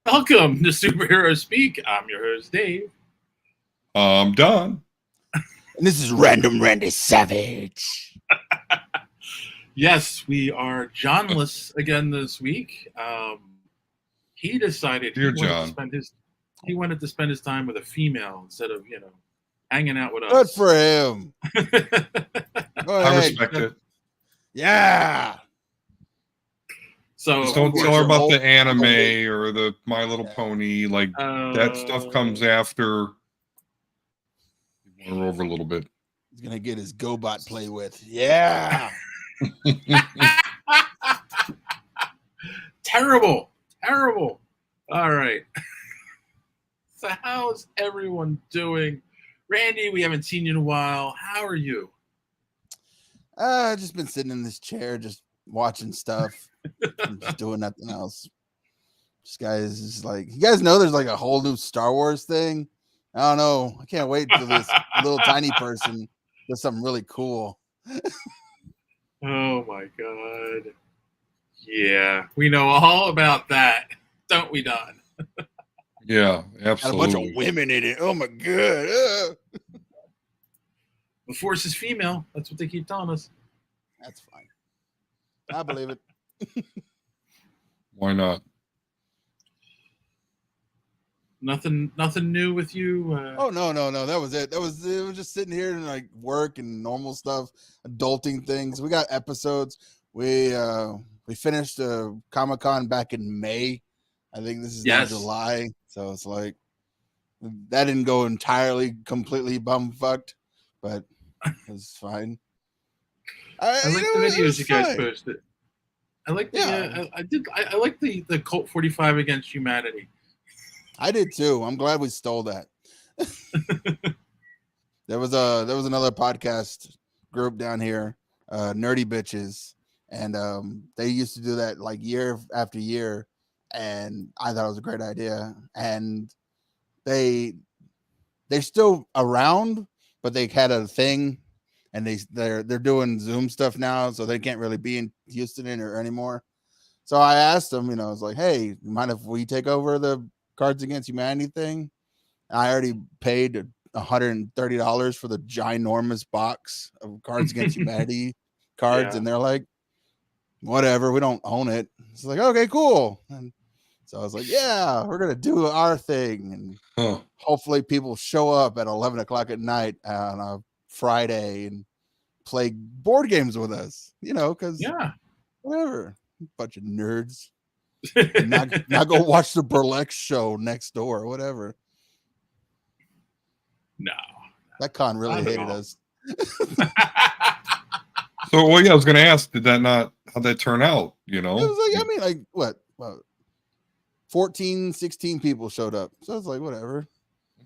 Welcome to Superhero Speak. I'm your host, Dave. I'm done. And this is Random Randy Savage. Yes, we are Johnless again this week. He decided Dear John. he wanted to spend his time with a female instead of hanging out with us. Good for him. Go I ahead. respect it. Yeah. So Just don't tell her about the anime whole- or the My Little Pony. Like that stuff comes after. We're over a little bit. He's gonna get his GoBot play with. Yeah. Terrible. All right. So how's everyone doing? Randy, we haven't seen you in a while. How are you? I've just been sitting in this chair, just watching stuff, and just doing nothing else. This guy is just like, you guys know there's like a whole new Star Wars thing. I don't know. I can't wait till this little tiny person does something really cool. Oh my God. Yeah, we know all about that, don't we, Don? Yeah, Got a absolutely. bunch of women in it. Oh my God. The Force is female. That's what they keep telling us. That's fine. I believe it. Why not? Nothing new with you. Oh no. That was it. It was just sitting here and like work and normal stuff, adulting things. We got episodes. We finished Comic-Con back in May. I think this is now July. So it's like that didn't go entirely completely bumfucked, but it was fine. I like the videos you guys posted. I like the I like the Cult 45 Against Humanity. I did too. I'm glad we stole that. There was another podcast group down here, Nerdy Bitches, and they used to do that like year after year, and I thought it was a great idea. And they're still around, but they had a thing, and they're doing Zoom stuff now, so they can't really be in Houston anymore. So I asked them, I was like, hey, mind if we take over the Cards Against Humanity thing? I already paid $130 for the ginormous box of Cards Against Humanity cards, and they're like, whatever, we don't own it. It's like, okay, cool. And so I was like, yeah, we're gonna do our thing, and hopefully people show up at 11 o'clock at night on a Friday and play board games with us, because whatever, bunch of nerds. not go watch the burlesque show next door or whatever. No, that con really hated us. So, well, yeah, I was going to ask, how'd that turn out? It was like, what 14, 16 people showed up. So it's like, whatever.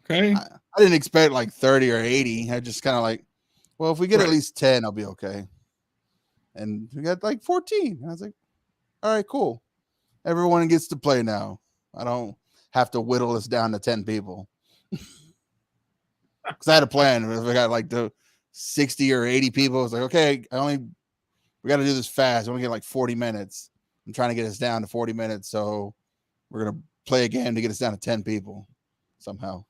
Okay. I didn't expect like 30 or 80. I just kind of like, well, if we get at least 10, I'll be okay. And we got like 14. I was like, all right, cool. Everyone gets to play now. I don't have to whittle us down to 10 people. Because I had a plan. If I got like the 60 or 80 people, I was like, okay, we got to do this fast. I want to get like 40 minutes. I'm trying to get us down to 40 minutes. So we're going to play a game to get us down to 10 people somehow.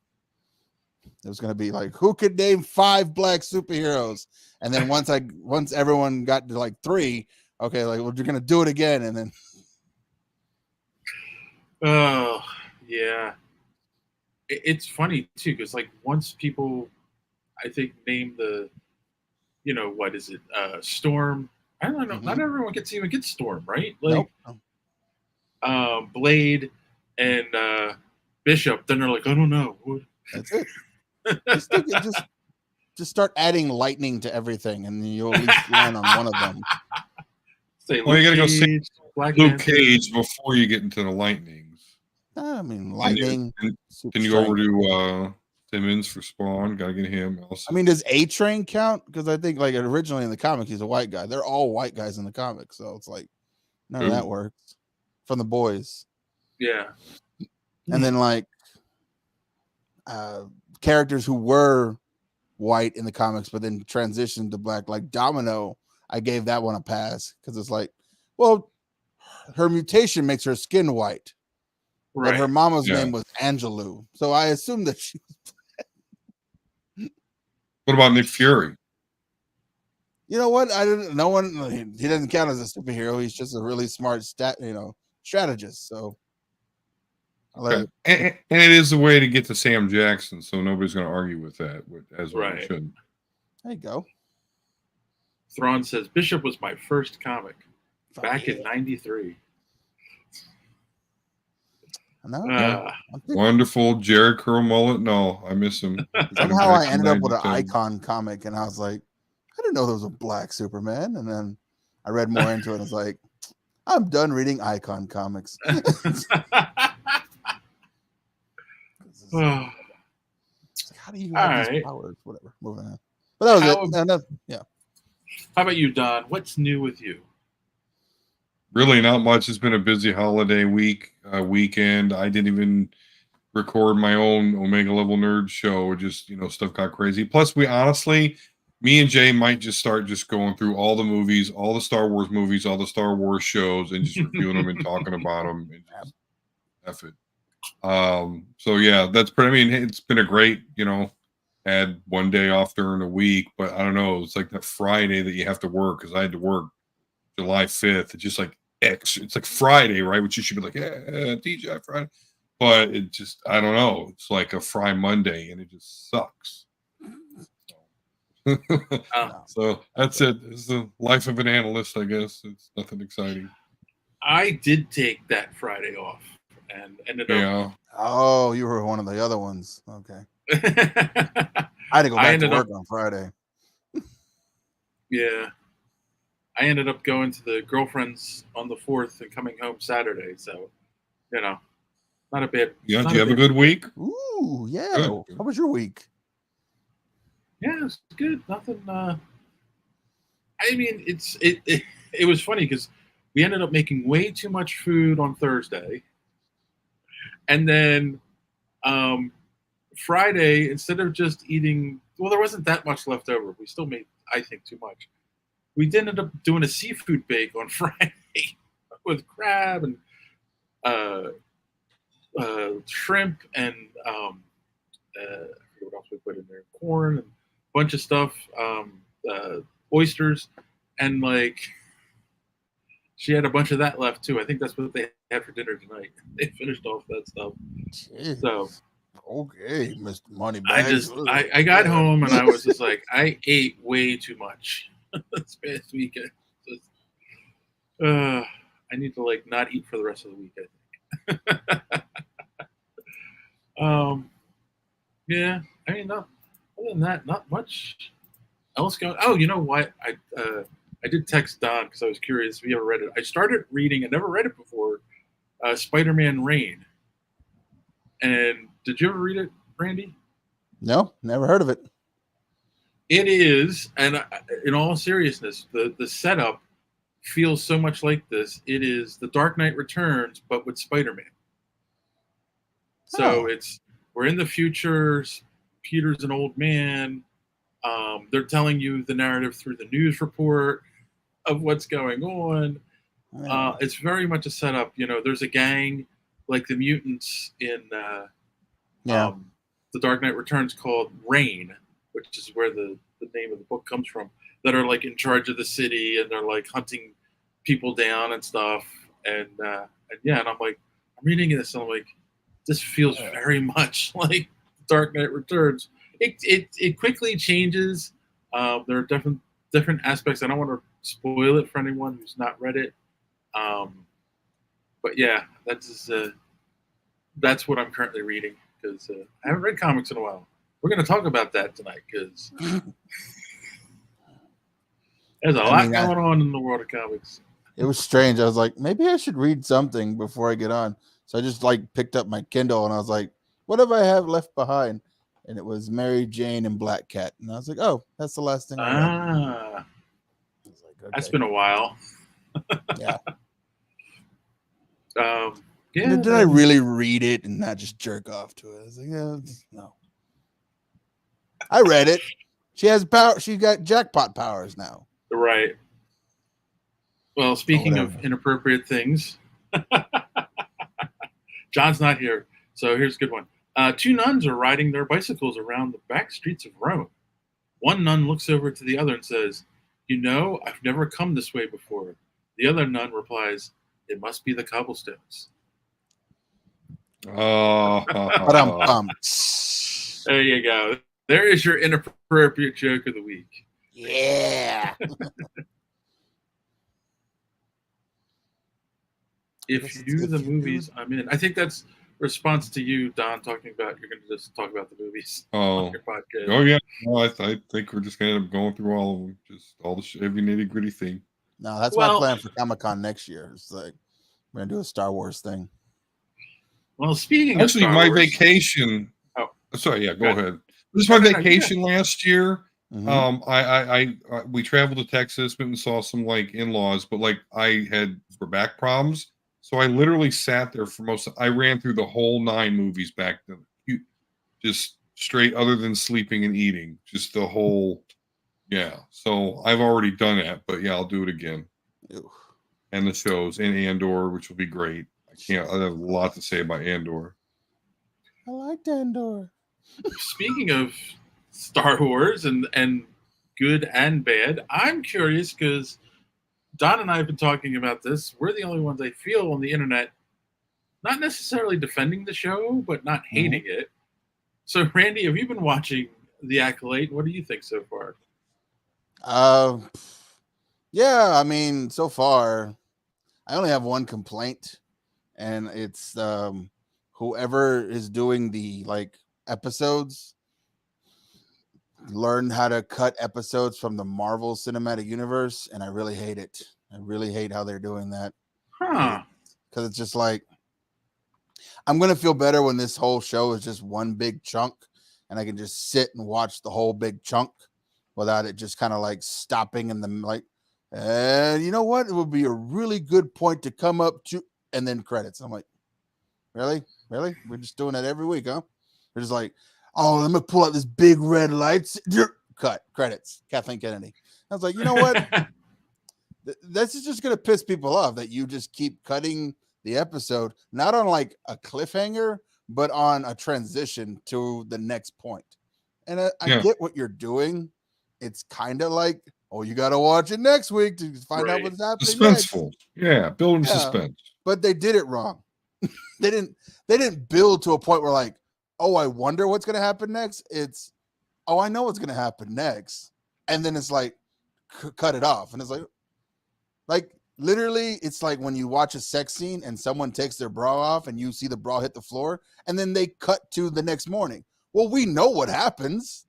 It was going to be like, who could name 5 black superheroes? And then once everyone got to like 3, okay, like, well, you're going to do it again. And then. Oh, yeah. It's funny, too, because, like, once people, I think, name the, what is it, Storm. I don't know. Mm-hmm. Not everyone gets Storm, right? Like, nope. Blade and Bishop, then they're like, I don't know. That's it. just start adding lightning to everything, and you'll at least land on one of them. Say, well, you got to go see Luke Cage before you get into the lightnings. I mean, lightning. Can you go over to Timmons for Spawn? Got to get him. Also. I mean, does A-Train count? Because I think, like, originally in the comic, he's a white guy. They're all white guys in the comic, so it's like none of that works from the boys. Yeah. And then, like, characters who were white in the comics, but then transitioned to black, like Domino, I gave that one a pass because it's like, well, her mutation makes her skin white. but her Right. mama's Yeah. name was Angelou. So I assumed that she. What about Nick Fury? You know what? I didn't. No one. He doesn't count as a superhero. He's just a really smart strategist. So I let Okay. it. And it is a way to get to Sam Jackson, so nobody's going to argue with that, as well they Right. shouldn't. There you go. Thrawn says Bishop was my first comic Fuck back yeah. in '93. No, Uh, Wonderful Jerry curl mullet. No, I miss him. somehow I ended up with an Icon comic, and I was like, I didn't know there was a black Superman. And then I read more into it, and it's like, I'm done reading Icon comics. How do you have these powers? Whatever. Moving on. But that was it. Yeah. How about you, Don? What's new with you? Really not much. It's been a busy holiday weekend. I didn't even record my own Omega Level Nerd show. Just, stuff got crazy. Plus, me and Jay might just start just going through all the movies, all the Star Wars movies, all the Star Wars shows, and just reviewing them and talking about them. And just F it. So yeah, that's pretty. I mean, it's been a great, had one day off during the week, but I don't know. It's like that Friday that you have to work, because I had to work July 5th. It's just like it's like Friday, right? Which you should be like, yeah, TGI Friday. But it just, I don't know. It's like a Fry Monday, and it just sucks. So that's it. It's the life of an analyst, I guess. It's nothing exciting. I did take that Friday off and ended up. Oh, you were one of the other ones. Okay. I had to go back to work on Friday. Yeah. I ended up going to the girlfriend's on the 4th and coming home Saturday. So, not a bad. Yeah, do you have a good week? Ooh, yeah. Good. How was your week? Yeah, it's good. Nothing. I mean, it was funny because we ended up making way too much food on Thursday, and then Friday, instead of just eating, well, there wasn't that much left over. We still made, I think, too much. We ended up doing a seafood bake on Friday with crab and shrimp and I forget what else we put in there, corn and a bunch of stuff, oysters, and she had a bunch of that left too. I think that's what they had for dinner tonight. They finished off that stuff. Jeez. So okay, Mr. Moneybags. I got home and I was just like, I ate way too much this past weekend. I need to not eat for the rest of the week, I think. Yeah, I mean, other than that, not much else going. Oh, you know what? I did text Don because I was curious if he ever read it. I started reading. I never read it before. Spider-Man Reign. And did you ever read it, Randy? No, never heard of it. It is, and in all seriousness, the setup feels so much like this. It is The Dark Knight Returns, but with Spider-Man. So we're in the future. Peter's an old man. They're telling you the narrative through the news report of what's going on. It's very much a setup. There's a gang like the mutants in The Dark Knight Returns called Reign, which is where the name of the book comes from, that are in charge of the city, and they're hunting people down and stuff. And I'm like, I'm reading this and I'm like, this feels very much like Dark Knight Returns. It quickly changes. There are different aspects. I don't want to spoil it for anyone who's not read it. But yeah, that's what I'm currently reading, because I haven't read comics in a while. We're going to talk about that tonight because there's a lot going on in the world of comics. It was strange. I was like, maybe I should read something before I get on. So I just picked up my Kindle and I was like, what have I have left behind? And it was Mary Jane and Black Cat. And I was like, oh, that's the last thing I read. I was like, okay. That's been a while. Yeah. Yeah. Did I really read it and not just jerk off to it? I was like, no. I read it. She has power. She got jackpot powers now. Right. Well, speaking of inappropriate things, John's not here, so here's a good one. Two nuns are riding their bicycles around the back streets of Rome. One nun looks over to the other and says, I've never come this way before. The other nun replies, it must be the cobblestones. Oh, There you go. There is your inappropriate joke of the week. Yeah. If you the movies, I'm in. I think that's response to you, Don, talking about you're going to just talk about the movies on your podcast. Oh yeah. Well, I think we're just going to end up going through all of them, just all the every nitty gritty thing. No, that's my plan for Comic-Con next year. It's like we're going to do a Star Wars thing. Well, speaking actually, of my Star Wars, vacation. Oh, sorry. Yeah, go ahead. This is my vacation last year. Mm-hmm. We traveled to Texas, went and saw some like in-laws, but like I had back problems. So I literally sat there for I ran through the whole 9 movies back then, just straight, other than sleeping and eating, just the whole, yeah. So I've already done that, but yeah, I'll do it again. Ew. And the shows and Andor, which will be great. I have a lot to say about Andor. I liked Andor. Speaking of Star Wars and good and bad, I'm curious because Don and I have been talking about this. We're the only ones I feel on the internet, not necessarily defending the show, but not hating it. So, Randy, have you been watching The Acolyte? What do you think so far? Yeah, I mean, so far, I only have one complaint, and it's whoever is doing the episodes learn how to cut episodes from the Marvel Cinematic Universe, and I really hate it. I really hate how they're doing that. Because it's just like, I'm going to feel better when this whole show is just one big chunk, and I can just sit and watch the whole big chunk without it just kind of like stopping in the and you know what? It would be a really good point to come up to, and then credits. I'm like, really? We're just doing that every week, huh? We're just like, oh, let me pull out this big red lights. Cut credits. Kathleen Kennedy. I was like, you know what? This is just going to piss people off that you just keep cutting the episode, not on like a cliffhanger, but on a transition to the next point. And I get what you're doing. It's kind of like, oh, you got to watch it next week to find out what's happening. Suspenseful. Next. Yeah, building suspense. But they did it wrong. They didn't build to a point where like, oh, I wonder what's going to happen next. It's, oh, I know what's going to happen next. And then it's like, cut it off. And it's like literally, it's like when you watch a sex scene and someone takes their bra off and you see the bra hit the floor and then they cut to the next morning. Well, we know what happens.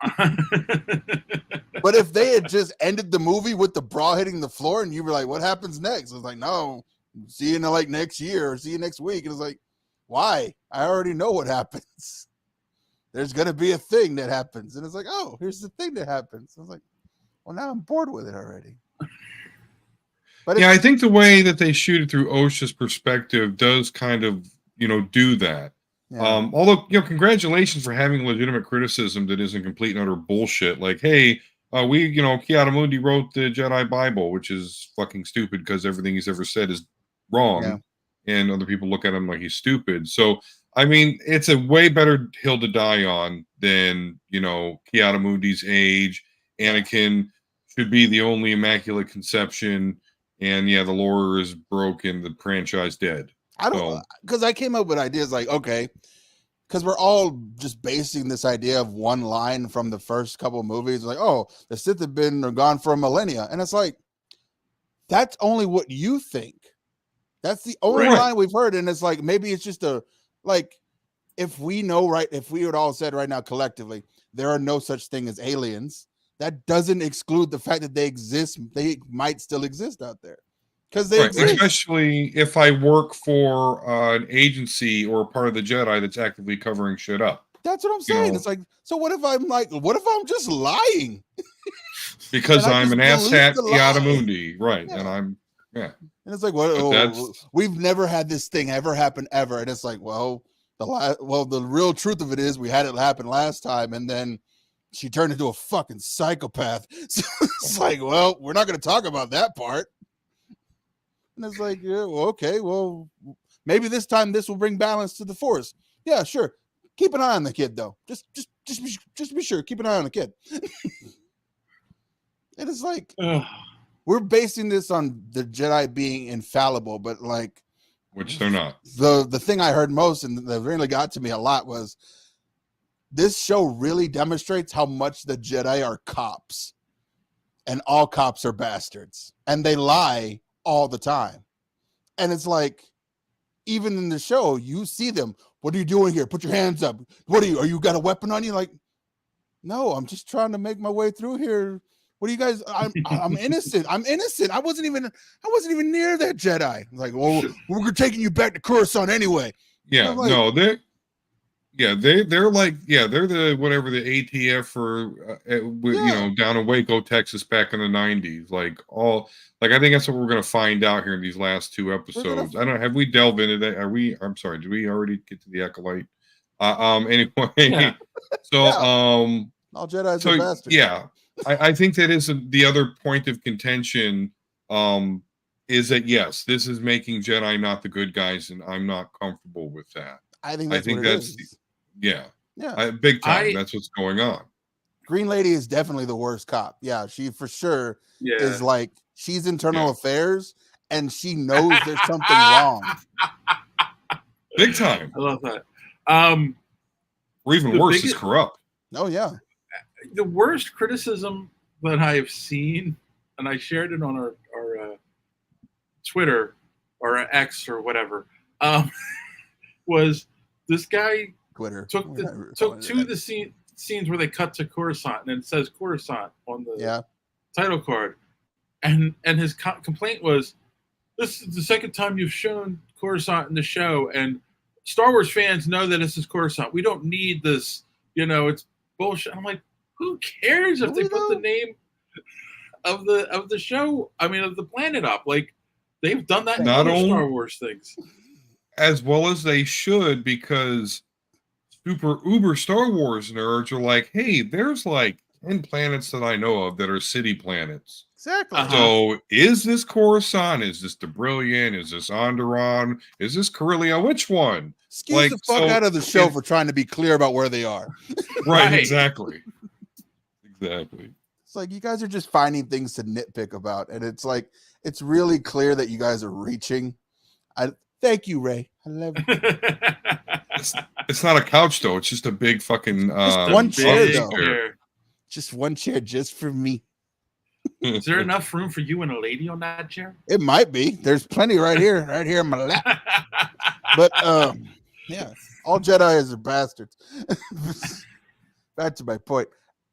But if they had just ended the movie with the bra hitting the floor and you were like, what happens next? I was like, no, see you in like next year or see you next week. And it's like, why? I already know what happens. There's going to be a thing that happens. And it's like, oh, here's the thing that happens. I was like, well, now I'm bored with it already. But yeah, I think the way that they shoot it through OSHA's perspective does kind of, do that. Yeah. Although, congratulations for having legitimate criticism that isn't complete and utter bullshit. Like, hey, Ki-Adi-Mundi wrote the Jedi Bible, which is fucking stupid because everything he's ever said is wrong. Yeah. And other people look at him like he's stupid. So, I mean, it's a way better hill to die on than, Ki-Adi-Mundi's age. Anakin should be the only immaculate conception. And yeah, the lore is broken, the franchise dead. I don't, because I came up with ideas like, okay, because we're all just basing this idea of one line from the first couple of movies, like, oh, the Sith have been gone for a millennia. And it's like, that's only what you think. That's the only line we've heard. And it's like, maybe it's just if we know, if we had all said right now collectively, there are no such thing as aliens, that doesn't exclude the fact that they exist. They might still exist out there because they exist. Especially if I work for an agency or a part of the Jedi that's actively covering shit up. That's what I'm saying. It's like, so what if I'm just lying? Because I'm an asshat Ki-Adi-Mundi, right? Yeah. And I'm And it's like, well, we've never had this thing ever happen ever, and it's like, well, the real truth of it is we had it happen last time, and then she turned into a fucking psychopath. So it's like, well, we're not going to talk about that part. And it's like, yeah, well, okay, well, Maybe this time this will bring balance to the Force. Yeah, sure. Keep an eye on the kid, though. Just be sure. Keep an eye on the kid. It is like we're basing this on the Jedi being infallible, but like, which they're not. The thing I heard most and that really got to me a lot was this show really demonstrates how much the Jedi are cops, and all cops are bastards, and they lie all the time. And it's like, even in the show, you see them. What are you doing here? Put your hands up. What are you got a weapon on you? Like, no, I'm just trying to make my way through here. What are you guys? I'm innocent. I'm innocent. I wasn't even near that Jedi. Like, well, we're taking you back to Coruscant anyway. Yeah, like, no, they're like, yeah, they're the whatever the ATF for you know, down in Waco, Texas, back in the 90s. Like I think that's what we're gonna find out here in these last 2 episodes. I don't know, have we delved into that? I'm sorry, did we already get to the acolyte? Anyway, yeah. So all Jedis are bastards. Yeah, I think that is the other point of contention. Is that yes, this is making Jedi not the good guys, and I'm not comfortable with that. I think that's what it is. Yeah. Big time. That's what's going on. Green Lady is definitely the worst cop. Yeah, she for sure is like, she's internal affairs and she knows there's something wrong. Big time. I love that. Or even worse, is corrupt. Oh, yeah. The worst criticism that I have seen, and I shared it on our Twitter or X or whatever, was this guy Twitter took two of the scenes where they cut to Coruscant and it says Coruscant on the title card, and his complaint was, this is the second time you've shown Coruscant in the show, and Star Wars fans know that this is Coruscant. We don't need this, it's bullshit. I'm like, who cares if they put the name of the show, of the planet up? Like, they've done that in other Star Wars things. As well as they should, because super uber Star Wars nerds are like, hey, there's like 10 planets that I know of that are city planets. Exactly. So is this Coruscant? Is this Debrilian? Is this Onderon? Is this Corellia? Which one? Excuse the fuck out of the show for trying to be clear about where they are. Right, exactly. Exactly. It's like, you guys are just finding things to nitpick about, and it's like, it's really clear that you guys are reaching. Thank you, Ray. I love you. It's not a couch though. It's just a big fucking one chair though. Just one chair, just for me. Is there enough room for you and a lady on that chair? It might be. There's plenty right here in my lap. But yeah, all Jedis are bastards. Back to my point.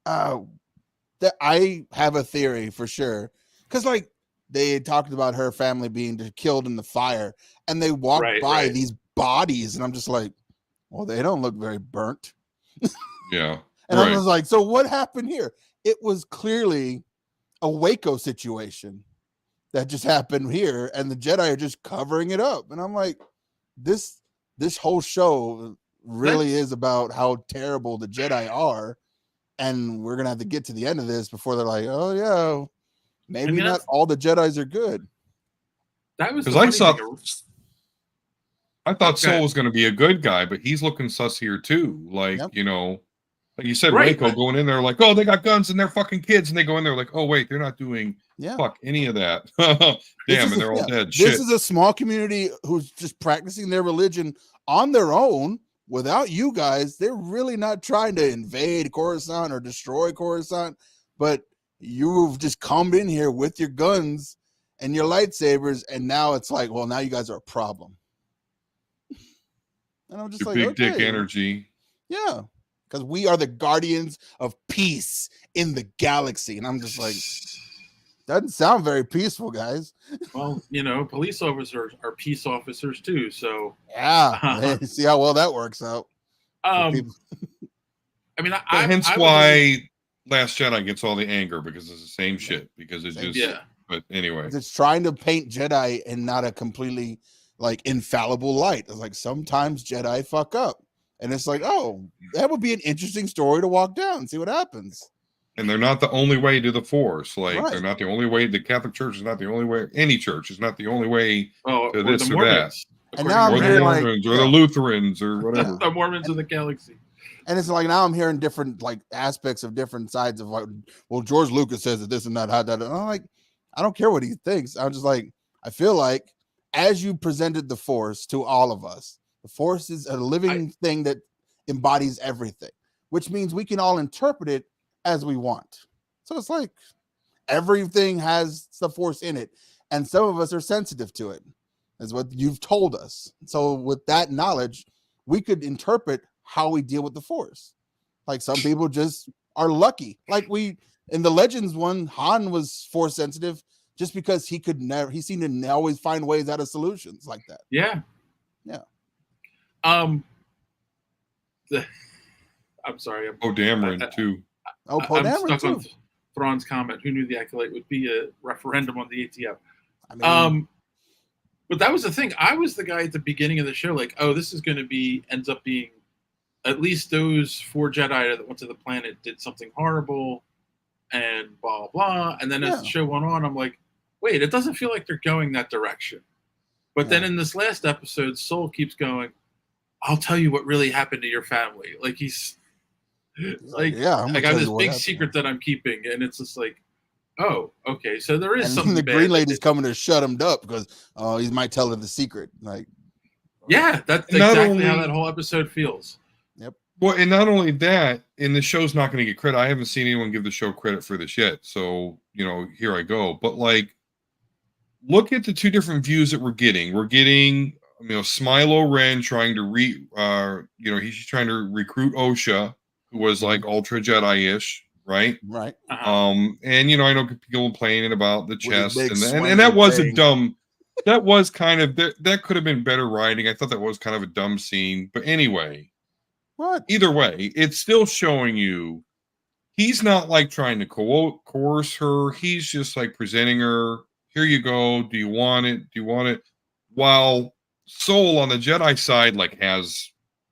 That I have a theory for sure, because like, they had talked about her family being killed in the fire, and they walked by these bodies, and I'm just like, well, they don't look very burnt. Yeah. And I was like, so what happened here? It was clearly a Waco situation that just happened here, and the Jedi are just covering it up. And I'm like, this whole show really is about how terrible the Jedi are, and we're gonna have to get to the end of this before they're like, oh yeah, maybe not all the Jedis are good. That was because I thought Soul was going to be a good guy, but he's looking sus here too. Like, like you said, Waco going in there like, oh, they got guns and they're fucking kids, and they go in there like, oh wait, they're not doing any of that. Damn, and they're all dead. This is a small community who's just practicing their religion on their own without you guys. They're really not trying to invade Coruscant or destroy Coruscant, but you've just come in here with your guns and your lightsabers, and now it's like, well, now you guys are a problem. And I'm just like, big dick energy. Yeah, because we are the guardians of peace in the galaxy. And I'm just like, doesn't sound very peaceful, guys. Well, police officers are peace officers too. So yeah, see how well that works out. Hence why Last Jedi gets all the anger, because it's the same shit. Because it's just But anyway, it's trying to paint Jedi in not a completely like infallible light. It's like, sometimes Jedi fuck up, and it's like, oh, that would be an interesting story to walk down and see what happens. And they're not the only way to the Force. Like, they're not the only way. The Catholic Church is not the only way. Any church is not the only way to this or that. And now I'm or the hearing like Mormons or the Lutherans or whatever. The Mormons of the galaxy. and it's like now I'm hearing different like aspects of different sides of like, well, George Lucas says that this and that, and I'm like, I don't care what he thinks. I'm just like, I feel like as you presented the Force to all of us, the Force is a living thing that embodies everything, which means we can all interpret it as we want. So it's like everything has the Force in it, and some of us are sensitive to it, is what you've told us. So with that knowledge, we could interpret how we deal with the Force. Like some people just are lucky. Like we in the Legends one, Han was Force sensitive just because he seemed to always find ways out of solutions like that. Yeah. Yeah. I'm sorry. Oh, Dameron too. Oh, Poe I'm Dameron stuck on too. Thrawn's comment. Who knew the acolyte would be a referendum on the ATF? I mean, But that was the thing. I was the guy at the beginning of the show, like, oh, this is going to be, ends up being, at least those 4 Jedi that went to the planet did something horrible and blah, blah. And then as the show went on, I'm like, wait, it doesn't feel like they're going that direction. But then in this last episode, Soul keeps going, I'll tell you what really happened to your family. Like he's like, I got this big secret that I'm keeping. And it's just like, oh, okay. So there is and something the bad Green Lady's coming to shut him up because he might tell her the secret. Like, yeah, that's exactly how that whole episode feels. Yep. Well, and not only that, and the show's not going to get credit. I haven't seen anyone give the show credit for this yet. So, here I go. But like, look at the 2 different views that we're getting. We're getting, Smilo Ren trying to he's trying to recruit Osha, who was like Ultra Jedi-ish, right? Right. And I know people complaining about the chest, and that was thing. a dumb. That was kind of that could have been better writing. I thought that was kind of a dumb scene, but anyway. What? Either way, it's still showing you he's not like trying to coerce her. He's just like presenting her, here you go. Do you want it? Do you want it? While Soul on the Jedi side like has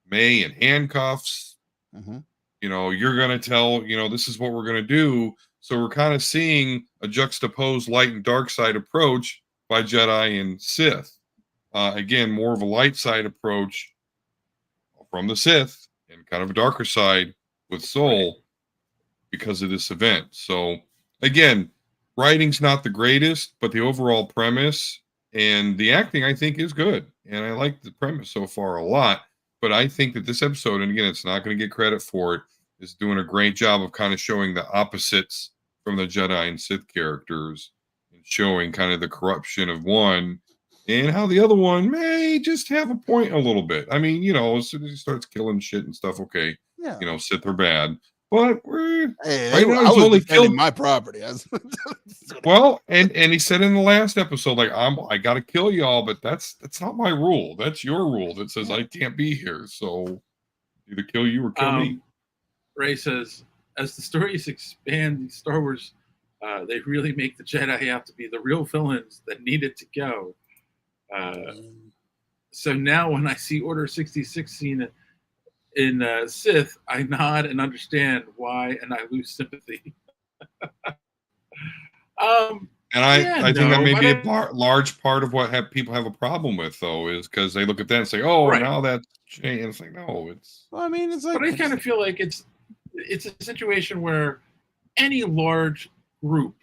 May in handcuffs. Mm-hmm. You're going to tell, this is what we're going to do. So we're kind of seeing a juxtaposed light and dark side approach by Jedi and Sith. Again, more of a light side approach from the Sith and kind of a darker side with Soul because of this event. So again, writing's not the greatest, but the overall premise and the acting I think is good. And I like the premise so far a lot. But I think that this episode, and again, it's not going to get credit for it, is doing a great job of kind of showing the opposites from the Jedi and Sith characters and showing kind of the corruption of one and how the other one may just have a point a little bit. I mean, as soon as he starts killing shit and stuff, okay, Sith are bad. But we're I was only killing my property. Well, and he said in the last episode, like I got to kill y'all, but that's not my rule. That's your rule that says I can't be here. So either kill you or kill me. Ray says, as the stories expand in Star Wars, they really make the Jedi out to be the real villains that needed to go. So now when I see Order 66 scene in Sith, I nod and understand why, and I lose sympathy. And I think that may be a large part of what people have a problem with, though, is because they look at that and say, "Oh, now that's changed." And it's like, no, it's. Well, I mean, it's like. But I kind of feel like it's a situation where any large group,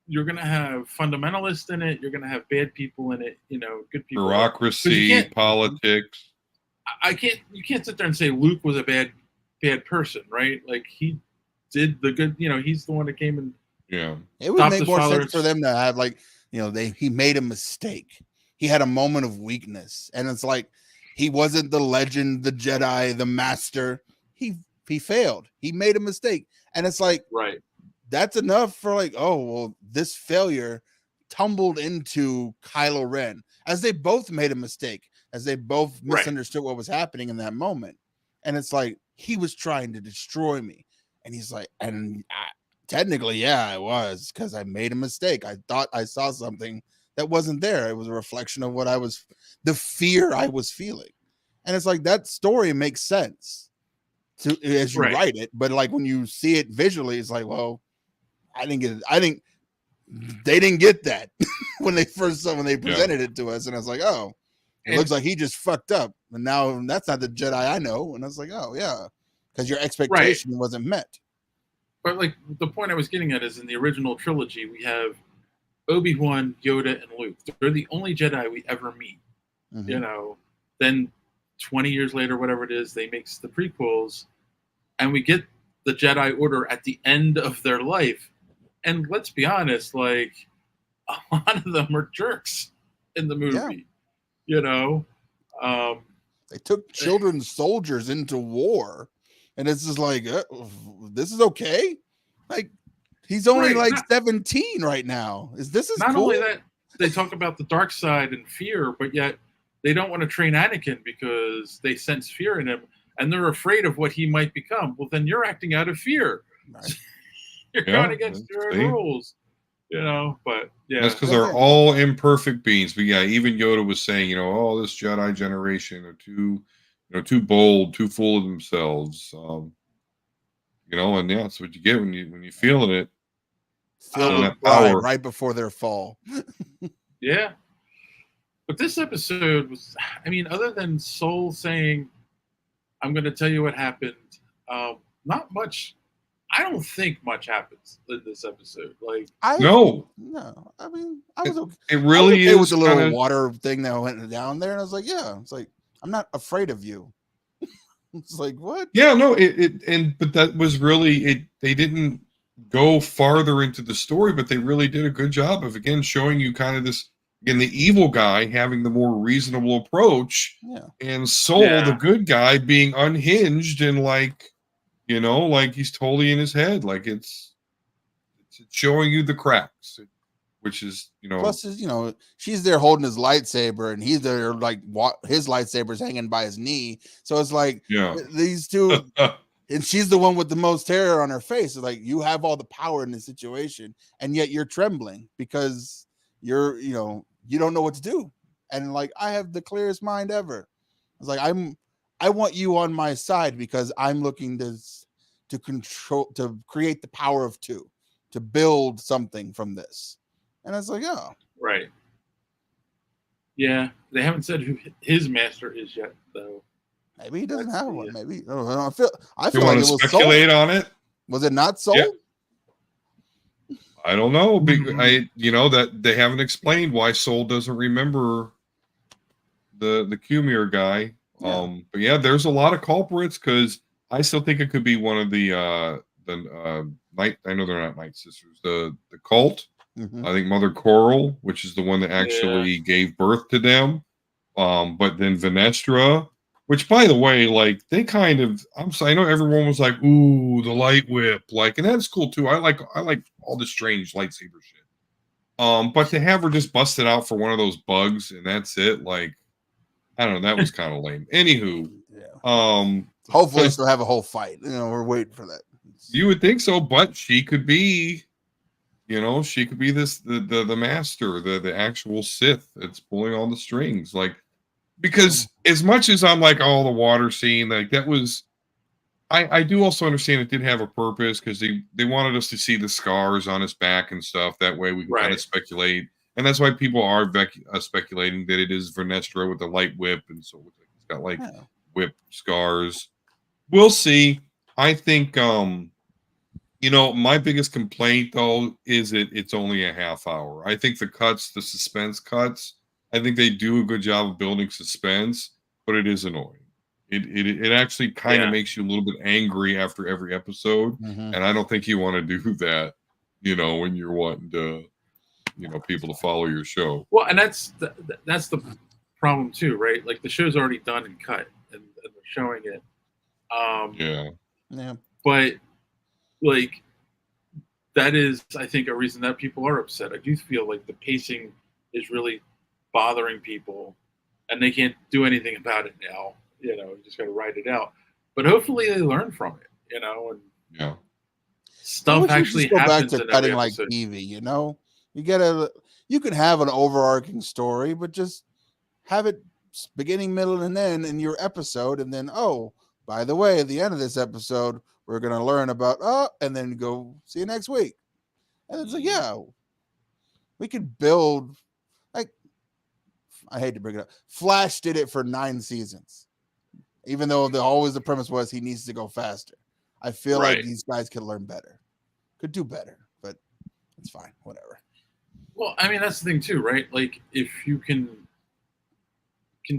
you're going to have fundamentalists in it. You're going to have bad people in it. Good people. Bureaucracy, politics. You can't sit there and say Luke was a bad person, right? Like he did the good, he's the one that came and it would make more sense for them to have he made a mistake. He had a moment of weakness, and it's like he wasn't the legend, the Jedi, the master. He failed. He made a mistake, and it's like that's enough for like, oh well, this failure tumbled into Kylo Ren as they both made a mistake. As they both misunderstood what was happening in that moment. And it's like, he was trying to destroy me. And he's like, technically, yeah, I was, because I made a mistake. I thought I saw something that wasn't there. It was a reflection of the fear I was feeling. And it's like, that story makes sense as you write it. But like, when you see it visually, it's like, well, I think they didn't get that when they presented it to us. And I was like, oh. it looks like he just fucked up, and now that's not the Jedi I know. And I was like, oh yeah, because your expectation wasn't met. But like the point I was getting at is in the original trilogy, we have Obi-Wan, Yoda, and Luke. They're the only Jedi we ever meet. Mhm. You know, then 20 years later, whatever it is, they make the prequels, and we get the Jedi Order at the end of their life. And let's be honest, like a lot of them are jerks in the movie. You know, they took children soldiers into war, and it's just like, this is okay. Like he's only Right, like 17 right now. This is not cool. only that, they talk about the dark side and fear, but yet they don't want to train Anakin because they sense fear in him and they're afraid of what he might become. Well, then you're acting out of fear. Right. You're going against your own rules, you know. But yeah, that's because they're all imperfect beings. But yeah, even Yoda was saying, you know, oh, this Jedi generation are too, too bold, too full of themselves. You know, and yeah, that's what you get when you feeling it. Feel that pride power right before their fall. Yeah. But this episode was, I mean, other than Soul saying, I'm going to tell you what happened, not much. I don't think much happens in this episode. Like, no. I mean, I was okay. It really is with the little water thing that went down there, and I was like, yeah, it's like I'm not afraid of you. It's like what? Yeah, no, but that was really it. They didn't go farther into the story, but they really did a good job of again showing you kind of this again the evil guy having the more reasonable approach, and Soul the good guy being unhinged and like like he's totally in his head. Like it's showing you the cracks, which is Plus, she's there holding his lightsaber, and he's there like his lightsaber's hanging by his knee. So it's like these two. And she's the one with the most terror on her face. It's like you have all the power in the situation, and yet you're trembling because you're, you don't know what to do. And like, I have the clearest mind ever. It's like I want you on my side because I'm looking to control, to create the power of two, to build something from this. And it's like, oh, right. Yeah, they haven't said who his master is yet, though. Maybe he doesn't have one. Maybe I feel you like want to speculate on it. Was it not Soul? Yeah. I don't know. That they haven't explained why Soul doesn't remember the Cumir guy. Yeah. But yeah, there's a lot of culprits because I still think it could be one of the night. I know they're not Night Sisters. The cult. Mm-hmm. I think Mother Coral, which is the one that actually gave birth to them. But then Venestra. Which, by the way, like they kind of, I know everyone was like, "Ooh, the light whip," like, and that's cool too. I like all the strange lightsaber shit. But to have her just busted out for one of those bugs and that's it, like, I don't know, that was kind of lame. Anywho, hopefully she'll have a whole fight. We're waiting for that. You would think so, but she could be, she could be the master, the actual Sith that's pulling all the strings, like. Because as much as I'm like, the water scene, like that was, I do also understand it did have a purpose because they wanted us to see the scars on his back and stuff. That way we can kind of speculate. And that's why people are speculating that it is Vernestra with the light whip. And so it's got like whip scars. We'll see. I think, my biggest complaint though, is it's only a half hour. I think the suspense cuts, I think they do a good job of building suspense, but it is annoying. It actually kind of makes you a little bit angry after every episode, and I don't think you want to do that, when you're wanting to, people to follow your show. Well, and that's the problem too, right? Like the show's already done and cut, and they're showing it. Yeah. But like that is, I think, a reason that people are upset. I do feel like the pacing is really bothering people and they can't do anything about it now. You just got to ride it out, but hopefully they learn from it, and stuff actually go happens back to in cutting every like episode. TV. You can have an overarching story, but just have it beginning, middle, and end in your episode, and then by the way, at the end of this episode we're going to learn about and then go see you next week. And it's like, we could build, like, I hate to bring it up. Flash did it for 9 seasons, even though the premise was he needs to go faster. I feel like these guys could learn better, could do better, but it's fine, whatever. Well, I mean that's the thing too, right? Like if you can,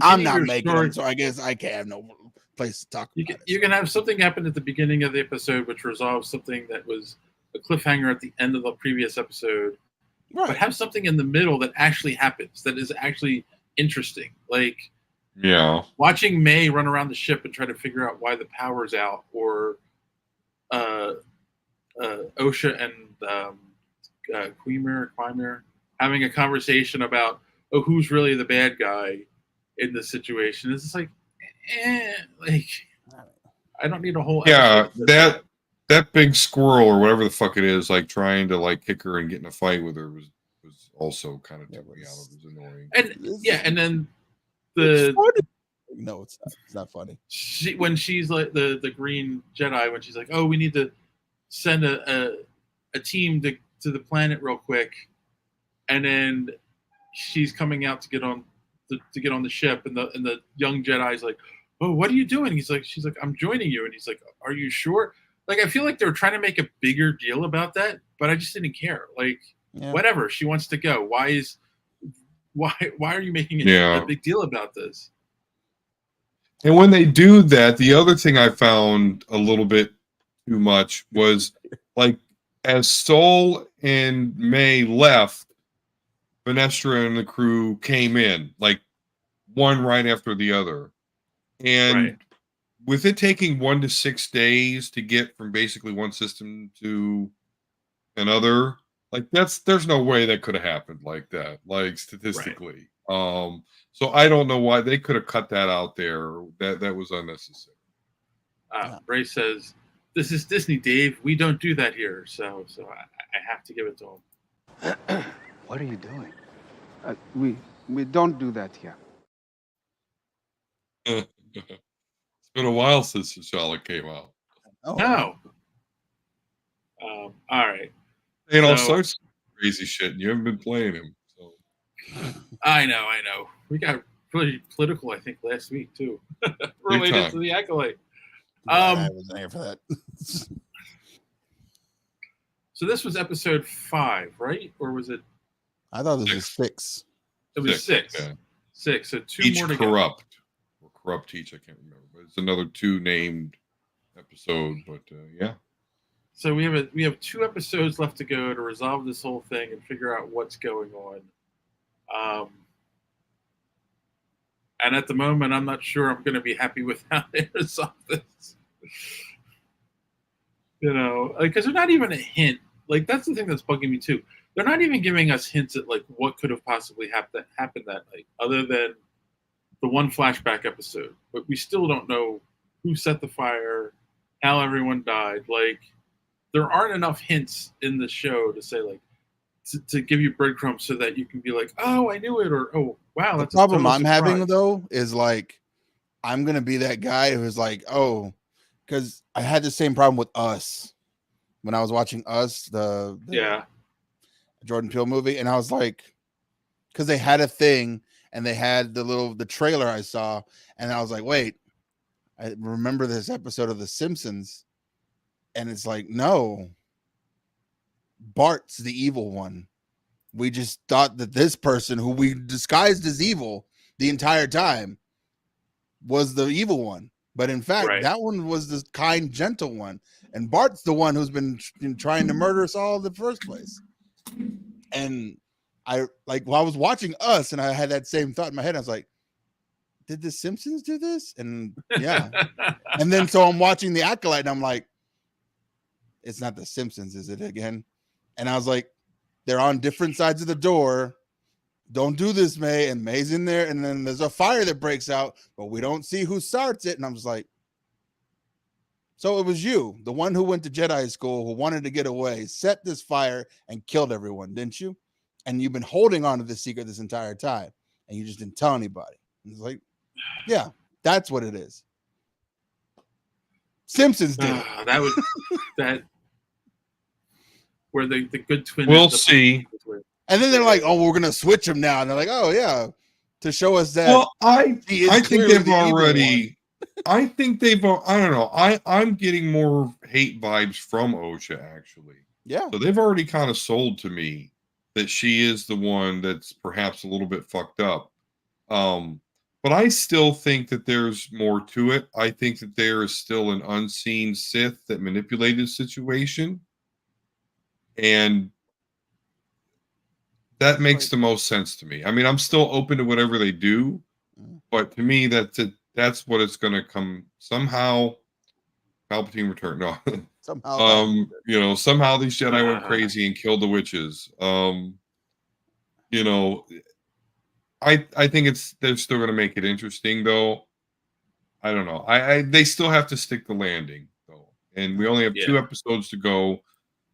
I'm not making them, so I guess I can't have no place to talk about it. You can have something happen at the beginning of the episode, which resolves something that was a cliffhanger at the end of the previous episode. Right. But have something in the middle that actually happens, that is actually interesting. Like, watching May run around the ship and try to figure out why the power's out, or Osha and Quimir having a conversation about, who's really the bad guy in this situation. It's just like, I don't need a whole episode. That big squirrel or whatever the fuck it is, like trying to like kick her and get in a fight with her was also kind of took me out. It was annoying. And then the no, it's not. It's not funny. When she's like the Green Jedi, when she's like, we need to send a team to the planet real quick, and then she's coming out to get on the ship, and the young Jedi's like, what are you doing? She's like, I'm joining you, and he's like, are you sure? Like, I feel like they were trying to make a bigger deal about that, but I just didn't care. Like, whatever, she wants to go. Why are you making a big deal about this? And when they do that, the other thing I found a little bit too much was, like, as Sol and May left, Vanestra and the crew came in, like, one right after the other. And with it taking 1 to 6 days to get from basically one system to another, like there's no way that could have happened like that, like statistically. So I don't know why they could have cut that out there. That was unnecessary. Ray says, "This is Disney, Dave. We don't do that here." So I have to give it to him. What are you doing? We don't do that here. It's been a while since T'Challa came out. No. All right. And all sorts of crazy shit, and you haven't been playing him. So. I know. We got really political, I think, last week too, related to the acolyte. I wasn't here for that. So this was episode 5, right? Or was it? I thought this was 6. It was 6. Yeah. 6. So 2 each more to corrupt. Go. Or corrupt each, I can't remember. But it's another 2 named episode, but yeah. So we have 2 episodes left to go to resolve this whole thing and figure out what's going on. And at the moment, I'm not sure I'm going to be happy with how they resolve this. Because they're not even a hint. Like, that's the thing that's bugging me too. They're not even giving us hints at like what could have possibly happened that night, other than the one flashback episode. But we still don't know who set the fire, how everyone died. Like, there aren't enough hints in the show to say like to give you breadcrumbs so that you can be like, oh, I knew it, or oh, wow. The problem I'm having though is like I'm gonna be that guy who's like, oh, because I had the same problem with Us when I was watching Us, the Jordan Peele movie, and I was like, because they had a thing and they had the trailer I saw, and I was like, wait, I remember this episode of The Simpsons. And it's like, no, Bart's the evil one. We just thought that this person who we disguised as evil the entire time was the evil one. But in fact, that one was the kind, gentle one. And Bart's the one who's been trying to murder us all in the first place. And I while I was watching Us and I had that same thought in my head, I was like, did the Simpsons do this? And yeah. And then so I'm watching The Acolyte and I'm like, it's not the Simpsons, is it again? And I was like, they're on different sides of the door. Don't do this, May. And May's in there. And then there's a fire that breaks out, but we don't see who starts it. And I'm just like, so it was you, the one who went to Jedi school, who wanted to get away, set this fire and killed everyone, didn't you? And you've been holding on to this secret this entire time. And you just didn't tell anybody. And it's like, yeah, that's what it is. Simpsons did it. That was that where the good twin. We'll see. And then they're like, "Oh, we're gonna switch them now," and they're like, "Oh yeah, to show us that Well, he is I think clearly they've the evil one. already. I think they've. I don't know. I'm getting more hate vibes from OSHA actually. Yeah. So they've already kind of sold to me that she is the one that's perhaps a little bit fucked up. But I still think that there's more to it. I think that there is still an unseen Sith that manipulated the situation, and that makes the most sense to me. I mean, I'm still open to whatever they do, but to me, that's it. That's what it's going to come somehow. Palpatine return. No, Somehow. you know, somehow these Jedi went crazy and killed the witches. You know, I think they're still going to make it interesting though. I don't know. They still have to stick the landing though, and we only have 2 episodes to go.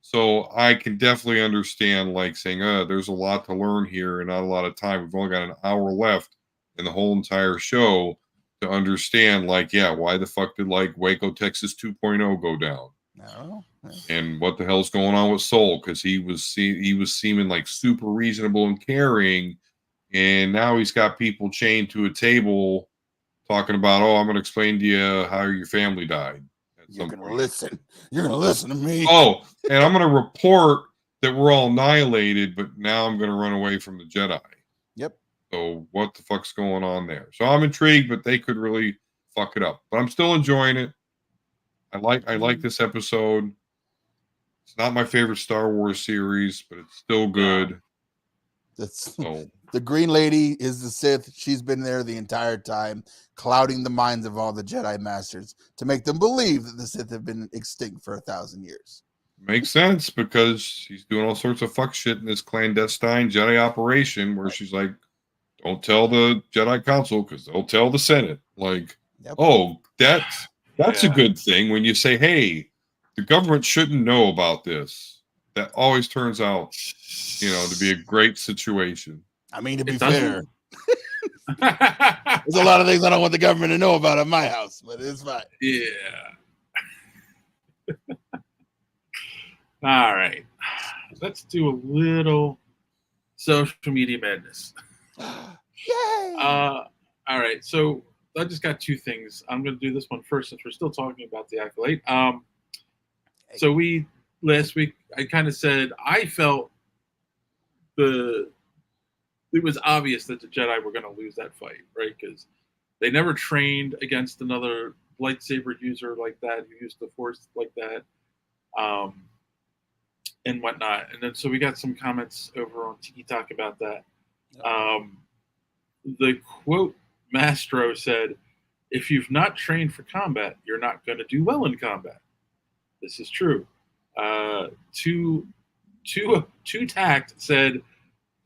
So I can definitely understand like saying, there's a lot to learn here and not a lot of time. We've only got an hour left in the whole entire show to understand, like, yeah, why the fuck did like Waco, Texas 2.0 go down? No. And what the hell's going on with Soul? Because he was seeming like super reasonable and caring, and now he's got people chained to a table talking about, oh, I'm going to explain to you how your family died. You're going to listen. You're going to listen to me. Oh, and I'm going to report that we're all annihilated, but now I'm going to run away from the Jedi. Yep. So what the fuck's going on there? So I'm intrigued, but they could really fuck it up. But I'm still enjoying it. I like this episode. It's not my favorite Star Wars series, but it's still good. That's the Green Lady is the Sith. She's been there the entire time, clouding the minds of all the Jedi Masters to make them believe that the Sith have been extinct for 1,000 years. Makes sense because she's doing all sorts of fuck shit in this clandestine Jedi operation where she's like, don't tell the Jedi Council because they'll tell the Senate. Like, oh, that's a good thing when you say, hey, the government shouldn't know about this. That always turns out, you know, to be a great situation. I mean, to be fair, there's a lot of things I don't want the government to know about at my house, but it's fine. Yeah. All right. Let's do a little social media madness. Yay! All right. So I just got 2 things. I'm going to do this one first since we're still talking about the acolyte. So last week I kind of said I felt it was obvious that the Jedi were going to lose that fight, right? Because they never trained against another lightsaber user like that who used the Force like that, and whatnot. And then so we got some comments over on Tiki Talk about that. The quote Mastro said, "If you've not trained for combat, you're not going to do well in combat." This is true. Two Tact said,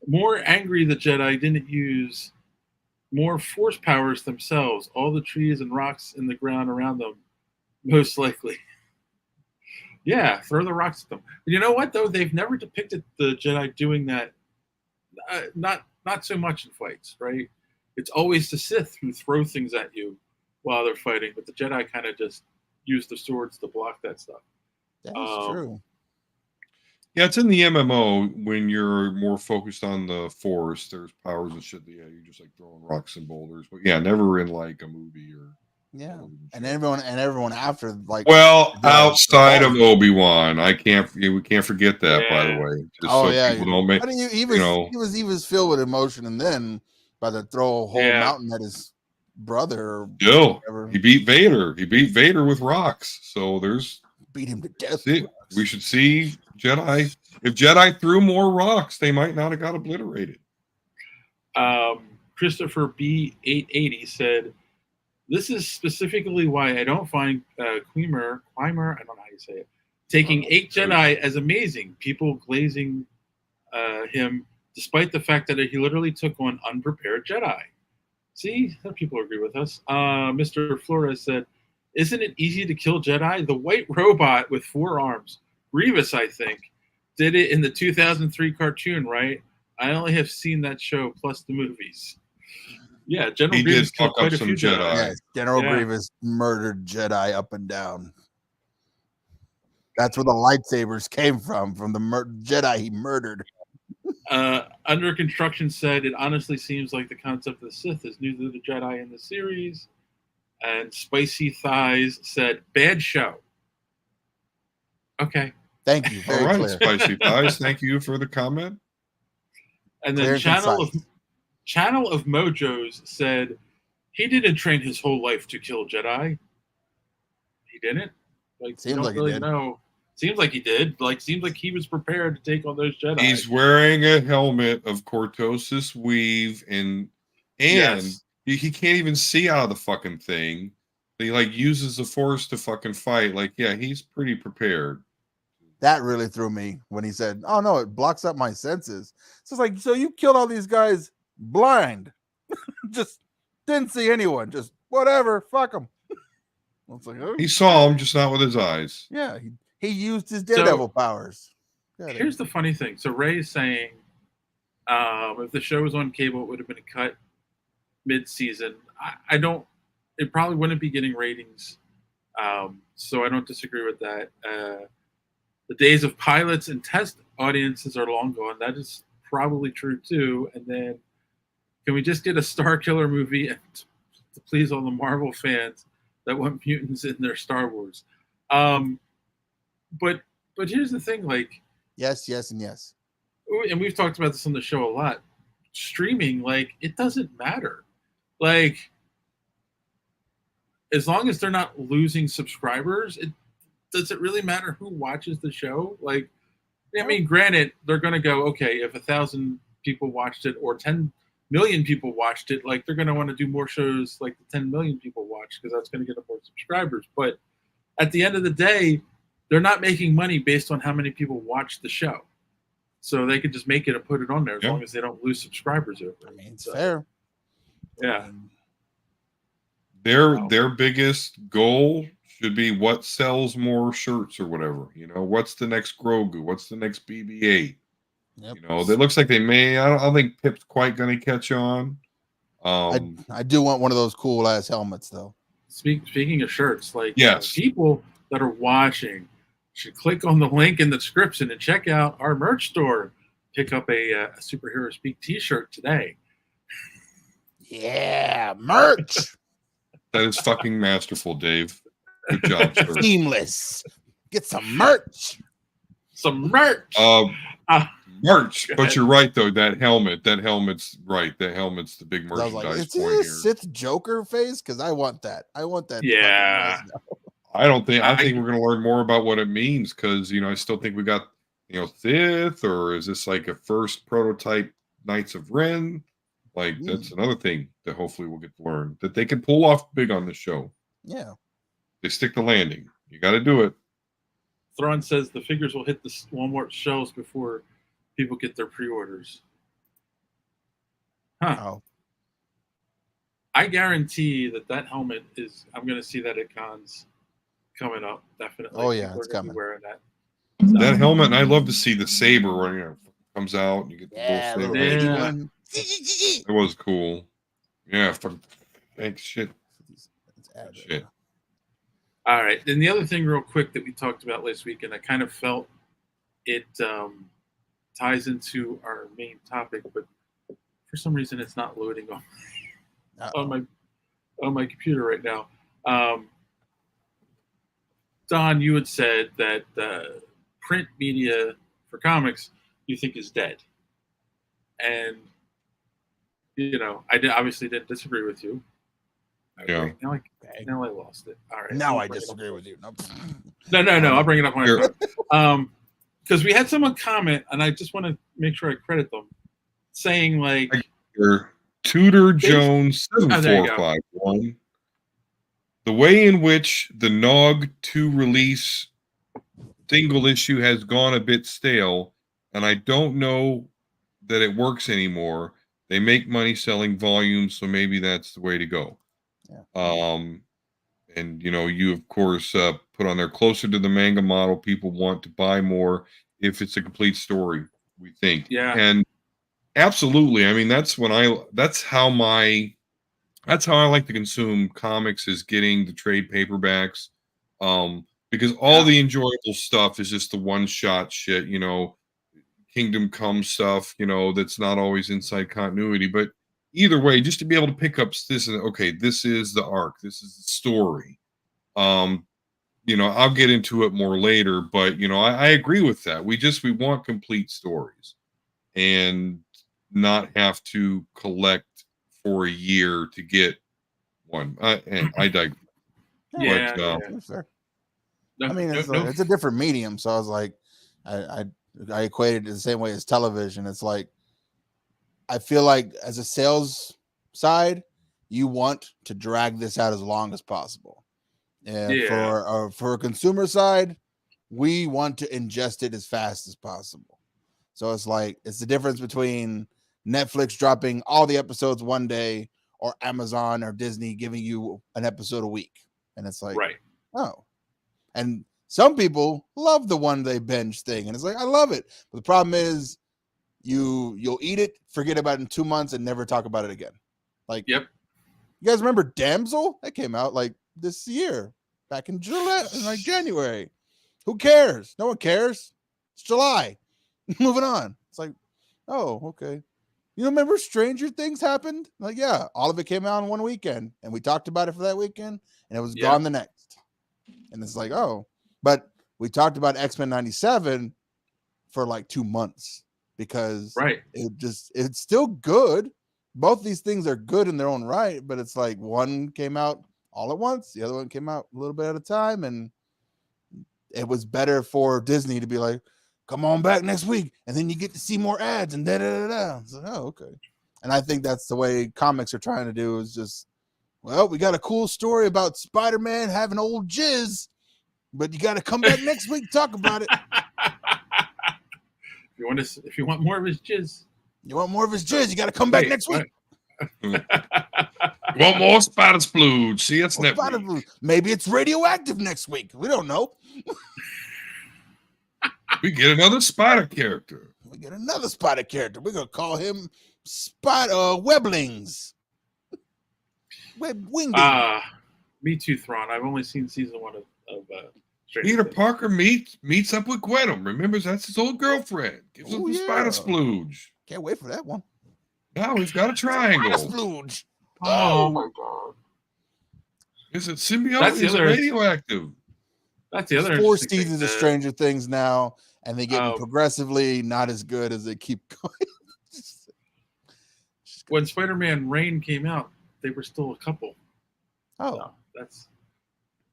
"More angry the Jedi didn't use more force powers themselves. All the trees and rocks in the ground around them, most likely." Yeah, throw the rocks at them. But you know what though? They've never depicted the Jedi doing that. Not so much in fights, right? It's always the Sith who throw things at you while they're fighting, but the Jedi kind of just use the swords to block that stuff. That is true. Yeah, it's in the MMO when you're more focused on the Force. There's powers and shit. Yeah, you're just like throwing rocks and boulders. But yeah, never in like a movie or. Yeah, and everyone after like. Well, outside of Obi-Wan, we can't forget that. By the way, just so people don't make. He was filled with emotion, and then by the throw a whole mountain at his brother. Still, he beat Vader. He beat Vader with rocks. So there's beat him to death. We should see Jedi. If Jedi threw more rocks, they might not have got obliterated. Christopher B880 said, "This is specifically why I don't find Quimer, I don't know how you say it, taking 8 Jedi as amazing. People glazing him, despite the fact that he literally took on unprepared Jedi." See, some people agree with us. Mr. Flores said, "Isn't it easy to kill Jedi? The white robot with 4 arms, Grievous, I think, did it in the 2003 cartoon, right? I only have seen that show plus the movies." Yeah, General Grievous killed quite a few Jedi. Yes, General Grievous murdered Jedi up and down. That's where the lightsabers came from the Jedi he murdered. Under Construction said it honestly seems like the concept of the Sith is new to the Jedi in the series. And Spicy Thighs said bad show. Okay. Thank you. All Very right, clear. Spicy Thighs. Thank you for the comment. And Clear then and concise. Channel of Mojos said he didn't train his whole life to kill Jedi. He didn't. Like, Seems you don't like he really did. know. Seems like he did. Like, seems like he was prepared to take on those Jedi. He's wearing a helmet of Cortosis weave, and Yes. he can't even see out of the fucking thing. He like uses the Force to fucking fight. Like, yeah, he's pretty prepared. That really threw me when he said, "Oh no, it blocks up my senses." So it's like, so you killed all these guys blind, just didn't see anyone, just whatever, fuck them. It's like, oh, He saw him, just not with his eyes. yeah, he used his daredevil powers. Here's the funny thing. So Ray is saying, if the show was on cable, it would have been cut mid-season. I don't. It probably wouldn't be getting ratings. So I don't disagree with that. The days of pilots and test audiences are long gone. That is probably true too. And then, can we just get a Star Killer movie and to please all the Marvel fans that want mutants in their Star Wars? But here's the thing, like, yes, and yes. And we've talked about this on the show a lot. Streaming, like, it doesn't matter. Like, as long as they're not losing subscribers, does it really matter who watches the show? Like, I mean, granted, they're going to go, okay, if 1,000 people watched it or 10 million people watched it, like, they're going to want to do more shows like the 10 million people watch because that's going to get them more subscribers. But at the end of the day, they're not making money based on how many people watch the show. So they could just make it and put it on there as long as they don't lose subscribers over it. I mean, it's fair. Yeah. Their biggest goal should be what sells more shirts or whatever. You know, what's the next Grogu? What's the next BB-8? Yep. You know, it looks like they may. I don't think Pip's quite going to catch on. I do want one of those cool ass helmets though. Speaking of shirts, like, yes, people that are watching should click on the link in the description and check out our merch store. Pick up a Superhero Speak t-shirt today. Yeah, merch. That is fucking masterful, Dave. Good job, sir. Seamless. Get some merch. Some merch. Merch. But you're right, though. That helmet's right. That helmet's the big merchandise like, point is here. this Sith Joker face? Because I want that. Yeah. I don't think. I think we're going to learn more about what it means because, you know, I still think we got, you know, Sith, or is this like a first prototype Knights of Ren? Like, that's another thing that hopefully we'll get to learn that they can pull off big on this show. Yeah. They stick the landing. You got to do it. Thrawn says the figures will hit the Walmart shelves before people get their pre-orders. Huh. Oh. I guarantee that helmet is. I'm going to see that at cons coming up. Definitely. Oh yeah, people it's are gonna be coming. wearing that. That helmet, and I love to see the saber when, you know, comes out and you get the little saber. baby one. It was cool. Yeah, thanks. Shit. Shit. All right. And the other thing, real quick, that we talked about last week, and I kind of felt it ties into our main topic, but for some reason it's not loading on my computer right now. Don, you had said that print media for comics you think is dead, and you know I obviously didn't disagree with you. Yeah. Now I lost it. All right. Now I disagree with you. No. I'll bring it up when because we had someone comment, and I just want to make sure I credit them, saying like Tudor Jones 7451. The way in which the Nog 2 release single issue has gone a bit stale, and I don't know that it works anymore. They make money selling volumes, so maybe that's the way to go. Yeah. And you know, you of course put on there closer to the manga model. People want to buy more if it's a complete story, we think. Yeah. And absolutely. I mean, that's how I like to consume comics, is getting the trade paperbacks. Because all the enjoyable stuff is just the one shot shit, you know, Kingdom Come stuff, that's not always inside continuity. But either way, just to be able to pick up this and okay, this is the arc, this is the story. I'll get into it more later, but I agree with that. We want complete stories and not have to collect for a year to get one. And I digress. Yeah, That's fair. No, I mean, no, it's a different medium, so I was like, I equated it the same way as television. It's like, I feel like as a sales side, you want to drag this out as long as possible. And for a consumer side, we want to ingest it as fast as possible. So it's like, it's the difference between Netflix dropping all the episodes one day or Amazon or Disney giving you an episode a week. And it's like, right. oh, and some people love the one day binge thing. And it's like, I love it. But the problem is you'll eat it, forget about it in 2 months and never talk about it again. Like, Yep. You guys remember Damsel? That came out like this year, back in July, like January. Who cares? No one cares. It's July. Moving on. It's like, oh, okay. You remember Stranger Things happened? Like, yeah, all of it came out in one weekend, and we talked about it for that weekend, and it was gone the next. And it's like, oh, but we talked about X-Men 97 for like 2 months because it's still good. Both these things are good in their own right, but it's like one came out all at once, the other one came out a little bit at a time, and it was better for Disney to be like, come on back next week, and then you get to see more ads and da-da-da-da. It's like, oh, okay. And I think that's the way comics are trying to do, is just, well, we got a cool story about Spider-Man having old jizz, but you got to come back next week to talk about it. If you want more of his jizz, you got to come back next week. Want more spider splooge? See, it's next week. Maybe it's radioactive next week. We don't know. We get another spider character. We're gonna call him Spider Weblings. Winging. Me too, Thrawn. I've only seen season 1 of Peter Parker meets up with Gwen. Remembers that's his old girlfriend. Gives him the spider splooge. Can't wait for that one. Now he's got a triangle. Spider splooge. Oh my god. Is it symbiotic? Is it radioactive? That's the other 4 seasons of Stranger Things now, and they get progressively not as good as they keep going. When Spider-Man Reign came out, they were still a couple. Oh, so that's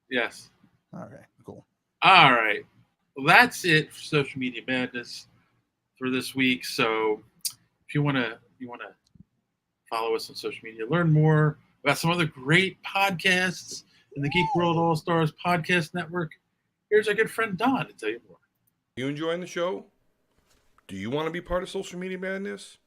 yes. All right, cool. All right, well, that's it for Social Media Madness for this week. So, if you want to follow us on social media, learn more about some other great podcasts in the Geek World All Stars Podcast Network, here's our good friend Don to tell you more. You enjoying the show? Do you want to be part of Social Media Madness?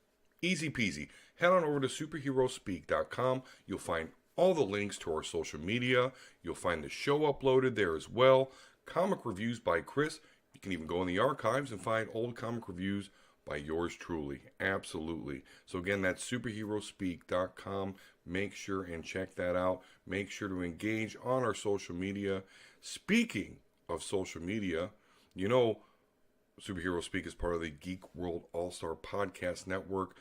Easy peasy. Head on over to superheroespeak.com. You'll find all the links to our social media. You'll find the show uploaded there as well. Comic reviews by Chris. You can even go in the archives and find old comic reviews by yours truly. Absolutely. So again, that's superheroespeak.com. Make sure and check that out. Make sure to engage on our social media. Speaking of social media, Superhero Speak is part of the Geek World All-Star Podcast Network.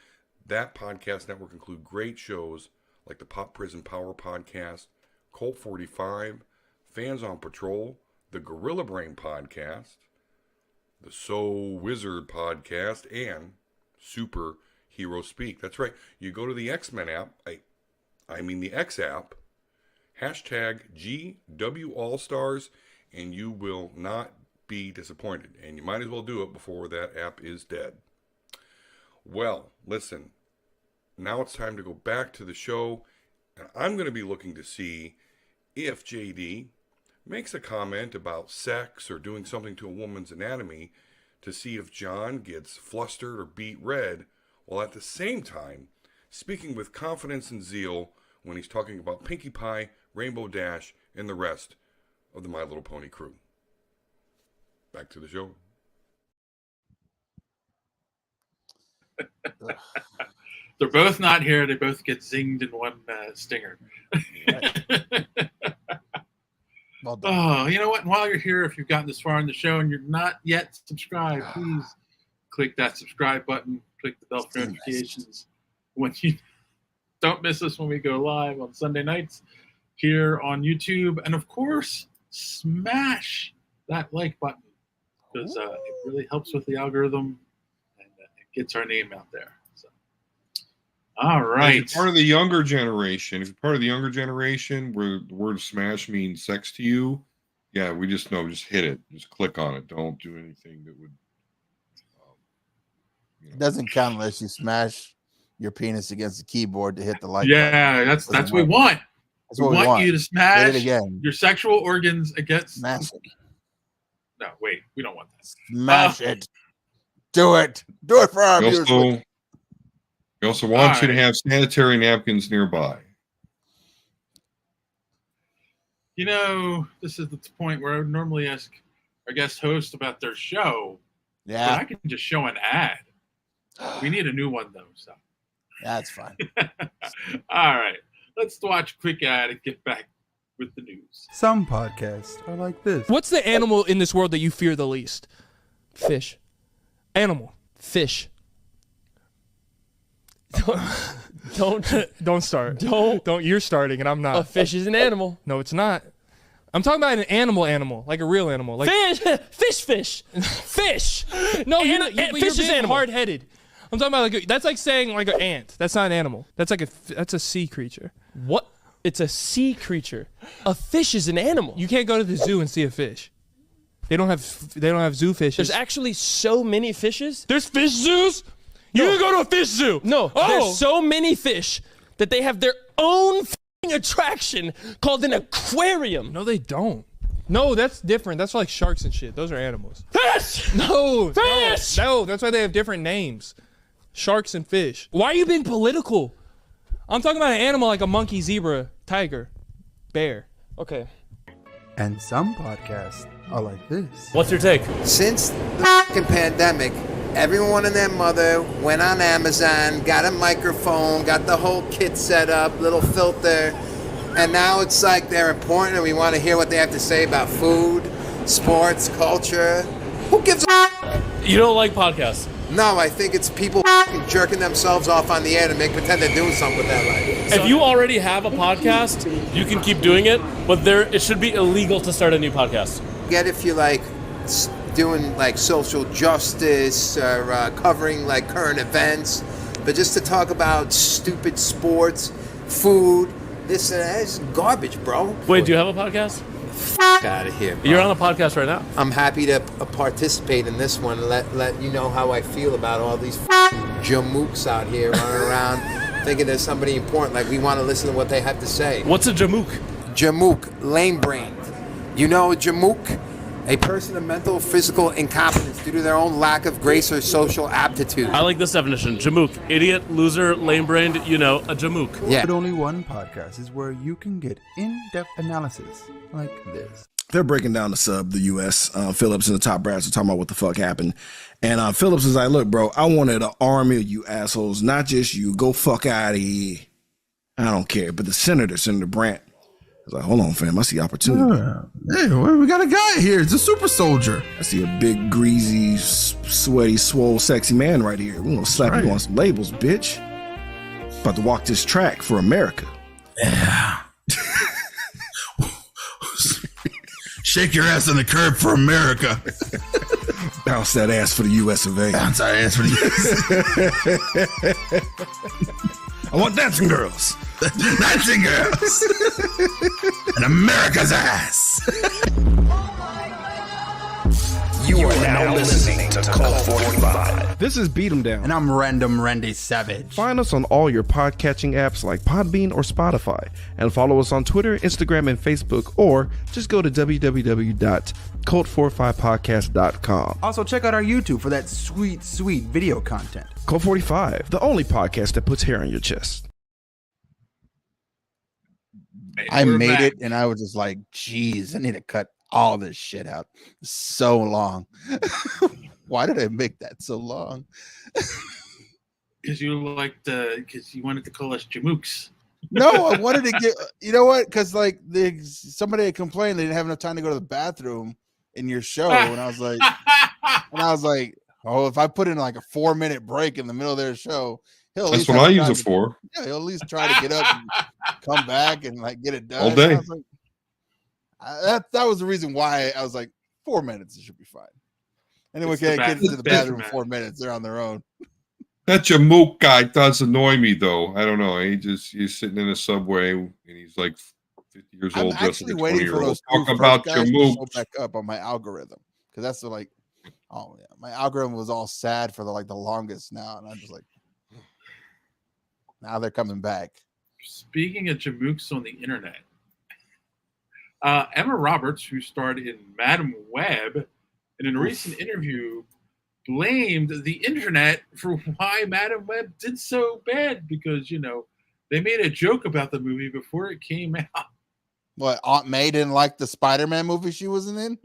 That podcast network includes great shows like the Pop Prison Power Podcast, Colt 45, Fans on Patrol, the Gorilla Brain Podcast, the So Wizard Podcast, and Superhero Speak. That's right. You go to the X-Men app, I mean the X app, hashtag GW All-Stars, and you will not be disappointed. And you might as well do it before that app is dead. Well, listen, now it's time to go back to the show, and I'm going to be looking to see if JD makes a comment about sex or doing something to a woman's anatomy to see if John gets flustered or beat red, while at the same time speaking with confidence and zeal when he's talking about Pinkie Pie, Rainbow Dash, and the rest of the My Little Pony crew. Back to the show. They're both not here. They both get zinged in one stinger. Well done. Oh, you know what? And while you're here, if you've gotten this far in the show and you're not yet subscribed, please click that subscribe button, click the bell for notifications when you don't miss us when we go live on Sunday nights here on YouTube. And of course, smash that like button because it really helps with the algorithm and it gets our name out there. So, all right. If you're part of the younger generation, where the word smash means sex to you, yeah, we just hit it. Just click on it. Don't do anything that would. It doesn't count unless you smash your penis against the keyboard to hit the like button. That's what we want. That's what we want you to smash it again. Your sexual organs against. Smash it. No, wait, we don't want that. Smash it. Do it. Do it for our viewers. We also want you to have sanitary napkins nearby. You know, this is the point where I would normally ask our guest host about their show. Yeah. But I can just show an ad. We need a new one, though. So that's fine. All right. Let's watch a quick ad and get back with the news. Some podcasts are like this. What's the animal in this world that you fear the least? Fish. Animal. Fish. Don't start. Don't. You're starting, and I'm not. A fish is an animal. No, it's not. I'm talking about an animal, like a real animal, like fish. No, fish is animal. Hard-headed. I'm talking about that's like saying like an ant. That's not an animal. That's a sea creature. What? It's a sea creature. A fish is an animal. You can't go to the zoo and see a fish. They don't have zoo fishes. There's actually so many fishes. There's fish zoos. You can go to a fish zoo. No, there's so many fish that they have their own attraction called an aquarium. No, they don't. No, that's different. That's like sharks and shit. Those are animals. Fish! No. Fish! No, that's why they have different names. Sharks and fish. Why are you being political? I'm talking about an animal like a monkey, zebra, tiger, bear. Okay. And some podcasts are like this. What's your take? Since the fucking pandemic, everyone and their mother went on Amazon, got a microphone, got the whole kit set up, little filter, and now it's like they're important and we want to hear what they have to say about food, sports, culture. Who gives a You don't like podcasts? No, I think it's people jerking themselves off on the air to pretend they're doing something with their life. If you already have a podcast, you can keep doing it, but it should be illegal to start a new podcast. Get if you like doing like social justice or covering like current events, but just to talk about stupid sports, food, this and that is garbage, bro. Wait, do you have a podcast? Out of here, bro. You're on a podcast right now. I'm happy to participate in this one and let you know how I feel about all these jamooks out here running around thinking there's somebody important, like we want to listen to what they have to say. What's a jamook? Jamook, lame-brained. You know a jamook? A person of mental or physical incompetence due to their own lack of grace or social aptitude. I like this definition. Jamook. Idiot, loser, lame-brained, a jamook. Yeah. But only one podcast is where you can get in-depth analysis like this. They're breaking down the U.S. Phillips and the top brass are talking about what the fuck happened. And Phillips is like, look, bro, I wanted an army of you assholes, not just you. Go fuck out of here. I don't care. But the Senator Brandt, I was like, hold on, fam. I see opportunity. Hey, we got a guy here. It's a super soldier. I see a big, greasy, sweaty, swole, sexy man right here. We're going to slap you on some labels, bitch. About to walk this track for America. Yeah. Shake your ass on the curb for America. Bounce that ass for the U.S. of A. Bounce that ass for the U.S. I want dancing girls. Dancing girls. And America's ass. You are now listening to Cult 45. This is Beat 'em Down. And I'm Random Randy Savage. Find us on all your podcatching apps like Podbean or Spotify. And follow us on Twitter, Instagram, and Facebook. Or just go to www.cult45podcast.com. Also, check out our YouTube for that sweet, sweet video content. Cult 45, the only podcast that puts hair on your chest. I made it, and I was just like, geez, I need to cut all this shit out. So long. Why did I make that so long? Because you wanted to call us jamooks. No, I wanted to get, you know what? Because like somebody had complained they didn't have enough time to go to the bathroom in your show, and I was like, Oh, if I put in like a 4-minute break in the middle of their show, he'll at That's least what have I use time it for. Yeah, he'll at least try to get up and come back and like get it done. All And I day. was like, that was the reason why I was like, 4 minutes, it should be fine. Anyone It's the can't get bad- into the bad bathroom in format. 4 minutes. They're on their own. That Jamook guy does annoy me, though. I don't know. He's sitting in a subway and he's like 50 years I'm old, dressed actually like a waiting for 20-year-old. those two Talk first about guys to Jamook. show back up on my algorithm because that's the like, oh yeah, my algorithm was all sad for the longest now, and I'm just like, now they're coming back. Speaking of Jamooks on the internet, Emma Roberts, who starred in Madam Web, in a recent interview, blamed the internet for why Madam Web did so bad because, they made a joke about the movie before it came out. What, Aunt May didn't like the Spider-Man movie she wasn't in?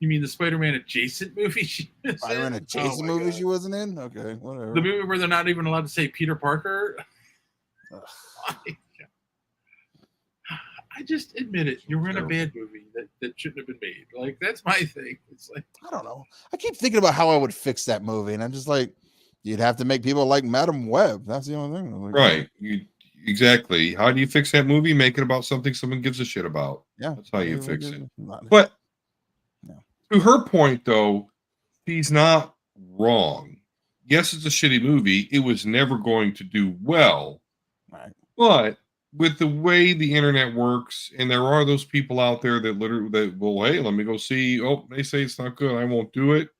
You mean the Spider-Man adjacent movie she was Spider-Man in? adjacent Oh my movie God. she wasn't in? Okay, whatever. The movie where they're not even allowed to say Peter Parker? I just admit it. You were in a bad movie that shouldn't have been made. Like, that's my thing. It's like, I don't know. I keep thinking about how I would fix that movie, and I'm just like, you'd have to make people like Madam Web. That's the only thing. I'm like, Right. Exactly. How do you fix that movie? Make it about something someone gives a shit about. Yeah. That's how you fix it. Not- But to her point, though, she's not wrong. Yes, it's a shitty movie. It was never going to do well. Right. But with the way the internet works, and there are those people out there that hey, let me go see. Oh, they say it's not good. I won't do it.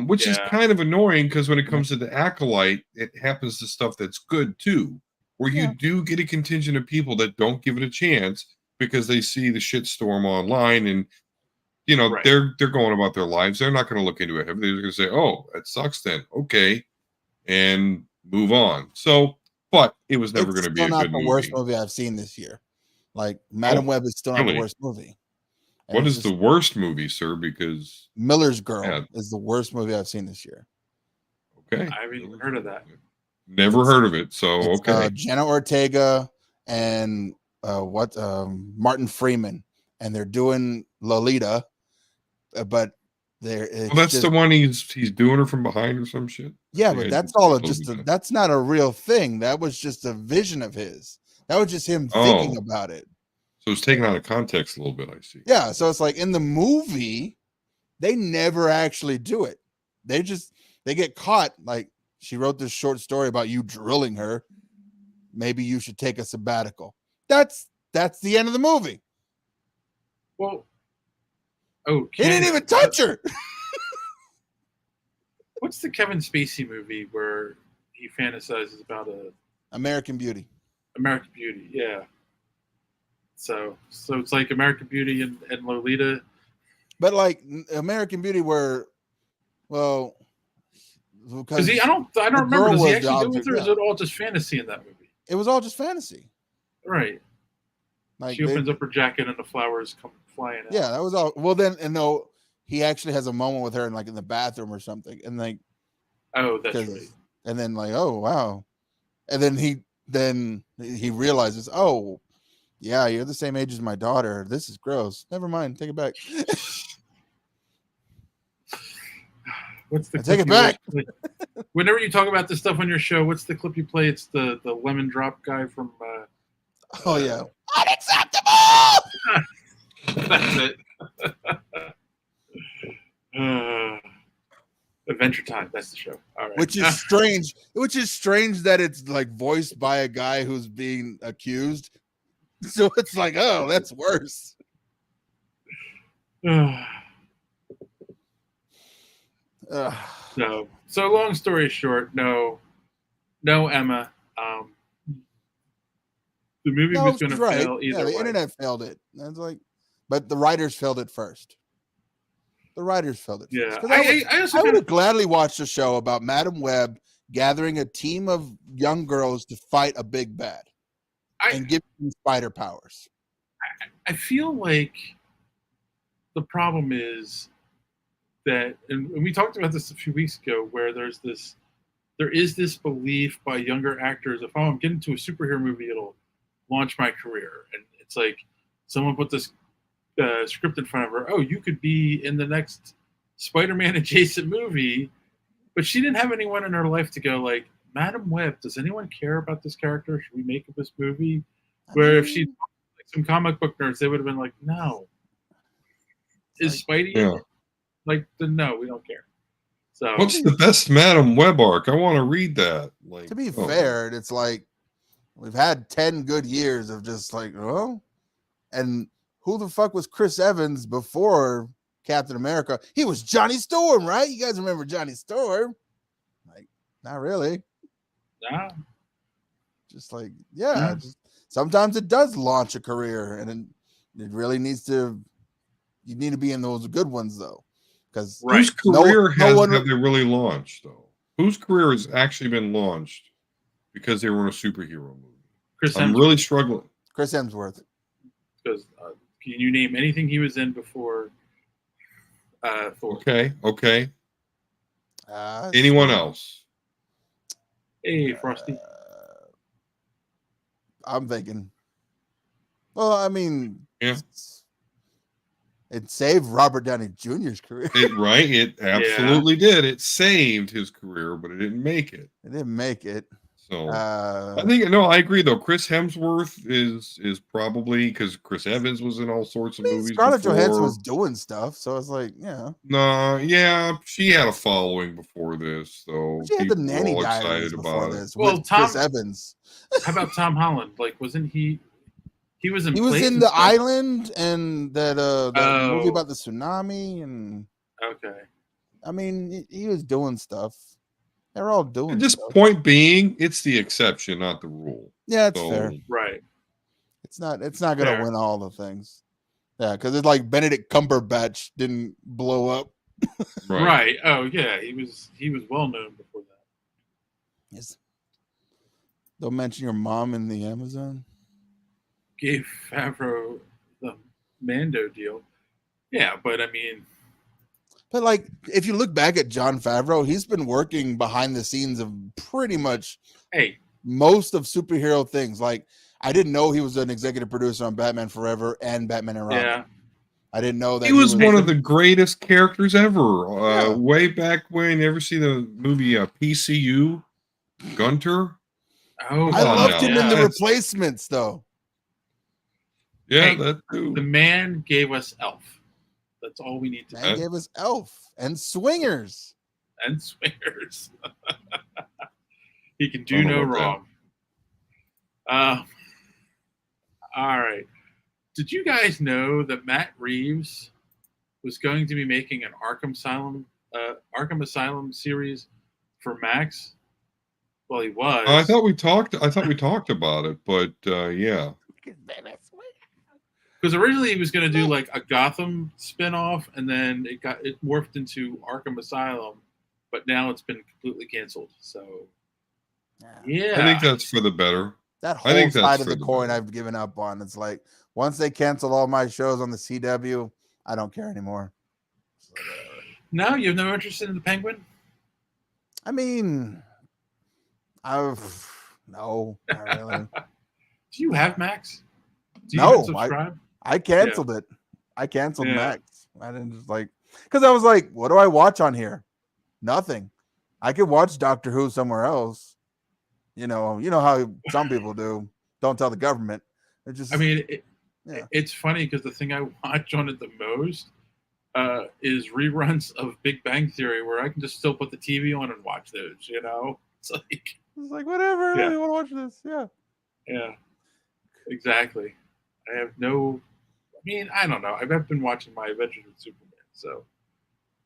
Which is kind of annoying because when it comes to the acolyte, it happens to stuff that's good too, where you do get a contingent of people that don't give it a chance because they see the shitstorm online and they're going about their lives. They're not going to look into it. They're going to say, "Oh, that sucks." Then okay, and move on. So, but it was never going to be a still not good the movie. worst movie I've seen this year. Like Madam Web is still not the really? worst movie. And What it's is the worst movie, sir? Because Miller's Girl is the worst movie I've seen this year. Okay, I haven't even heard of that. Never heard of it. So It's, okay, Jenna Ortega and Martin Freeman, and they're doing Lolita, but that's the one he's doing her from behind or some shit. Yeah, I but think that's I all did just Lolita. that's not a real thing. That was just a vision of his. That was just him thinking about it. So it's taken out of context a little bit. I see. Yeah, so it's like in the movie, they never actually do it. They get caught. Like, she wrote this short story about you drilling her. Maybe you should take a sabbatical. That's the end of the movie. Well, he didn't even touch her. What's the Kevin Spacey movie where he fantasizes about American Beauty? American Beauty, yeah. So it's like American Beauty and Lolita. But like American Beauty, where, well, because I don't remember. Does he actually do it, or is it all just fantasy in that movie? It was all just fantasy, right? Like she opens up her jacket and the flowers come flying out. Yeah, that was all. Well, then, and no, he actually has a moment with her in the bathroom or something, and like, oh, that's right. And then oh wow, and then he realizes, oh yeah, you're the same age as my daughter. This is gross. Never mind, take it back. What's the take it back? Whenever you talk about this stuff on your show, what's the clip you play? It's the lemon drop guy from. Oh yeah, unacceptable. That's it. Adventure Time. That's the show. All right. Which is strange. Which is strange that it's like voiced by a guy who's being accused. So it's like, oh, that's worse. So long story short, no Emma. The movie was going to fail either the way. internet failed it. That's like, but the writers failed it first. The writers failed it. Yeah, I would have gladly watched a show about Madam Web gathering a team of young girls to fight a big bad and give them spider powers. I feel like the problem is that, and we talked about this a few weeks ago, where there is this belief by younger actors, if I'm getting to a superhero movie, it'll launch my career. And it's like someone put this script in front of her. Oh, you could be in the next Spider-Man adjacent movie, but she didn't have anyone in her life to go like, Madam Web, does anyone care about this character? Should we make this movie? Where if she's like some comic book nerds, they would have been like, no. Is Spidey in it? Like, no, we don't care. So what's the best Madam Web arc? I want to read that. Like, to be fair, it's like we've had 10 good years of just like, oh, and who the fuck was Chris Evans before Captain America? He was Johnny Storm, right? You guys remember Johnny Storm? Like, not really. Nah. Just like, yeah. Just, sometimes it does launch a career, and it really needs to. You need to be in those good ones though. Because whose career have they really launched though? Whose career has actually been launched because they were in a superhero movie? I'm really struggling. Chris Hemsworth. Because can you name anything he was in before Thor? Okay. Anyone else? Hey, Frosty. I'm thinking. Well, I mean, yeah. It saved Robert Downey Jr.'s career. It absolutely did. It saved his career, but it didn't make it. It didn't make it. So I think I agree though. Chris Hemsworth is probably because Chris Evans was in all sorts of movies. Scarlett Johansson was doing stuff, so it's like, she had a following before this, so she had the Nanny Diaries before this. Well, Chris Evans. How about Tom Holland? Like, wasn't he? He was in The Island and that movie about the tsunami and I mean he was doing stuff. They're all doing just stuff. Point being, it's the exception, not the rule. Yeah, it's fair. Right. It's not gonna win all the things. Yeah, because it's like Benedict Cumberbatch didn't blow up. Right. Oh yeah, he was well known before that. Yes. Don't mention your mom in the Amazon. Gave Favreau the Mando deal. Yeah, but I mean, like if you look back at Jon Favreau, he's been working behind the scenes of pretty much most of superhero things. Like I didn't know he was an executive producer on Batman Forever and Batman and Robin. Yeah. I didn't know that he was one of the greatest characters ever. Way back when, you ever see the movie PCU Gunter? Oh, I loved him in The Replacements though. Yeah, the man gave us Elf. That's all we need to know. Gave us Elf and Swingers. He can do no wrong. All right. Did you guys know that Matt Reeves was going to be making an Arkham Asylum series for Max? Well, he was. I thought we talked about it, but yeah. Because originally he was going to do like a Gotham spinoff, and then it morphed into Arkham Asylum, but now it's been completely canceled. So, yeah, I think that's for the better. That whole side of the coin I've given up on. It's like once they cancel all my shows on the CW, I don't care anymore. So, no, you have no interest in the Penguin? I mean, no, not really. Do you have Max? Do you no, subscribe? I canceled it. I canceled Max. I didn't just because I was like, what do I watch on here? Nothing. I could watch Doctor Who somewhere else. You know how some people do. Don't tell the government. It's funny because the thing I watch on it the most is reruns of Big Bang Theory, where I can just still put the TV on and watch those. It's like whatever. I really want to watch this. Yeah. Yeah. Exactly. I have no. I mean, I don't know. I've been watching my Adventures with Superman,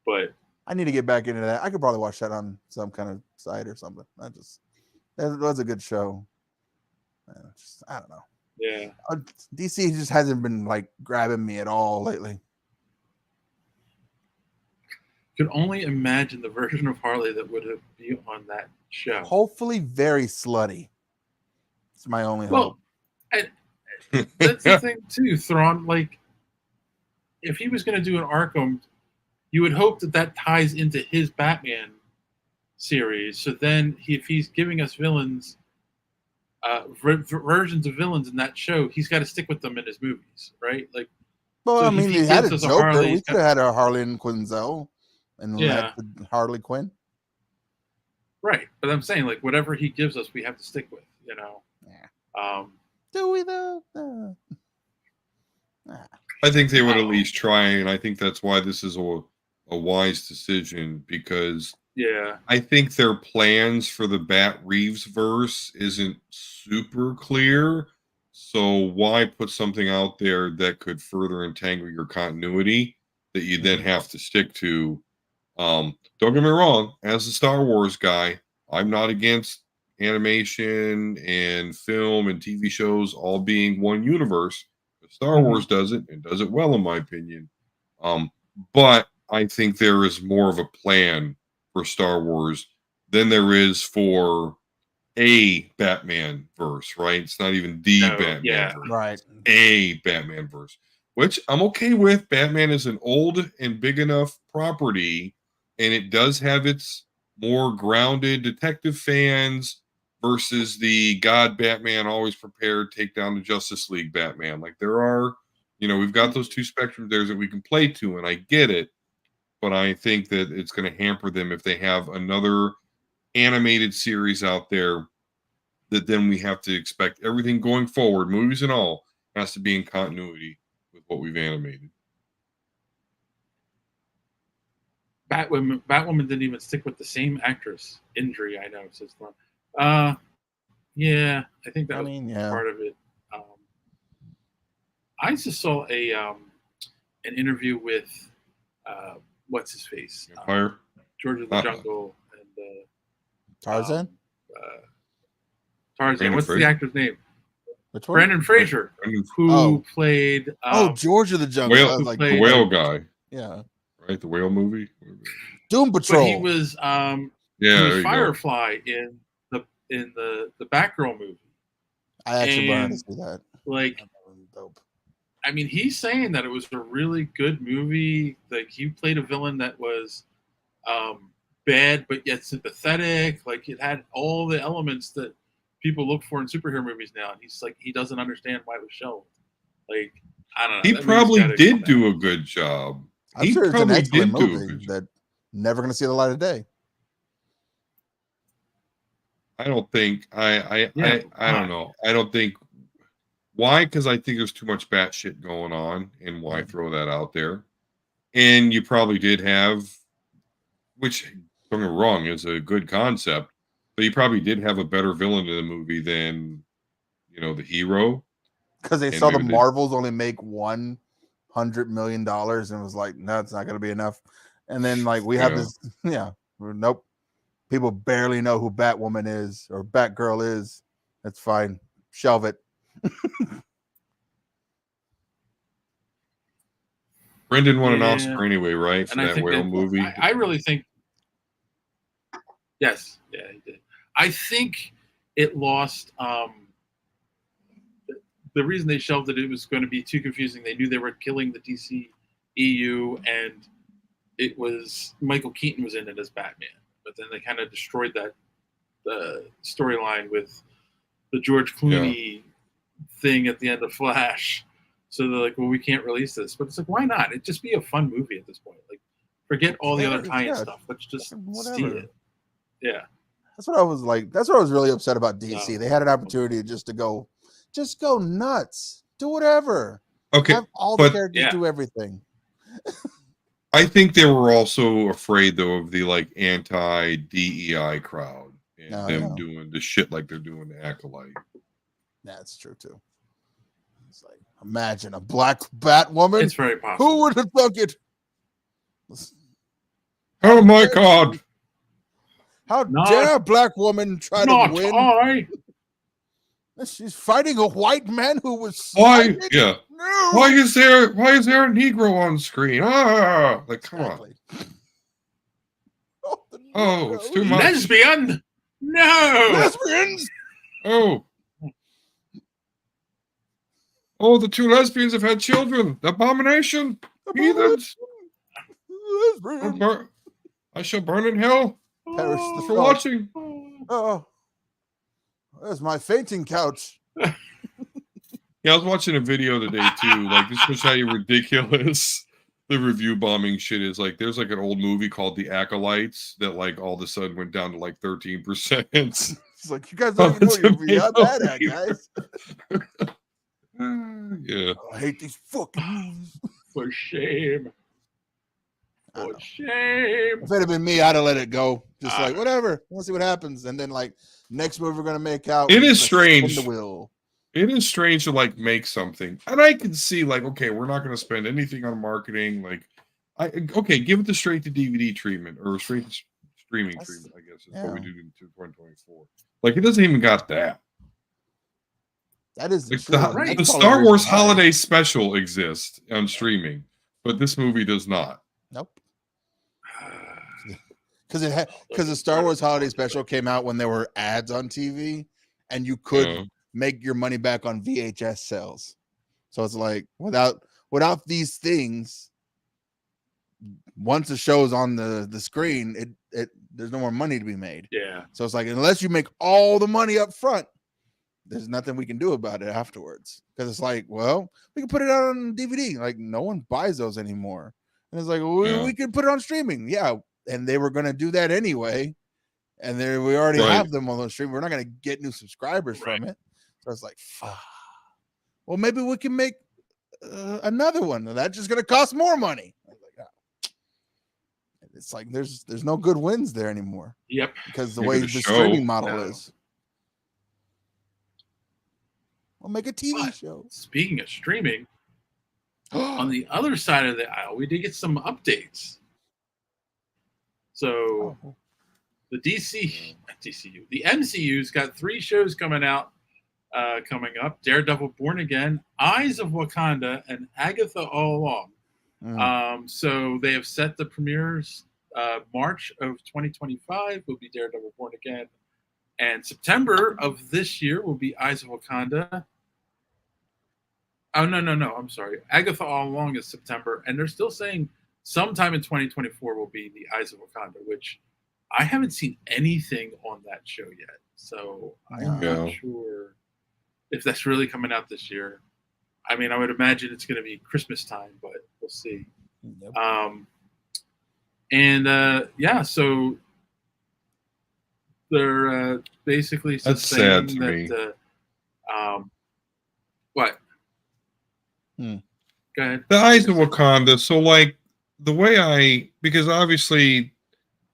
but I need to get back into that. I could probably watch that on some kind of site or something. That was a good show. I don't know. Yeah. DC just hasn't been grabbing me at all lately. Could only imagine the version of Harley that would have been on that show. Hopefully, very slutty. It's my only hope. That's the thing too, Thrawn. If he was going to do an Arkham, you would hope that ties into his Batman series. So then, if he's giving us villains, versions of villains in that show, he's got to stick with them in his movies, right? Well, So I if mean, he they had a gives us a Joker. Harley, We he's could have had a Harley and Quinzel, and Yeah. let the Harley Quinn. right. But I'm saying, like, whatever he gives us, we have to stick with. You know. Yeah. Do we though? I think they would at No. least try, and I think that's why this is a wise decision, because Yeah. I think their plans for the Bat Reeves verse isn't super clear. So why put something out there that could further entangle your continuity that you then have to stick to? Don't get me wrong, as a Star Wars guy, I'm not against animation and film and TV shows all being one universe. But Star Wars does it and does it well, in my opinion. But I think there is more of a plan for Star Wars than there is for a Batman verse, right? It's not even the No, Batman yeah. verse. Right. A Batman verse, which I'm okay with. Batman is an old and big enough property, and it does have its more grounded detective fans versus the God Batman always prepared take down the Justice League Batman. Like there are, we've got those two spectrums there that we can play to, and I get it, but I think that it's going to hamper them if they have another animated series out there that then we have to expect everything going forward, movies and all, has to be in continuity with what we've animated. Batwoman didn't even stick with the same actress. Injury, I know, says Thorne. Yeah, I think that was part of it. I just saw an interview with what's his face, Empire, George of the Jungle, and Tarzan. Tarzan. Brandon What's Fraser? the actor's name? Which one? Brendan Fraser, who Oh. played. George of the Jungle. I was like, the whale guy. Yeah. Right, the whale movie. Doom Patrol. But he was Yeah, he there was you go. Firefly in the Batgirl movie. I actually wanted to And, see that. Like, Dope. I mean, he's saying that it was a really good movie. Like, he played a villain that was bad but yet sympathetic. Like, it had all the elements that people look for in superhero movies now. And he's like, he doesn't understand why it was shelved. Like, I don't know. He That movie's probably gotta did come do a good job. I'm He sure it's an probably excellent did do a movie good job. that never going to see the light of day. I don't think I don't know. I don't think why, because I think there's too much bat shit going on, and why throw that out there? And you probably did have, which don't get me wrong, is a good concept, but you probably did have a better villain in the movie than the hero. Because they And saw the maybe Marvels only make $100 million and was like, no, it's not going to be enough. And then like we have this, nope. People barely know who Batwoman is or Batgirl is. That's fine. Shelve it. Brendan won an Yeah. Oscar anyway, right? For And I that think whale that- movie. I really think. Yes, yeah, he did. I think it lost. The reason they shelved it was going to be too confusing. They knew they were killing the DC EU, and it was Michael Keaton was in it as Batman. But then they kind of destroyed that storyline with the George Clooney thing at the end of Flash. So they're like, well, we can't release this. But it's like, why not? It'd just be a fun movie at this point. Like, forget all the other tie-in stuff. Let's just see it. Yeah. That's what I was like. That's what I was really upset about DC. They had an opportunity just to go nuts. Do whatever. Okay, Have all the but- characters do everything. I think they were also afraid though of the like anti-DEI crowd and them doing the shit like they're doing the Acolyte. That's true too. It's like, imagine a black Batwoman. It's very possible. Who would have thunk it? Oh my God! How dare a black woman try to win? I. She's fighting a white man who was Why? sliding? Yeah. No. Why is there a Negro on screen? Like come on. Oh, it's too much. Lesbian? No. Lesbians? Oh. Oh, the two lesbians have had children. Abomination. Heathens. I shall burn in hell. Perish the for thought. watching. Oh, there's my fainting couch. Yeah, Yeah, I was watching a video today too. Like, this shows how ridiculous the review bombing shit is. Like, there's like an old movie called The Acolytes that like all of a sudden went down to like 13%. It's like, you guys don't even know what you're bad at, guys. Yeah. Oh, I hate these fucking movies. For shame. For shame. If it had been me, I'd have let it go. Just like, whatever. We'll see what happens. And then, like, next movie we're going to make out. It is strange. The wheel. It is strange to like make something, and I can see like, okay, we're not going to spend anything on marketing. Like, okay, give it the straight to DVD treatment or straight to streaming treatment. I guess is what we do in 2024. Like, it doesn't even got that. That is like the Star Wars Holiday Special exists on streaming, but this movie does not. Nope. Because the Star Wars Holiday Special came out when there were ads on TV, and you could make your money back on VHS sales. So it's like without these things, once the show's on the screen, it there's no more money to be made. Yeah. So it's like, unless you make all the money up front, there's nothing we can do about it afterwards. Because it's like, well, we can put it out on DVD. Like, no one buys those anymore. And it's like, well, we could put it on streaming. Yeah. And they were going to do that anyway. And we already have them on the stream. We're not going to get new subscribers from it. So it's like, fuck. Well, maybe we can make another one. That's just going to cost more money. It's like there's no good wins there anymore. Yep. Because the way the streaming model is. We'll make a TV show. Speaking of streaming, on the other side of the aisle, we did get some updates. So the the MCU's got 3 shows coming out coming up: Daredevil Born Again, Eyes of Wakanda, and Agatha All Along. So they have set the premieres. March of 2025 will be Daredevil Born Again, and September of this year will be Eyes of Wakanda. Oh, no. I'm sorry. Agatha All Along is September, and they're still saying sometime in 2024 will be the Eyes of Wakanda, which I haven't seen anything on that show yet. So I'm not sure if that's really coming out this year. I mean, I would imagine it's going to be Christmas time, but we'll see. Yep. So they're basically that's saying sad to me. What? Go ahead. The Eyes of Wakanda. So, like, the way because obviously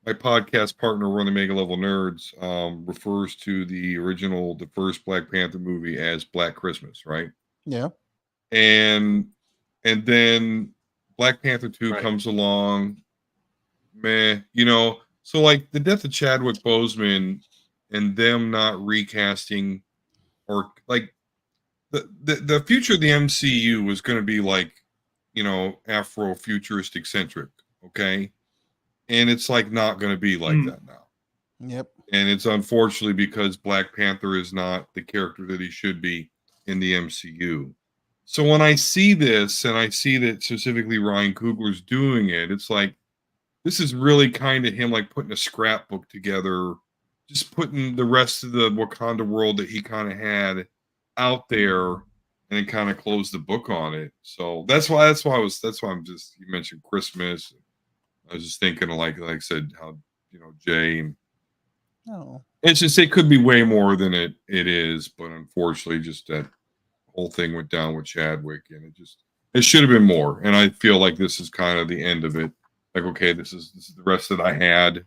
my podcast partner, Run the Mega Level Nerds, refers to the first Black Panther movie as Black Christmas, right? Yeah. And then Black Panther 2 comes along. Meh, so like the death of Chadwick Boseman and them not recasting, or like the future of the MCU was going to be like, Afro-futuristic centric, okay? And it's like not going to be like that now. Yep. And it's unfortunately because Black Panther is not the character that he should be in the MCU. So when I see this and I see that specifically Ryan Coogler's doing it, it's like, this is really kind of him like putting a scrapbook together, just putting the rest of the Wakanda world that he kind of had out there, and then kind of closed the book on it. So that's why I'm just, you mentioned Christmas. I was just thinking of like I said, how Jay and it's just, it could be way more than it is, but unfortunately just that whole thing went down with Chadwick, and it should have been more. And I feel like this is kind of the end of it. Like, okay, this is the rest that I had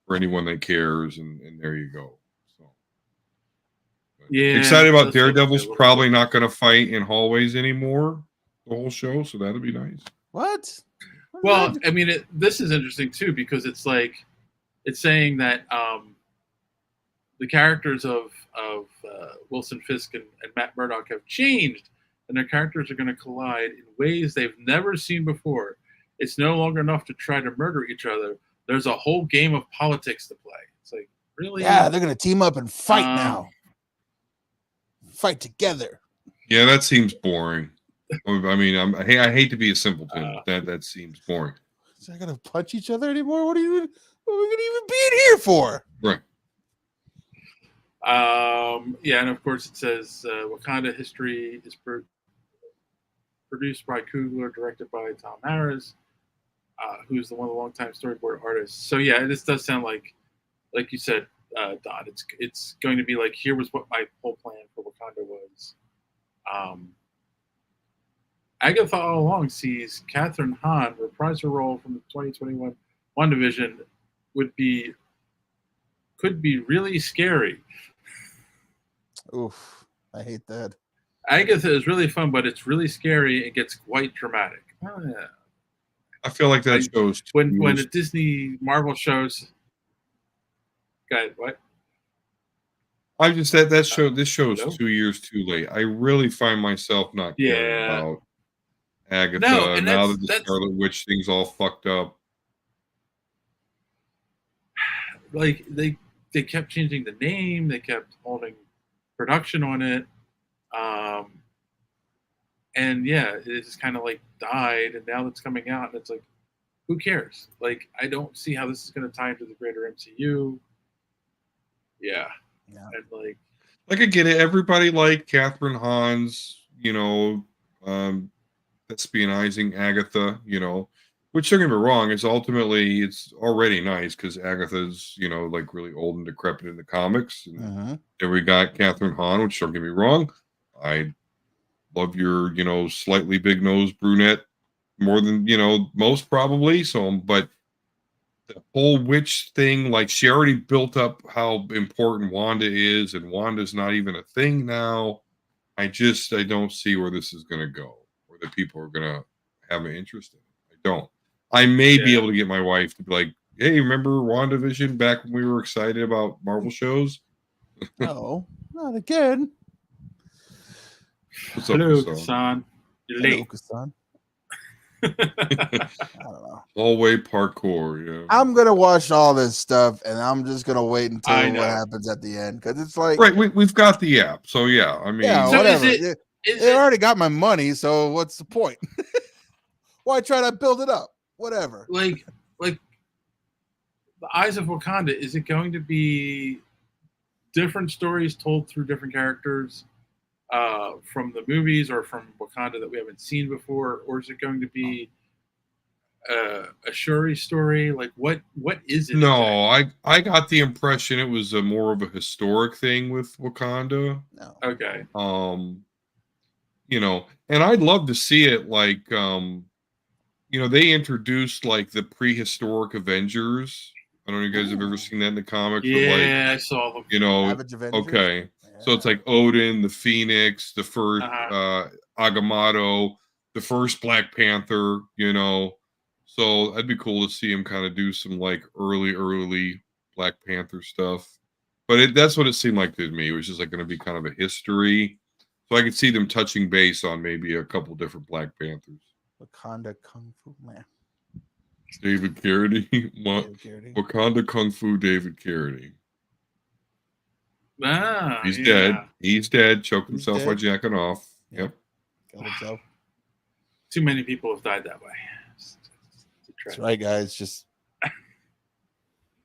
for anyone that cares, and there you go. So, excited about Daredevil's probably not going to fight in hallways anymore the whole show, so that'll be nice. What? Well, I mean, this is interesting too, because it's like it's saying that the characters of Wilson Fisk and Matt Murdock have changed, and their characters are going to collide in ways they've never seen before. It's no longer enough to try to murder each other. There's a whole game of politics to play. It's like, really? Yeah, they're going to team up and fight now. Fight together. Yeah, that seems boring. I mean, I hate to be a simpleton. That seems boring. Is that going to punch each other anymore? What are we going to even be in here for? Right. Yeah, and of course it says Wakanda History is produced by Coogler, directed by Tom Harris, who's one of the longtime storyboard artists. So yeah, this does sound like you said, Don. It's going to be like, here was what my whole plan for Wakanda was. Agatha all along sees Catherine Hahn reprise her role from the 2021 WandaVision could be really scary. Oof, I hate that. Agatha is really fun, but it's really scary and gets quite dramatic. Oh, yeah. I feel like that shows when the Disney Marvel shows. Guys, what? I just that show. This show is Hello? 2 years too late. I really find myself not caring about Agatha now that the Scarlet Witch thing's all fucked up. Like they kept changing the name, they kept holding production on it, and yeah, it just kind of like died, and now it's coming out, and it's like, who cares? Like, I don't see how this is going to tie into the greater MCU. Yeah. And like I get it. Everybody liked Catherine Hahn's, espionizing Agatha, which, don't get me wrong, it's already nice because Agatha's, like really old and decrepit in the comics. And then we got Catherine Hahn, which, don't get me wrong, I love your, slightly big nosed brunette more than, most probably. So, but the whole witch thing, like, she already built up how important Wanda is, and Wanda's not even a thing now. I don't see where this is going to go, where the people are going to have an interest in it. I don't. I may be able to get my wife to be like, hey, remember WandaVision back when we were excited about Marvel shows? No, not again. What's up, hello, Kassan? Kassan. You're Hello, late. Kassan. I don't know. Hallway parkour, yeah. I'm gonna watch all this stuff, and I'm just gonna wait until I what know. happens at the end, because it's like, Right, we've got the app, so yeah. I mean, yeah, So whatever. is They already got my money, so what's the point? Why try to build it up? Whatever. like the Eyes of Wakanda, is it going to be different stories told through different characters from the movies or from Wakanda that we haven't seen before, or is it going to be a Shuri story? Like, what is it? no, I got the impression it was more of a historic thing with Wakanda. No. Okay. And I'd love to see it like they introduced like the prehistoric Avengers. I don't know if you guys have ever seen that in the comics. Yeah, I saw them. Savage Avengers? Okay. Yeah. So it's like Odin, the Phoenix, the first Agamotto, the first Black Panther, So that'd be cool to see him kind of do some like early Black Panther stuff. But that's what it seemed like to me. It was just like going to be kind of a history. So I could see them touching base on maybe a couple different Black Panthers. Wakanda Kung Fu Man. David Carradine. Wakanda Kung Fu David Carradine. He's dead. He's dead. Choked himself by jacking off. Yep. Killed himself. Too many people have died that way. That's right, guys. Just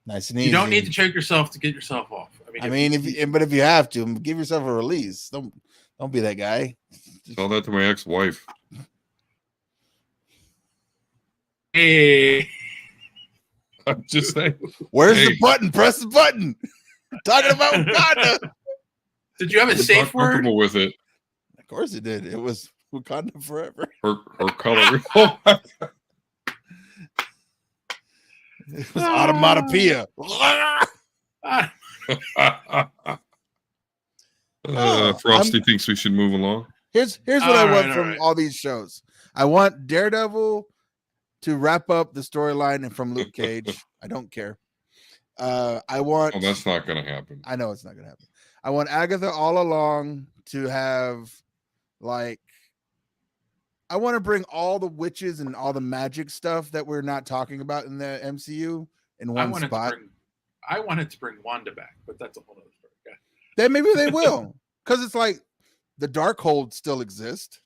nice and easy. You don't need to choke yourself to get yourself off. If you have to, give yourself a release. Don't be that guy. Tell that to my ex-wife. Hey, I'm just saying. Where's the button? Press the button. Talking about Wakanda. Did you have a safe word? Comfortable with it. Of course it did. It was Wakanda forever. Her color. Oh my God. It was automatopoeia. Frosty thinks we should move along. Here's what I want from all these shows. I want Daredevil to wrap up the storyline and from Luke Cage. I don't care. I want. Oh, that's not going to happen. I know it's not going to happen. I want Agatha all along to have, like, I want to bring all the witches and all the magic stuff that we're not talking about in the MCU in one spot. I wanted to bring Wanda back, but that's a whole other story. Okay. Then maybe they will, because it's like the Darkhold still exists.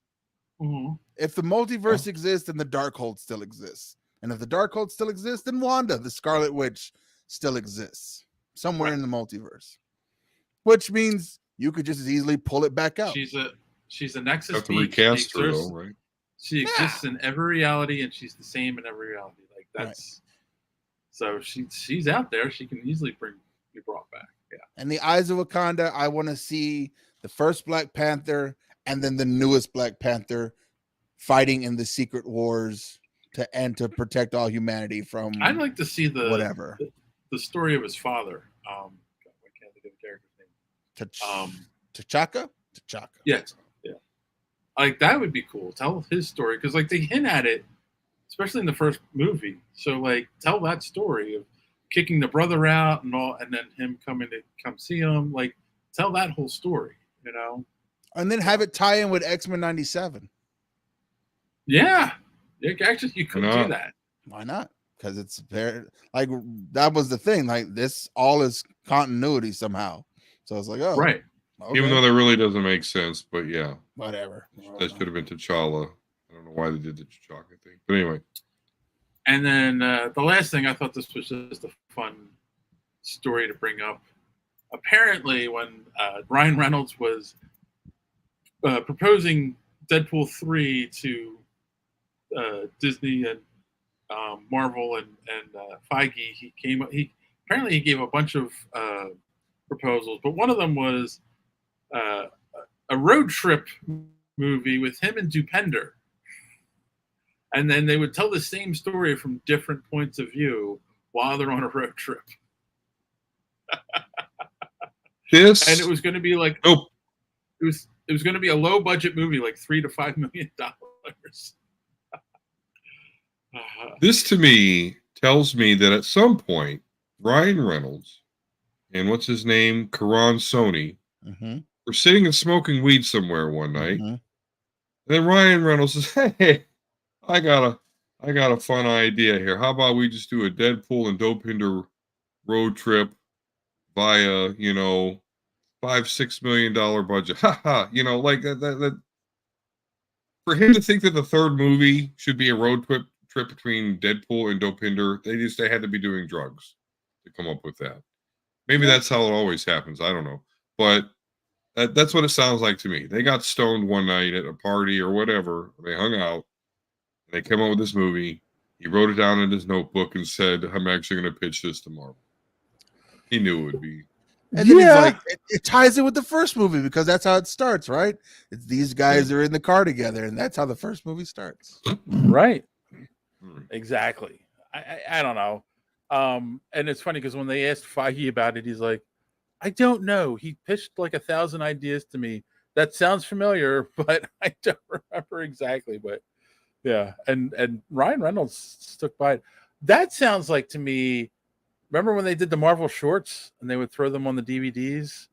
Mm-hmm. If the multiverse exists, then the Darkhold still exists. And if the Darkhold still exists, then Wanda, the Scarlet Witch, still exists somewhere in the multiverse. which means you could just as easily pull it back out. She's a Nexus Have to being. recast her though, right? She exists in every reality, and she's the same in every reality. Like that's so she's out there. She can easily be brought back. Yeah. And the Eyes of Wakanda, I want to see the first Black Panther and then the newest Black Panther fighting in the Secret Wars to protect all humanity from. I'd like to see the story of his father. I can't think of the character's name. T'Chaka. Yeah. Like that would be cool. Tell his story because like they hint at it, especially in the first movie. So like tell that story of kicking the brother out and all, and then him coming to come see him. Like tell that whole story, you know. And then have it tie in with X-Men 97. Yeah. Actually, you could do that. Why not? Because it's very like that was the thing. Like this all is continuity somehow. So it's like, oh, right. Okay. Even though that really doesn't make sense, but yeah, whatever. That should have been T'Challa. I don't know why they did the T'Chaka thing, but anyway. And then the last thing, I thought this was just a fun story to bring up. Apparently, when Ryan Reynolds was proposing Deadpool 3 to Disney and Marvel and Feige, he apparently gave a bunch of proposals, but one of them was a road trip movie with him and Dupender. And then they would tell the same story from different points of view while they're on a road trip. And it was going to be like, it was going to be a low budget movie, like $3 to $5 million. This to me tells me that at some point, Ryan Reynolds and what's his name, Karan Soni, were sitting and smoking weed somewhere one night. And then Ryan Reynolds says, "Hey, I got a fun idea here. How about we just do a Deadpool and Dopinder road trip via, $5-6 million budget?" Like that. For him to think that the third movie should be a road trip between Deadpool and Dopinder, they had to be doing drugs to come up with that. Maybe that's how it always happens. I don't know, but that's what it sounds like to me. They got stoned one night at a party or whatever. They hung out. They came up with this movie. He wrote it down in his notebook and said, "I'm actually going to pitch this to Marvel." He knew it would be. And then it's like it ties in with the first movie because that's how it starts, right? It's these guys are in the car together, and that's how the first movie starts. Right. Exactly. I don't know. And it's funny because when they asked Feige about it, he's like, "I don't know. He pitched like 1,000 ideas to me. That sounds familiar, but I don't remember exactly." But yeah, and Ryan Reynolds stuck by it. That sounds like to me. Remember when they did the Marvel shorts and they would throw them on the DVDs?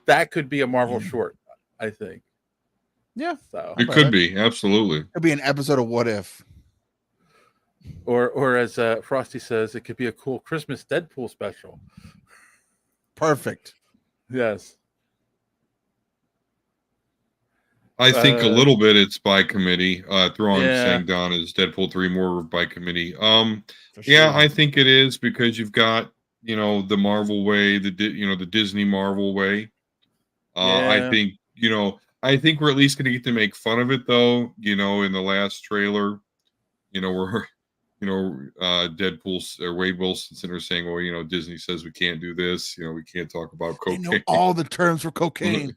That could be a Marvel short, I think. Yeah. So it could be, absolutely. It could be an episode of What If. Or as Frosty says, it could be a cool Christmas Deadpool special. Perfect. Yes. I think a little bit it's by committee. Throwing Yeah. Sang-Don is Deadpool 3 more by committee. Sure. Yeah, I think it is because you've got, the Marvel way, the Disney Marvel way. I think, I think we're at least going to get to make fun of it though, in the last trailer, where Deadpool or Wade Wilson sitting there saying, "Well, Disney says we can't do this, we can't talk about cocaine." They know all the terms for cocaine.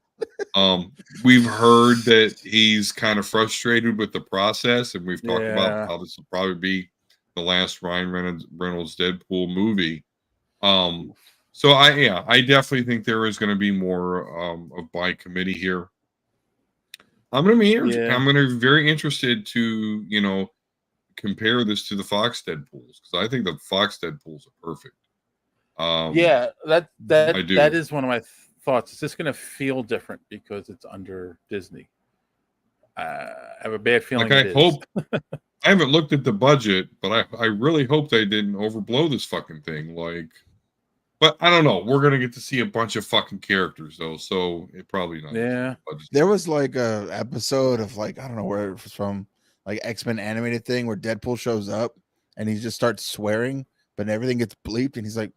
We've heard that he's kind of frustrated with the process, and we've talked about how this will probably be the last Ryan Reynolds Deadpool movie. So I definitely think there is going to be more of by committee here. I'm going to be very interested to compare this to the Fox Deadpools because I think the Fox Deadpools are perfect. That is one of my thoughts. Is this going to feel different because it's under Disney? I have a bad feeling. I hope. I haven't looked at the budget, but I really hope they didn't overblow this fucking thing. But I don't know. We're gonna get to see a bunch of fucking characters though, so it probably not. Yeah. There was like a episode of I don't know where it was from, like X-Men animated thing where Deadpool shows up and he just starts swearing, but everything gets bleeped, and he's like,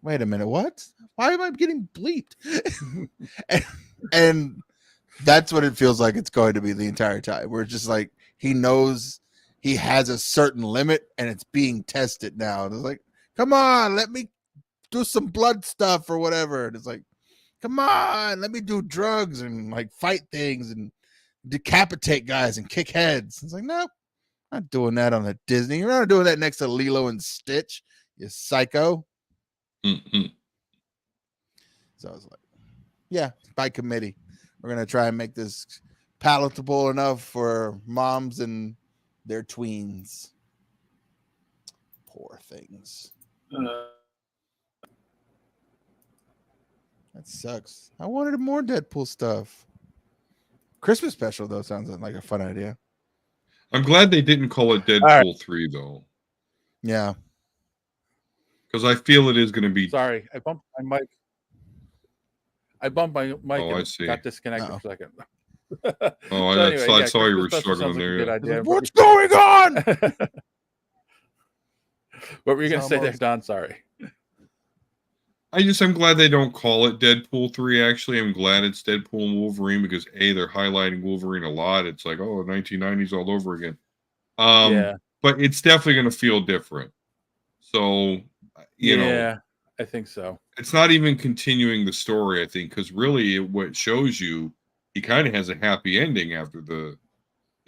wait a minute, what? Why am I getting bleeped? and that's what it feels like it's going to be the entire time. Where it's just like he knows he has a certain limit and it's being tested now. And it's like, come on, let me do some blood stuff or whatever. And it's like, come on, let me do drugs and like fight things and decapitate guys and kick heads. It's like, nope, not doing that on a Disney. You're not doing that next to Lilo and Stitch, you psycho. Mm-hmm. So I was like, yeah, by committee. We're going to try and make this palatable enough for moms and their tweens. Poor things. That sucks. I wanted more Deadpool stuff. Christmas special, though, sounds like a fun idea. I'm glad they didn't call it Deadpool 3, though. Yeah. Because I feel it is going to be... Sorry, I bumped my mic. I I see. Got disconnected for a second. I saw you were struggling there. Good idea. What's going on? What were you going to say there, Don? Sorry. I'm glad they don't call it Deadpool 3, actually. I'm glad it's Deadpool and Wolverine because, A, they're highlighting Wolverine a lot. It's like, 1990s all over again. Yeah. But it's definitely going to feel different. So, you know. I think so. It's not even continuing the story, I think, because really what it shows you, he kind of has a happy ending after the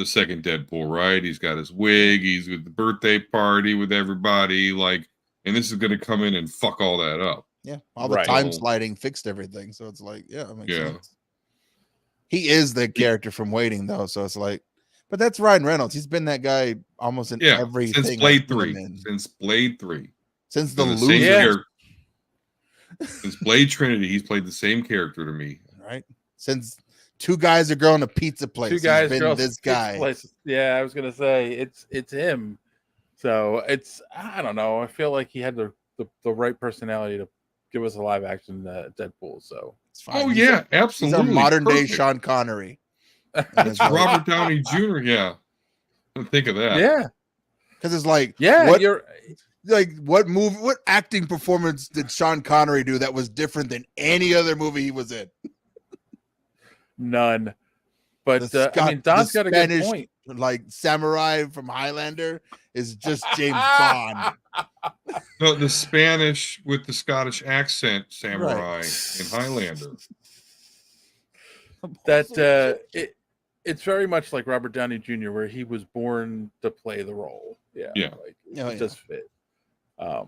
second Deadpool, right? He's got his wig, he's with the birthday party with everybody, like, and this is going to come in and fuck all that up. Yeah, all the time sliding fixed everything, so it's like, yeah, it makes sense. He is the character from Waiting, though, so it's like, but that's Ryan Reynolds. He's been that guy almost in everything. Since Blade 3. Since Blade 3. Since the Loser. Since Blade Trinity, he's played the same character to me. Right. Since Two Guys, a Girl, in a Pizza Place. Two Guys, been this guy. Yeah, I was gonna say it's him. So I don't know. I feel like he had the right personality to give us a live action Deadpool. So it's fine. Absolutely. He's our modern day Sean Connery. It's Robert Downey Jr. Yeah, I didn't think of that. Yeah, because it's like, what acting performance did Sean Connery do that was different than any other movie he was in? None. But Don's got a good point. Like Samurai from Highlander is just James Bond. No, the Spanish with the Scottish accent Samurai in Highlander. It's very much like Robert Downey Jr., where he was born to play the role. It just fit. All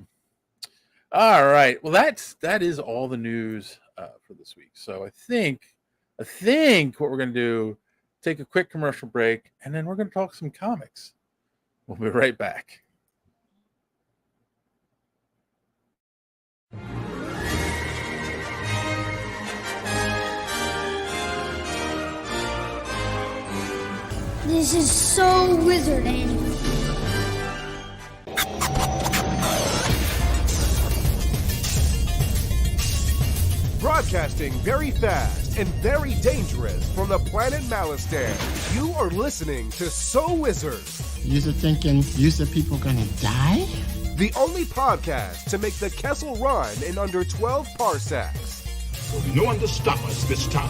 right. Well, that is all the news for this week. So I think what we're going to do, take a quick commercial break, and then we're going to talk some comics. We'll be right back. This is so wizarding. Broadcasting very fast and very dangerous from the planet Malistan. You are listening to So Wizard. You're thinking people gonna die? The only podcast to make the Kessel run in under 12 parsecs. No one to stop us this time.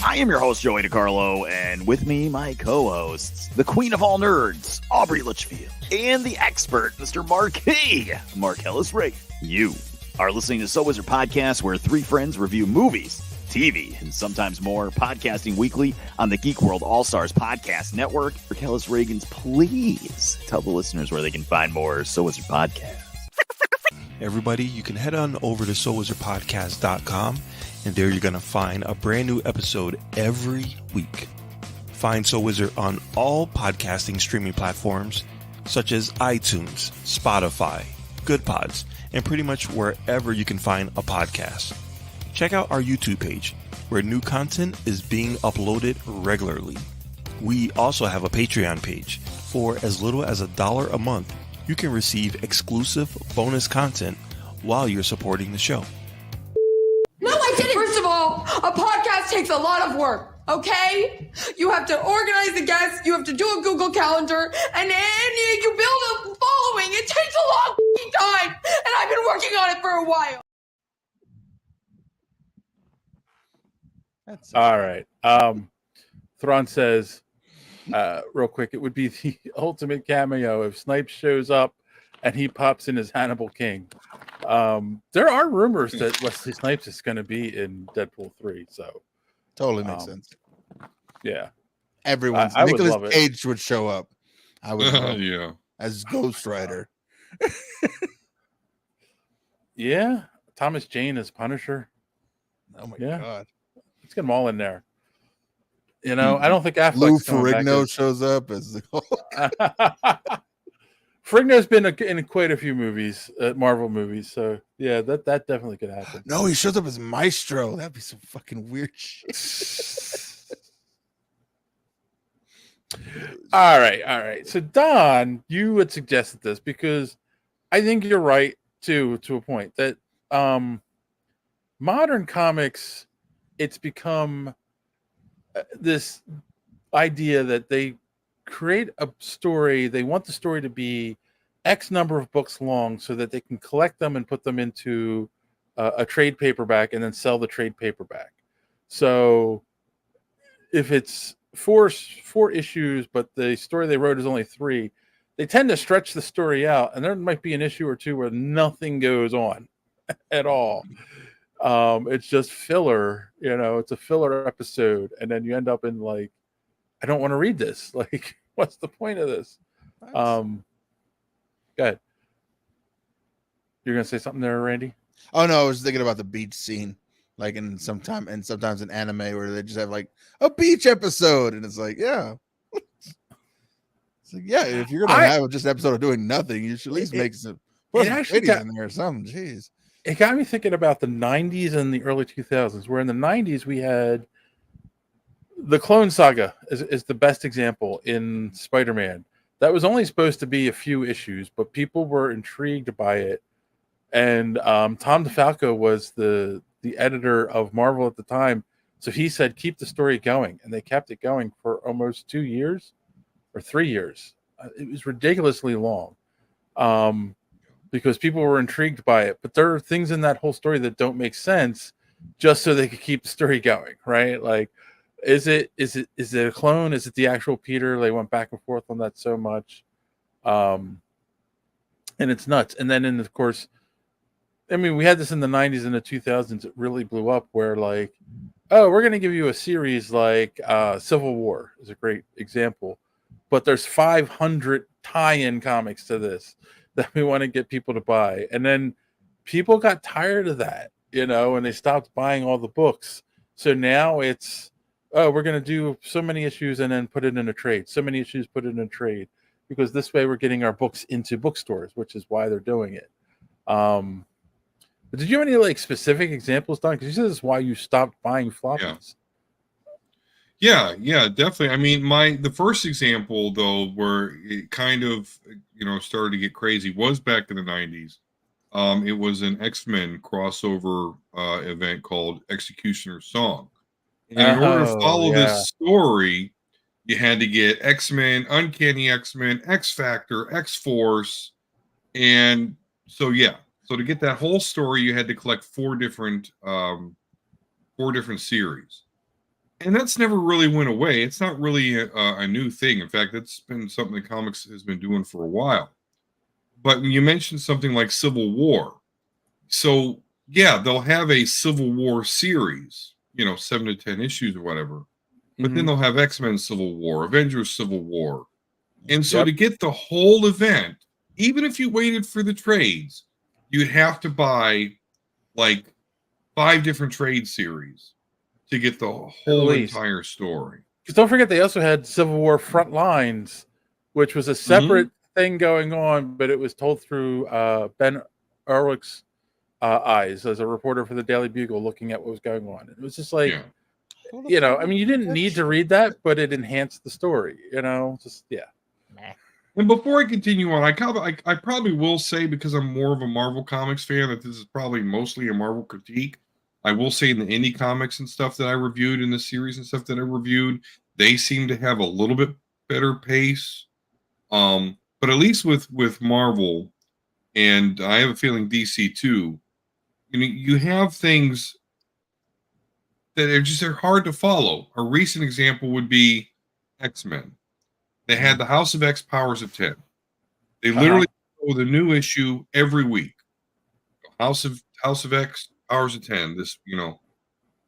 I am your host, Joey DiCarlo, and with me, my co-hosts, the queen of all nerds, Aubrey Litchfield, and the expert, Mr. Marquis, Mark Ellis-Reagan. You are listening to So Wizard Podcast, where three friends review movies, TV, and sometimes more, podcasting weekly on the Geek World All-Stars Podcast Network. For Kellis Reagans, please tell the listeners where they can find more So Wizard Podcast. Everybody, you can head on over to SoWizardPodcast.com, and there you're going to find a brand new episode every week. Find So Wizard on all podcasting streaming platforms, such as iTunes, Spotify, Good Pods, and pretty much wherever you can find a podcast. Check out our YouTube page, where new content is being uploaded regularly. We also have a Patreon page. For as little as $1 a month, you can receive exclusive bonus content while you're supporting the show. No, I didn't. First of all, a podcast takes a lot of work, okay? You have to organize the guests, you have to do a Google Calendar, and then you build a following. It takes a long time, and I've been working on it for a while. All right. Thrawn says, real quick, it would be the ultimate cameo if Snipes shows up and he pops in as Hannibal King. There are rumors that Wesley Snipes is going to be in Deadpool 3, so totally makes sense. Yeah, Everyone's I would Nicolas love it. Cage would show up. I would love Yeah. as Ghost Rider. Yeah, Thomas Jane as Punisher. Oh my Yeah. god. Let's get them all in there. You know, I don't think Affleck's Lou coming back Ferrigno as- shows up as the Hulk. Ferrigno's been in quite a few movies, Marvel movies. So yeah, that definitely could happen. No, he shows up as Maestro. That'd be some fucking weird shit. All right. So Don, you had suggested this because I think you're right too, to a point that modern comics, it's become this idea that they create a story. They want the story to be X number of books long so that they can collect them and put them into a trade paperback and then sell the trade paperback. So if it's four issues, but the story they wrote is only 3, they tend to stretch the story out, and there might be an issue or two where nothing goes on at all. It's just filler, it's a filler episode, and then you end up in like, I don't want to read this. Like, what's the point of this? Go ahead. You're gonna say something there, Randy? Oh no, I was thinking about the beach scene, like sometimes in anime where they just have like a beach episode, and it's like, yeah. It's like, yeah, if you're gonna have just an episode of doing nothing, you should at least make some put some titties in there or something. Jeez. It got me thinking about the 90s and the early 2000s, where in the 90s we had the Clone Saga is the best example in Spider-Man. That was only supposed to be a few issues, but people were intrigued by it. And Tom DeFalco was the editor of Marvel at the time. So he said, keep the story going. And they kept it going for almost 2 years or 3 years. It was ridiculously long because people were intrigued by it. But there are things in that whole story that don't make sense just so they could keep the story going, right? Like, is it a clone? Is it the actual Peter? They went back and forth on that so much. And it's nuts. And then, of course, I mean, we had this in the 90s and the 2000s. It really blew up where, like, oh, we're going to give you a series like Civil War is a great example. But there's 500 tie-in comics to this that we want to get people to buy. And then people got tired of that, and they stopped buying all the books. So now it's, oh, we're going to do so many issues and then put it in a trade. So many issues, put it in a trade. Because this way we're getting our books into bookstores, which is why they're doing it. But did you have any like specific examples, Don? Because you said this is why you stopped buying floppies. Yeah, definitely. I mean, the first example though, where it kind of started to get crazy was back in the 90s. It was an X-Men crossover event called Executioner's Song. And in order to follow this story, you had to get X-Men, Uncanny X-Men, X-Factor, X-Force, and so to get that whole story, you had to collect 4 different series. And that's never really went away. It's not really a new thing. In fact, it's been something that comics has been doing for a while. But when you mentioned something like Civil War, so yeah, they'll have a Civil War series, 7 to 10 issues or whatever. But then they'll have X-Men Civil War, Avengers Civil War. And so to get the whole event, even if you waited for the trades, you'd have to buy like 5 different trade series to get the whole entire story. Because don't forget, they also had Civil War Front Lines, which was a separate thing going on, but it was told through Ben Urwick's eyes as a reporter for the Daily Bugle looking at what was going on. It was just like, I mean, you didn't need to read that, but it enhanced the story, And before I continue on, I probably will say, because I'm more of a Marvel Comics fan, that this is probably mostly a Marvel critique. I will say in the indie comics and stuff that I reviewed, in the series and stuff that I reviewed, they seem to have a little bit better pace. But at least with Marvel, and I have a feeling DC too. You have things that they're hard to follow. A recent example would be X-Men. They had the House of X Powers of 10. They literally show the new issue every week. House of X Powers of 10. This,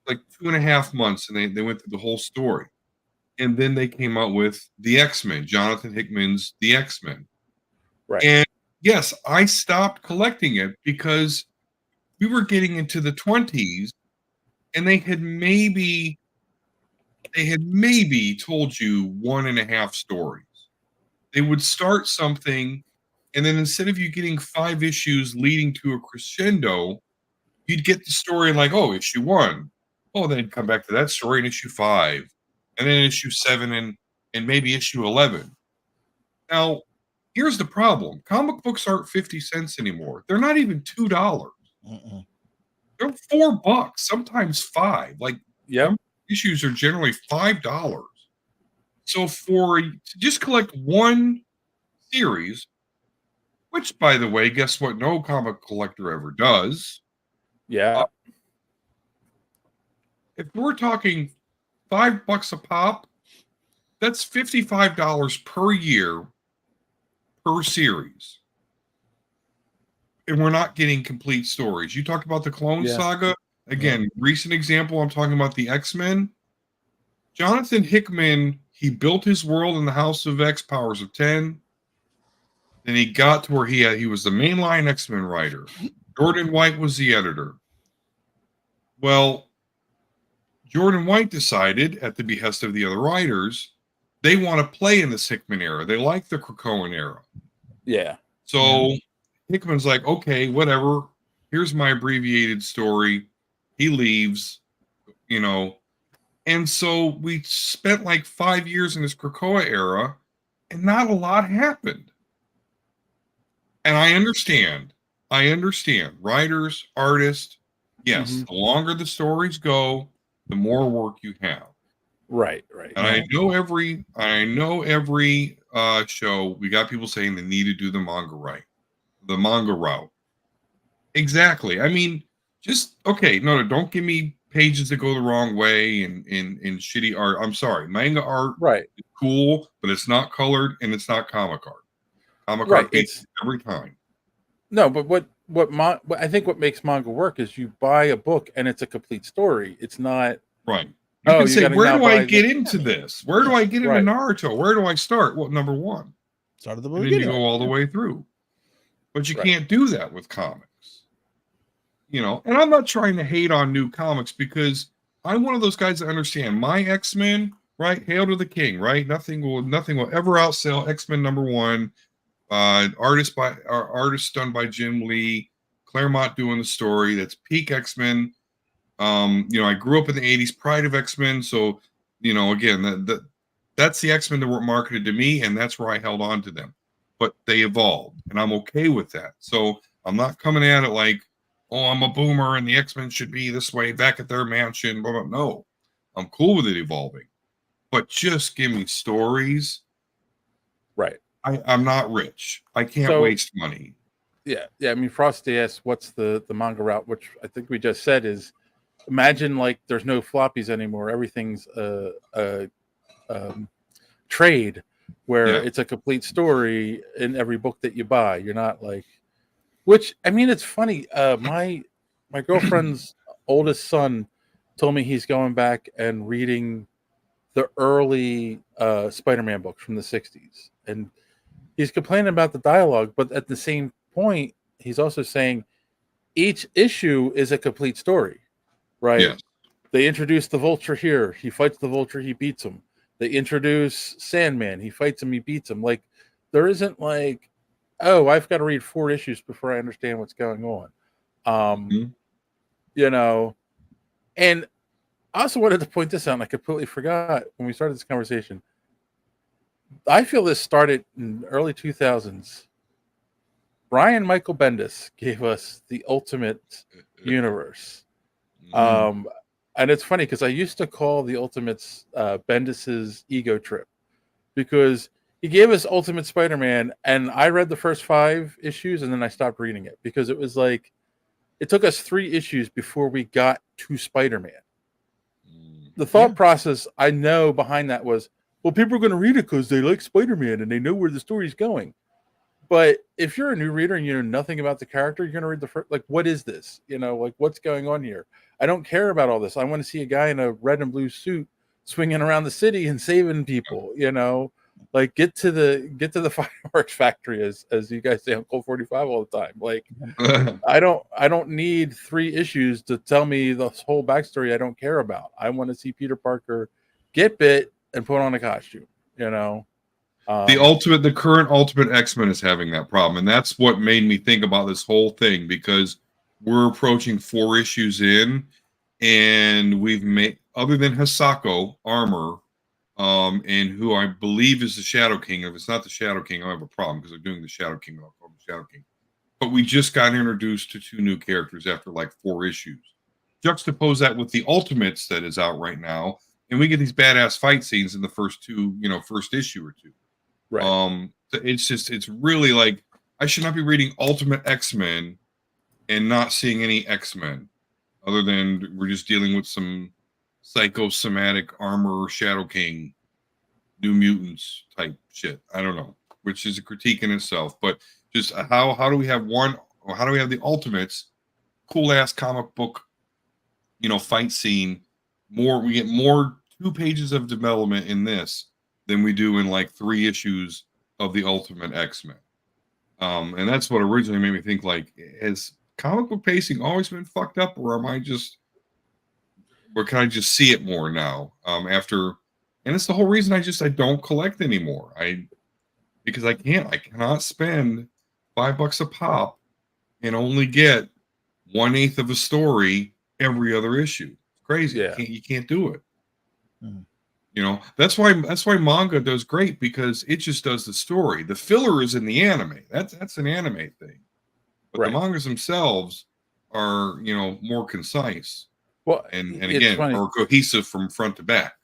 like 2.5 months, and they went through the whole story. And then they came out with the X-Men, Jonathan Hickman's The X-Men. Right. And yes, I stopped collecting it because we were getting into the 20s, and they had maybe told you 1.5 stories. They would start something, and then instead of you getting 5 issues leading to a crescendo, you'd get the story like, oh, issue 1. Oh, then it'd come back to that story in issue 5, and then issue 7, and maybe issue 11. Now, here's the problem. Comic books aren't 50 cents anymore. They're not even $2. They're $4, sometimes 5. Like, issues are generally $5. So to just collect one series, which, by the way, guess what? No comic collector ever does. Yeah. If we're talking $5 a pop, that's $55 per year per series. And we're not getting complete stories. You talked about the Clone Saga. Again, recent example, I'm talking about the X-Men. Jonathan Hickman, he built his world in the House of X Powers of 10. Then he got to where he was the mainline X-Men writer. Jordan White was the editor. Well, Jordan White decided, at the behest of the other writers, they want to play in this Hickman era. They like the Krakoan era. Yeah. So Hickman's like, okay, whatever. Here's my abbreviated story. He leaves, And so we spent like 5 years in this Krakoa era, and not a lot happened. And I understand. Writers, artists, yes, the longer the stories go, the more work you have. Right. And I know every show, we got people saying they need to do the manga route. Exactly. I mean, don't give me pages that go the wrong way and shitty art. I'm sorry. Manga art is cool, but it's not colored and it's not comic art. Comic art beats every time. No, but what I think what makes manga work is you buy a book and it's a complete story. It's not right. You can say, where do I get into this? Where do I get into Right. Naruto? Where do I start? Well, number 1. Start at the And beginning. then you go all the way through. But you can't do that with comics. And I'm not trying to hate on new comics because I'm one of those guys that understand my X-Men, right? Hail to the king, right? Nothing will ever outsell X-Men #1. Artist done by Jim Lee, Claremont doing the story. That's peak X-Men. I grew up in the 80s, pride of X-Men. So, again, that's the X-Men that were marketed to me, and that's where I held on to them. But they evolved, and I'm okay with that. So I'm not coming at it like, oh, I'm a boomer and the X-Men should be this way back at their mansion. Blah, blah. No, I'm cool with it evolving. But just give me stories. Right. I'm not rich. I can't waste money. Yeah. I mean, Frosty asked, "What's the manga route?" Which I think we just said is, imagine like there's no floppies anymore. Everything's a trade where it's a complete story in every book that you buy. You're not like, which I mean, it's funny. My girlfriend's oldest son told me he's going back and reading the early Spider-Man books from the 60s, and he's complaining about the dialogue, but at the same point, he's also saying each issue is a complete story, right? Yes. They introduce the Vulture here. He fights the Vulture. He beats him. They introduce Sandman. He fights him. He beats him. Like, there isn't like, oh, I've got to read 4 issues before I understand what's going on. And I also wanted to point this out, and I completely forgot when we started this conversation. I feel this started in the early 2000s. Brian Michael Bendis gave us the Ultimate Universe. And it's funny because I used to call the Ultimates Bendis's ego trip because he gave us Ultimate Spider-Man, and I read the first 5 issues, and then I stopped reading it because it was like it took us 3 issues before we got to Spider-Man. The thought process I know behind that was, well, people are going to read it because they like Spider-Man and they know where the story's going. But if you're a new reader and you know nothing about the character, you're going to read the first, like, what is this? You know, like, what's going on here? I don't care about all this. I want to see a guy in a red and blue suit swinging around the city and saving people. You know, like get to the fireworks factory, as you guys say on Cold 45 all the time. Like, I don't need 3 issues to tell me the whole backstory I don't care about. I want to see Peter Parker get bit and put on a costume. You know. The current Ultimate X-Men is having that problem, and that's what made me think about this whole thing, because we're approaching 4 issues in, and we've made, other than Hisako Armor, and who I believe is the Shadow King. If it's not the Shadow King, I have a problem because they're doing the Shadow King. I'll call him the Shadow King. But we just got introduced to 2 new characters after like 4 issues. Juxtapose that with the Ultimates that is out right now, and we get these badass fight scenes in the first issue or 2. Right. It's really like I should not be reading Ultimate X-Men and not seeing any X-Men, other than we're just dealing with some psychosomatic Armor, Shadow King, New Mutants type shit. I don't know, which is a critique in itself. But just how do we have how do we have the Ultimates, cool ass comic book, fight scene? We get more 2 pages of development in this than we do in like 3 issues of the Ultimate X-Men. And that's what originally made me think, like, has comic book pacing always been fucked up, or can I just see it more now? And it's the whole reason I don't collect anymore. Because I cannot spend $5 a pop and only get 1/8 of a story every other issue. It's crazy. Yeah. You can't do it. That's why manga does great, because it just does the story. The filler is in the anime. That's an anime thing. But the mangas themselves are, more concise. Well, and it's again, funny. are cohesive from front to back.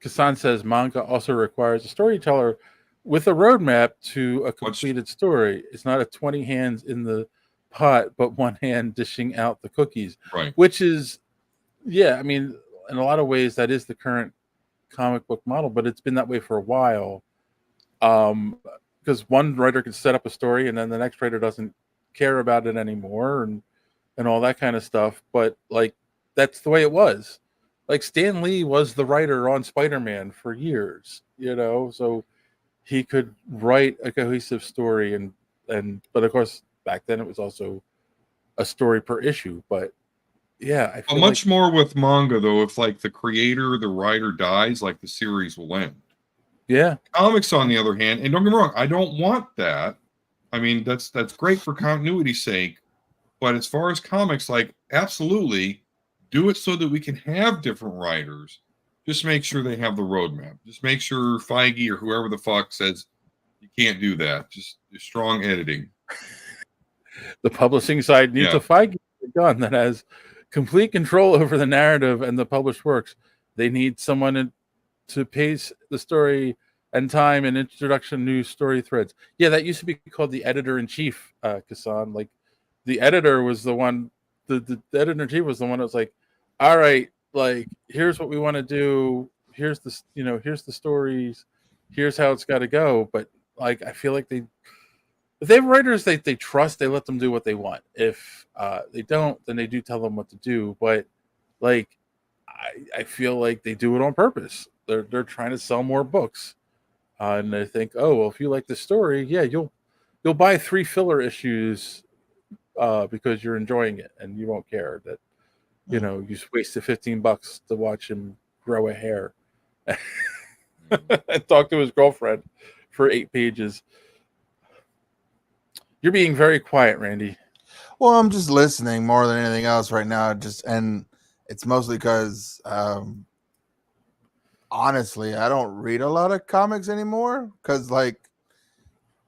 Kassan says manga also requires a storyteller with a roadmap to a completed story. It's not a 20 hands in the pot, but one hand dishing out the cookies. Right. Which is, I mean, in a lot of ways, that is the current comic book model, but it's been that way for a while. Because one writer can set up a story and then the next writer doesn't care about it anymore and all that kind of stuff. But like, that's the way it was. Like, Stan Lee was the writer on Spider-Man for years, so he could write a cohesive story but of course back then it was also a story per issue. But I feel much more with manga though. If like the creator, the writer dies, like the series will end. Yeah. Comics, on the other hand, and don't get me wrong, I don't want that. I mean, that's great for continuity's sake, but as far as comics, like, absolutely do it so that we can have different writers. Just make sure they have the roadmap. Just make sure Feige or whoever the fuck says you can't do that. Just strong editing. The publishing side needs a Feige gun that has complete control over the narrative and the published works. They need someone to pace the story and time and introduction new story threads. Yeah, that used to be called the editor-in-chief, Kassan. Like, the editor was the one, the editor-in-chief was the one that was like, all right, like, here's what we want to do. Here's here's the stories. Here's how it's got to go. But like, I feel like if they have writers they trust, they let them do what they want. If they don't, then they do tell them what to do. But like, I feel like they do it on purpose. They're trying to sell more books, and they think, oh well, if you like the story, you'll buy 3 filler issues because you're enjoying it, and you won't care that you just wasted $15 to watch him grow a hair and talk to his girlfriend for 8 pages. You're being very quiet, Randy. Well, I'm just listening more than anything else right now. And it's mostly because, honestly, I don't read a lot of comics anymore. Because, like,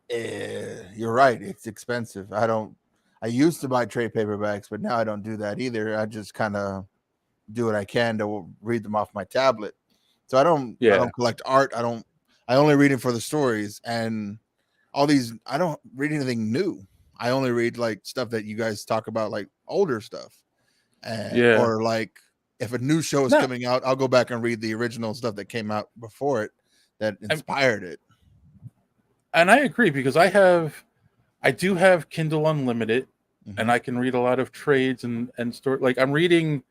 you're right, it's expensive. I used to buy trade paperbacks, but now I don't do that either. I just kind of do what I can to read them off my tablet. So I don't collect art. I only read it for the stories and all these. I don't read anything new. I only read like stuff that you guys talk about, like older stuff, Yeah. or like if a new show is No. coming out, I'll go back and read the original stuff that came out before it that inspired it. And I agree because I do have Kindle Unlimited, and I can read a lot of trades and store. Like I'm reading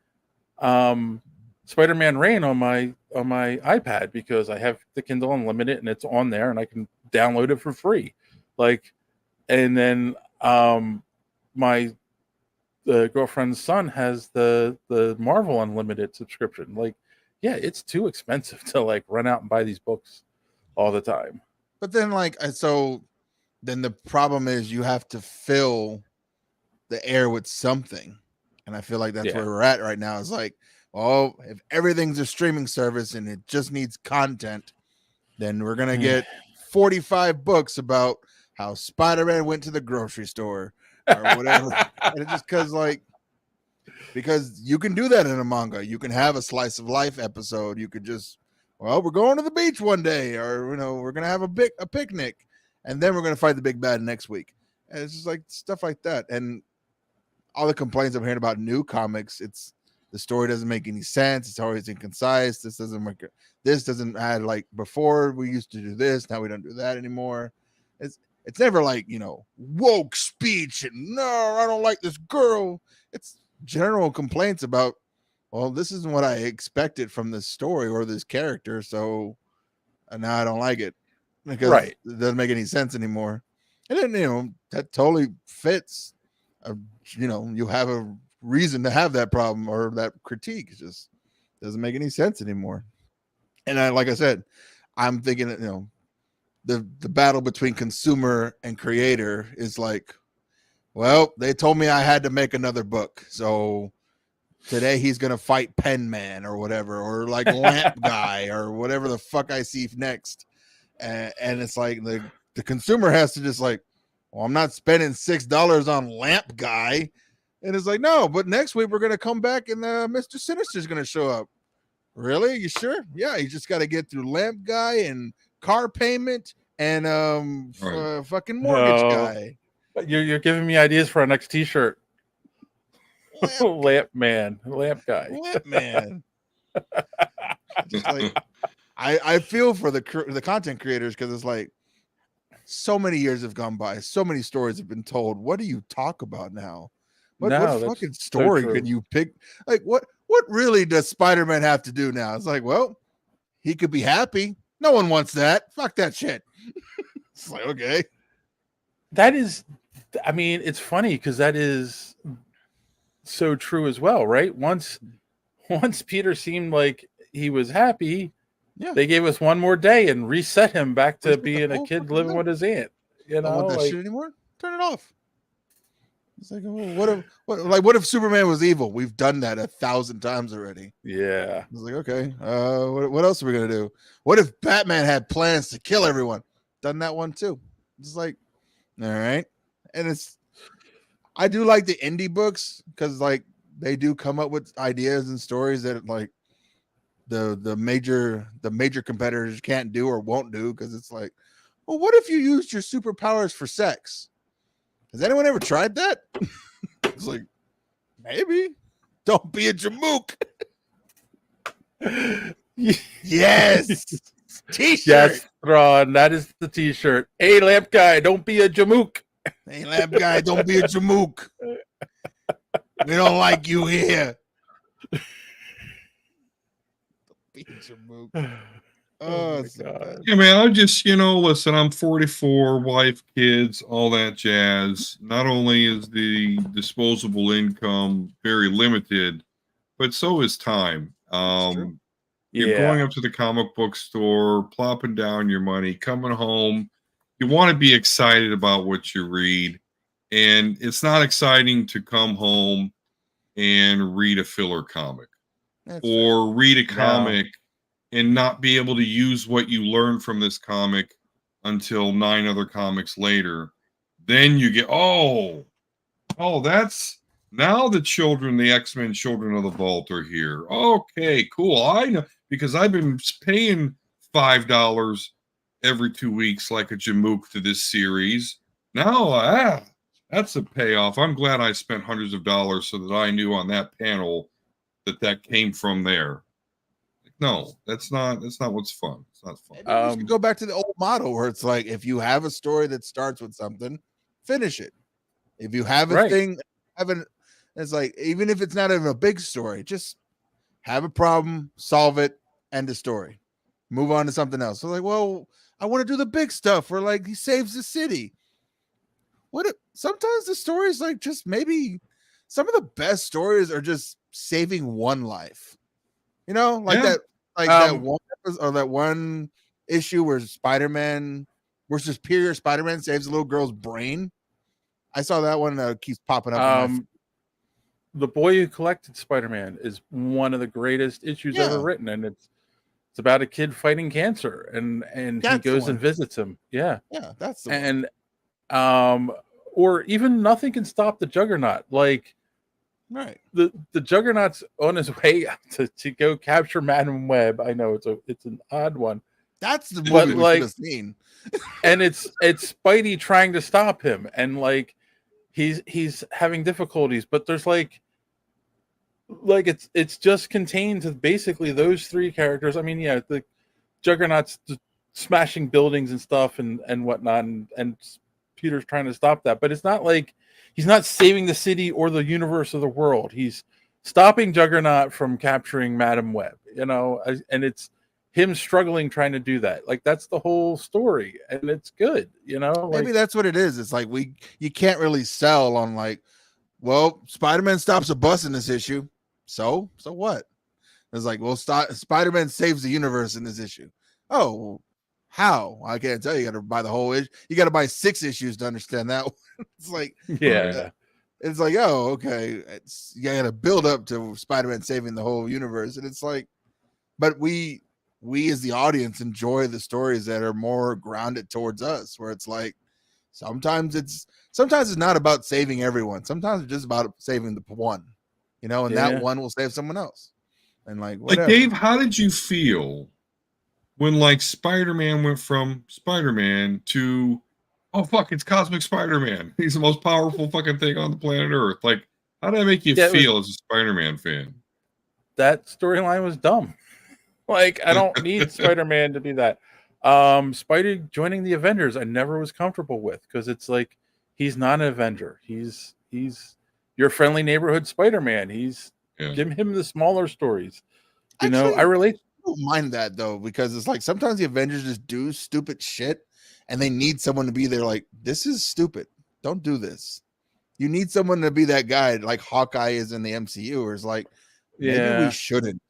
Spider-Man Reign on my iPad because I have the Kindle Unlimited and it's on there and I can download it for free. Like, and then my girlfriend's son has the Marvel Unlimited subscription. Like, yeah, it's too expensive to like run out and buy these books all the time. But then, like, so then the problem is you have to fill the air with something, and I feel like that's where we're at right now. It's like, oh, if everything's a streaming service and it just needs content, then we're gonna get 45 books about how Spider-Man went to the grocery store or whatever. And it's just because you can do that in a manga. You can have a slice of life episode. You could just, well, we're going to the beach one day, or we're gonna have a picnic, and then we're gonna fight the big bad next week. And it's just like stuff like that. And all the complaints I'm hearing about new comics, it's the story doesn't make any sense. It's always inconcise. This doesn't add, like, before we used to do this, now we don't do that anymore. It's never like, woke speech and no, I don't like this girl. It's general complaints about, well, this isn't what I expected from this story or this character, so now I don't like it because it doesn't make any sense anymore. And then that totally fits. You have a reason to have that problem or that critique. It just doesn't make any sense anymore. And like I said, I'm thinking that the battle between consumer and creator is like, well, they told me I had to make another book, so today he's gonna fight Pen Man or whatever, or like Lamp Guy or whatever the fuck I see next. And it's like the consumer has to just like, well, I'm not spending $6 on Lamp Guy. And it's like, no, but next week we're gonna come back and Mr. Sinister's gonna show up. Really? You sure? Yeah, you just gotta get through Lamp Guy and car payment and fucking mortgage guy. You're giving me ideas for our next t-shirt. Lamp Guy. Lamp Man. Just like, I feel for the content creators because it's like so many years have gone by, so many stories have been told. What do you talk about now? What fucking story can you pick? Like what really does Spider-Man have to do now? It's like, well, he could be happy. No one wants that. Fuck that shit. It's like, okay. That is, I mean, it's funny because that is so true as well, right? Once Peter seemed like he was happy, they gave us one more day and reset him back to being a kid living with his aunt. Don't want that shit anymore. Turn it off. It's like, what if Superman was evil? We've done that 1,000 times already. Yeah. It's like, okay, what else are we gonna do? What if Batman had plans to kill everyone? Done that one too. It's like, all right. And I do like the indie books because like they do come up with ideas and stories that like the major competitors can't do or won't do, because it's like, well, what if you used your superpowers for sex? Has anyone ever tried that? It's like, maybe. Don't be a jamook. Yes. T-shirt. Yes, Ron, that is the t-shirt. Hey, Lamp Guy, don't be a jamook. Hey, Lamp Guy, don't be a jamook. We don't like you here. Don't be a jamook. Oh my God. Yeah, man, I just, listen, I'm 44, wife, kids, all that jazz. Not only is the disposable income very limited, but so is time. You're going up to the comic book store, plopping down your money, coming home. You want to be excited about what you read. And it's not exciting to come home and read a filler comic or read a comic and not be able to use what you learned from this comic until 9 other comics later. Then you get, that's now the X-Men Children of the Vault are here. Okay, cool. I know, because I've been paying $5 every 2 weeks like a jamook to this series. Now, that's a payoff. I'm glad I spent hundreds of dollars so that I knew on that panel that came from there. No, that's not what's fun. It's not fun. Maybe we should go back to the old model where it's like, if you have a story that starts with something, finish it. If you have a thing, it's like, even if it's not even a big story, just have a problem, solve it, end the story, move on to something else. So like, well, I want to do the big stuff where like he saves the city. Sometimes the stories like just maybe some of the best stories are just saving one life. You know, like that one episode, or that one issue where Spider-Man, where Superior Spider-Man saves a little girl's brain. I saw that one that keeps popping up. The Boy Who Collected Spider-Man is one of the greatest issues ever written, and it's about a kid fighting cancer, and he goes and visits him. Yeah, that's the one. And or even Nothing Can Stop the Juggernaut. Like, right, the Juggernaut's on his way to go capture Madam Web. I know it's an odd one. That's the movie we should have seen. And it's Spidey trying to stop him, and like he's having difficulties, but there's like it's just contained to basically those three characters. I mean, yeah, the Juggernaut's smashing buildings and stuff and whatnot, and Peter's trying to stop that, but it's not like he's not saving the city or the universe or the world. He's stopping Juggernaut from capturing Madam Web, you know, and it's him struggling trying to do that. Like, that's the whole story, and it's good, you know. Maybe that's what it is. It's like you can't really sell on like, well, Spider-Man stops a bus in this issue, so what? It's like, well, Spider-Man saves the universe in this issue. Oh, how? I can't tell you. You got to buy the whole issue. You got to buy 6 issues to understand that one. It's like, it's like, oh, okay. You got to build up to Spider-Man saving the whole universe, and it's like, but we as the audience enjoy the stories that are more grounded towards us, where it's like sometimes it's not about saving everyone. Sometimes it's just about saving the one, you know, and that one will save someone else. And like, whatever. Like, Dave, how did you feel when like Spider-Man went from Spider-Man to, oh fuck, it's Cosmic Spider-Man? He's the most powerful fucking thing on the planet Earth. Like, how did that make you feel as a Spider-Man fan? That storyline was dumb. Like, I don't need Spider-Man to do that. Spidey joining the Avengers, I never was comfortable with, because it's like, he's not an Avenger. He's your friendly neighborhood Spider-Man. Give him the smaller stories. You know, I relate. I don't mind that though, because it's like sometimes the Avengers just do stupid shit, and they need someone to be there. Like, this is stupid. Don't do this. You need someone to be that guy, like Hawkeye is in the MCU, or it's like, maybe we shouldn't.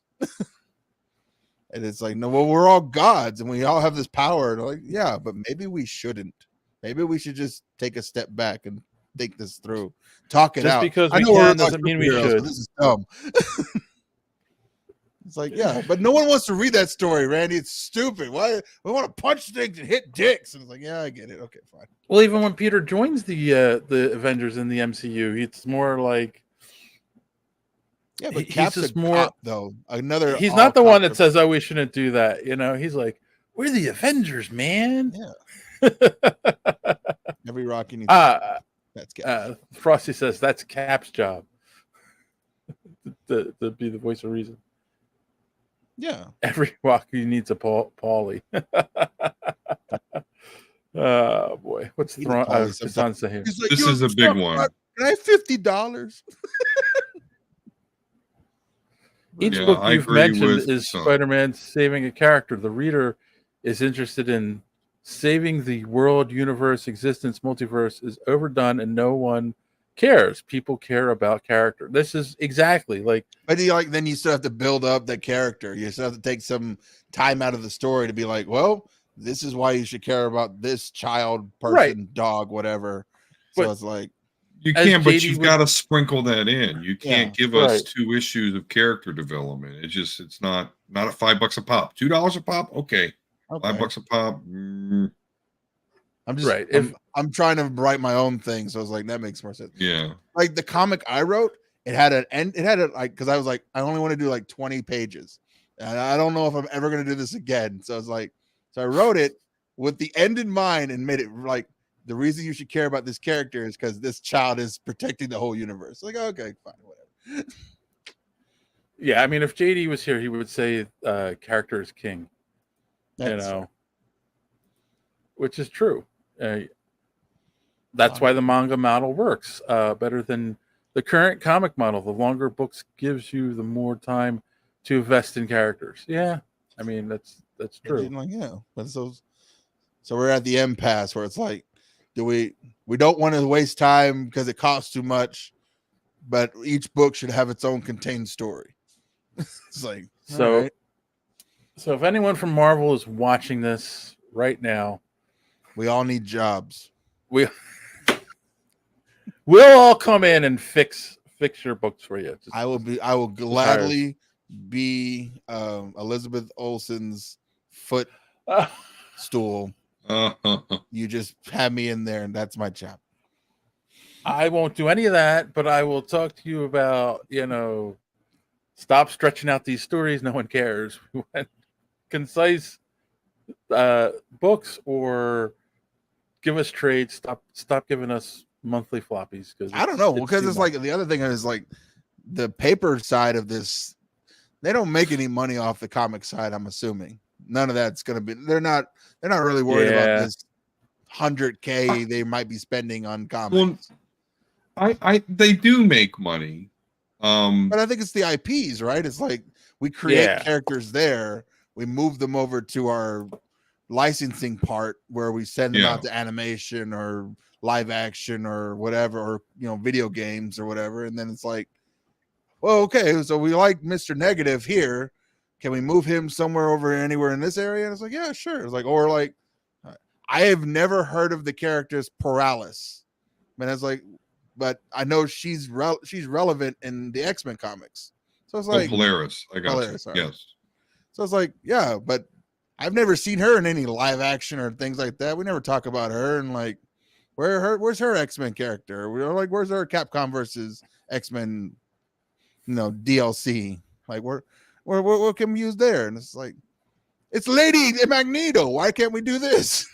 And it's like, no, well, we're all gods and we all have this power. And like, yeah, but maybe we shouldn't. Maybe we should just take a step back and think this through. Talk it out. Just because we can doesn't mean we should. This is dumb. It's like, yeah, but no one wants to read that story, Randy. It's stupid. Why we want to punch things and hit dicks? And it's like, yeah, I get it. Okay, fine. Well, even when Peter joins the Avengers in the MCU, it's more like, yeah, but Cap's just more cop, though. He's not the one that says, "Oh, we shouldn't do that." You know, he's like, "We're the Avengers, man." Yeah. Every rock you need. That's Cap. Frosty says that's Cap's job to be the voice of reason. Yeah. Every rock you needs a Paulie. Oh boy, what's the son say here? Like, this is a big one. Can I have $50? Each book you've mentioned is Spider-Man saving a character. The reader is interested in saving the world, universe, existence, multiverse is overdone, and no one cares. People care about character. This is exactly like. But then you still have to build up that character. You still have to take some time out of the story to be like, well, this is why you should care about this child, person, dog, whatever. So it's like. You can, but you've got to sprinkle that in. You can't give us 2 issues of character development. It's not a $5 a pop. $2 a pop, okay. $5 a pop. I'm just I'm trying to write my own thing, so I was like, that makes more sense. Yeah, like the comic I wrote, it had an end. It had a because I was like, I only want to do like 20 pages, and I don't know if I'm ever going to do this again. So I was like, so I wrote it, with the end in mind and made it like the reason you should care about this character is because this child is protecting the whole universe. Like, okay, fine, whatever. Yeah, I mean, if JD was here, he would say character is king. That's fair. Which is true. That's why the manga model works better than the current comic model. The longer books gives you the more time to invest in characters. Yeah, I mean that's true. Like, yeah, but so we're at the impasse where it's like, we don't want to waste time because it costs too much, but each book should have its own contained story. It's like, So if anyone from Marvel is watching this right now, we all need jobs. We'll all come in and fix your books for you. I will gladly be Elizabeth Olsen's footstool. You just have me in there, and that's my job. I won't do any of that, but I will talk to you about, stop stretching out these stories. No one cares. We want concise books, or give us trades. Stop giving us monthly floppies. Because I don't know, because it's like the other thing is like the paper side of this. They don't make any money off the comic side. I'm assuming none of that's going to be. They're not really worried about this $100K they might be spending on comics. Well, they do make money. But I think it's the IPs, right? It's like we create characters there, we move them over to our licensing part where we send them out to animation or live action or whatever, or video games or whatever, and then it's like, well, okay, so we like Mr. Negative here. Can we move him anywhere in this area? And it's like, yeah, sure. It's like, or like, I have never heard of the characters Paralis. And it's like, but I know she's relevant in the X-Men comics. So it's like Polaris. I got Polaris, you. Yes. So it's like, yeah, but I've never seen her in any live action or things like that. We never talk about her, and like, where's her X-Men character? We're like, where's her Capcom versus X-Men, DLC? Like, what can we use there? And it's like, it's Lady Magneto. Why can't we do this?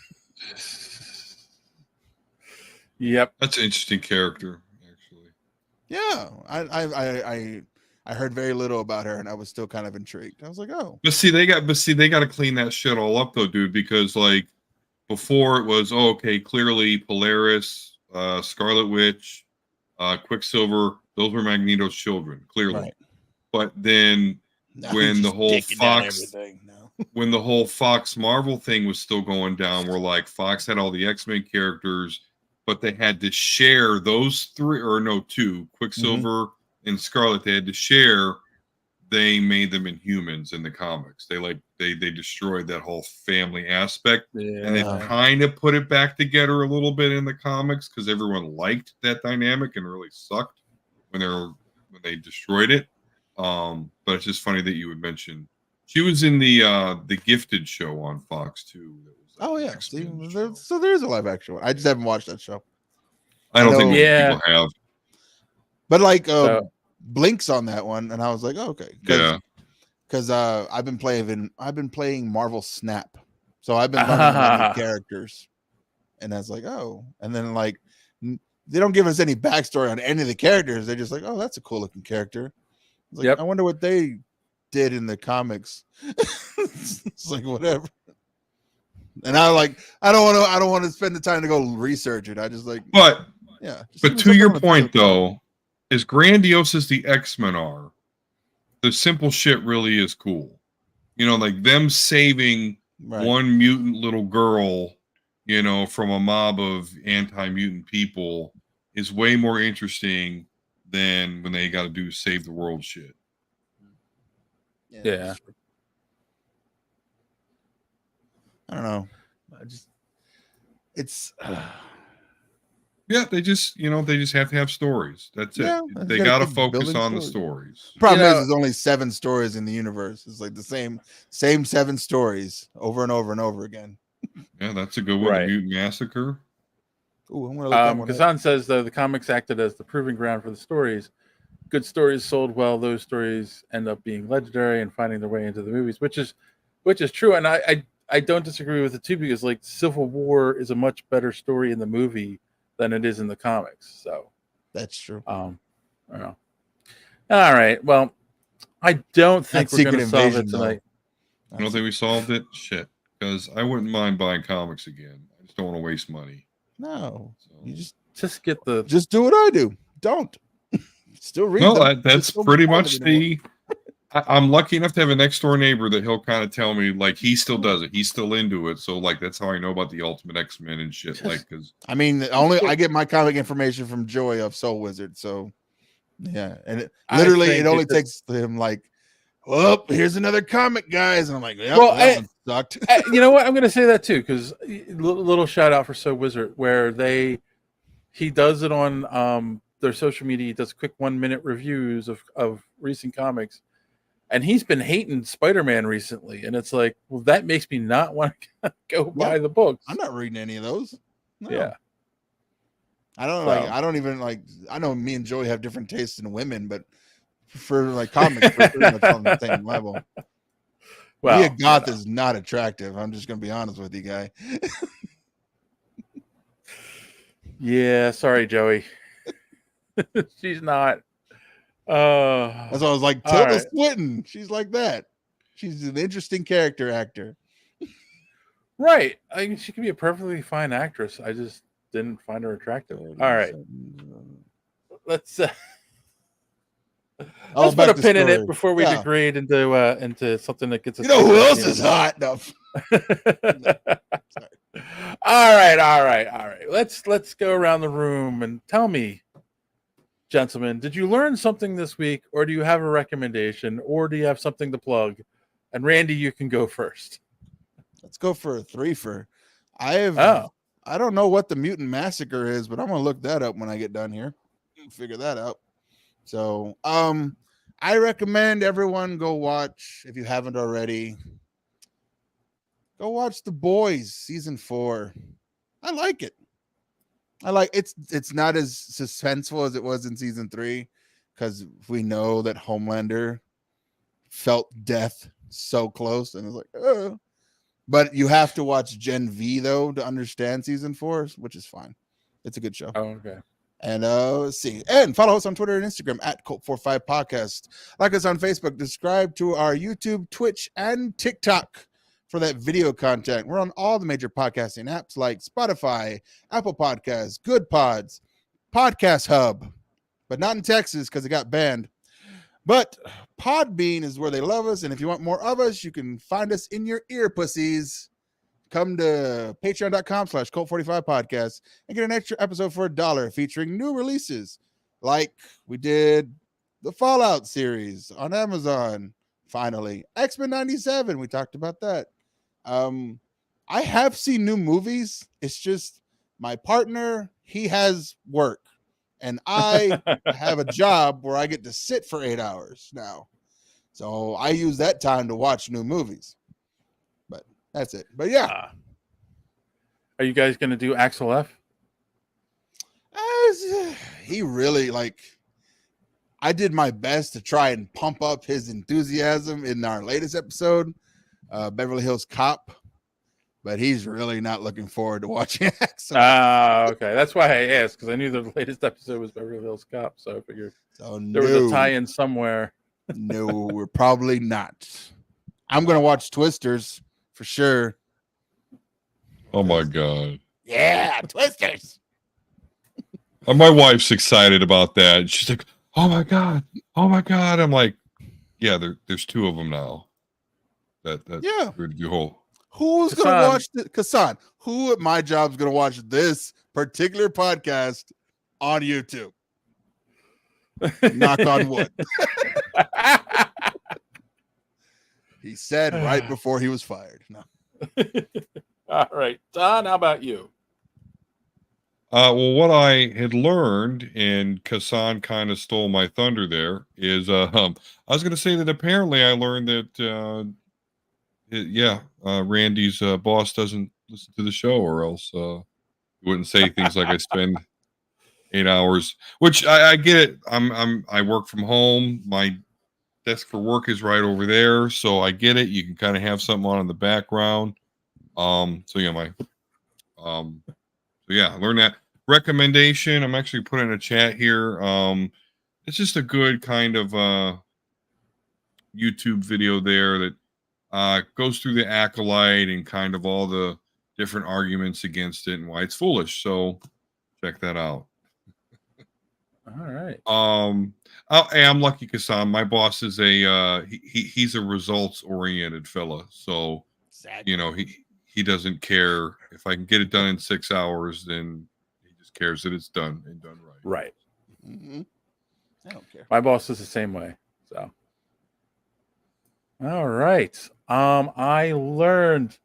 Yep, that's an interesting character, actually. Yeah, I heard very little about her, and I was still kind of intrigued. I was like, oh. But see, they got to clean that shit all up, though, dude. Because like before, it was clearly Polaris, Scarlet Witch, Quicksilver. Those were Magneto's children, clearly. Right. But then when the whole Fox Marvel thing was still going down, where like Fox had all the X-Men characters, but they had to share those two, Quicksilver and Scarlet, they had to share. They made them Inhumans in the comics. They destroyed that whole family aspect, and they kind of put it back together a little bit in the comics because everyone liked that dynamic and really sucked when they destroyed it. But it's just funny that you would mention she was in the Gifted show on Fox too. Oh yeah, so there's a live action one. I just haven't watched that show. I don't think people have. But like Blink's on that one, and I was like, oh, okay, because I've been playing Marvel Snap, so I've been learning about the characters, and I was like, oh, and then like they don't give us any backstory on any of the characters. They're just like, oh, that's a cool looking character. Like, I wonder what they did in the comics. It's like whatever. And I don't want to spend the time to go research it. I just like, but to your point though, as grandiose as the X-Men are, the simple shit really is cool. Like them saving one mutant little girl, from a mob of anti-mutant people is way more interesting than when they got to do save the world shit. Yeah. I don't know. They just have to have stories. That's it. They got to focus on the stories. Problem is, there's only 7 stories in the universe. It's like the same 7 stories over and over and over again. Yeah, that's a good one. The Mutant Massacre. Ooh, I'm gonna look that one up. Kazan says though the comics acted as the proving ground for the stories. Good stories sold well. Those stories end up being legendary and finding their way into the movies, which is true. And I I don't disagree with it too, because like Civil War is a much better story in the movie than it is in the comics. So that's true. I don't know. All right. Well, I don't think That we're going Secret to solve Invasion, it tonight. I don't think we solved it. Shit, because I wouldn't mind buying comics again. I just don't want to waste money. No, you just get the just do what I do. Don't still read No, them. that's Just don't pretty buy them much anymore. I'm lucky enough to have a next door neighbor that he'll kind of tell me like he still does it. He's still into it. So like that's how I know about the Ultimate X-Men and shit. Like because I mean, I get my comic information from Joy of Soul Wizard. So yeah, and it only takes him like, well, here's another comic, guys, and I'm like, yep, Well, that one sucked. You know what? I'm going to say that too, because little shout out for So Wizard, where he does it on their social media. He does quick 1-minute reviews of recent comics, and he's been hating Spider-Man recently, and it's like, well, that makes me not want to go buy the books. I'm not reading any of those. No. Yeah. I don't So- I don't even like. I know me and Joey have different tastes in women, but for like comics, we're pretty much on the same level. Well, Mia Goth is not attractive. I'm just gonna be honest with you, guy. Yeah, sorry, Joey. She's not. That's why I was like, all Tilda right. Swinton. She's like that. She's an interesting character actor. Right. I mean, she can be a perfectly fine actress. I just didn't find her attractive. All right. Let's let's back put a to pin in it story. before we Yeah. degrade into something that gets us. You know who back else in. is hot? No. All right. Let's go around the room and tell me, gentlemen, did you learn something this week, or do you have a recommendation, or do you have something to plug? And Randy, you can go first. Let's go for a threefer. Oh. I don't know what the Mutant Massacre is, but I'm gonna look that up when I get done here. Figure that out. So I recommend everyone go watch, if you haven't already, go watch The Boys season 4. I like it. It's not as suspenseful as it was in season 3, because we know that Homelander felt death so close, and it's like, oh. But you have to watch Gen V though to understand season 4, which is fine. It's a good show. Oh, okay. And let's see. And follow us on Twitter and Instagram at Cult45 Podcast. Like us on Facebook. Subscribe to our YouTube, Twitch, and TikTok for that video content. We're on all the major podcasting apps like Spotify, Apple Podcasts, Good Pods, Podcast Hub, but not in Texas because it got banned. But Podbean is where they love us. And if you want more of us, you can find us in your ear pussies. Come to patreon.com/Cult45 Podcast and get an extra episode for $1 featuring new releases. Like we did the Fallout series on Amazon. Finally, X-Men 97. We talked about that. I have seen new movies. It's just my partner, he has work. And I have a job where I get to sit for 8 hours now. So I use that time to watch new movies. But that's it. But yeah. Are you guys going to do Axel F? He really, I did my best to try and pump up his enthusiasm in our latest episode, Beverly Hills Cop. But he's really not looking forward to watching Axel. Okay. That's why I asked, because I knew the latest episode was Beverly Hills Cop. So I figured there was a tie-in somewhere. No, we're probably not. I'm going to watch Twisters for sure. Oh my god. Yeah, Twisters. My wife's excited about that. She's like, "Oh my god, oh my god!" I'm like, "Yeah, there's 2 of them now." Yeah. You whole. Who's going to watch Kassan? Who at my job is going to watch this particular podcast on YouTube? Knock on wood. He said right before he was fired. No. All right, Don, how about you? Well, what I had learned, and Kassan kind of stole my thunder there, is I was going to say that apparently I learned that, Randy's boss doesn't listen to the show, or else he wouldn't say things like I spend 8 hours, which I get it. I work from home. My desk for work is right over there, so I get it. You can kind of have something on in the background. So yeah, learn that. Recommendation, I'm actually putting in a chat here. It's just a good kind of YouTube video there that goes through the acolyte and kind of all the different arguments against it and why it's foolish. So check that out. All right. Hey, I'm lucky, Kassan. My boss is he's a results oriented fella. So you know, he doesn't care if I can get it done in 6 hours, then he just cares that it's done and done right. Right. Mm-hmm. I don't care. My boss is the same way. So, all right. I learned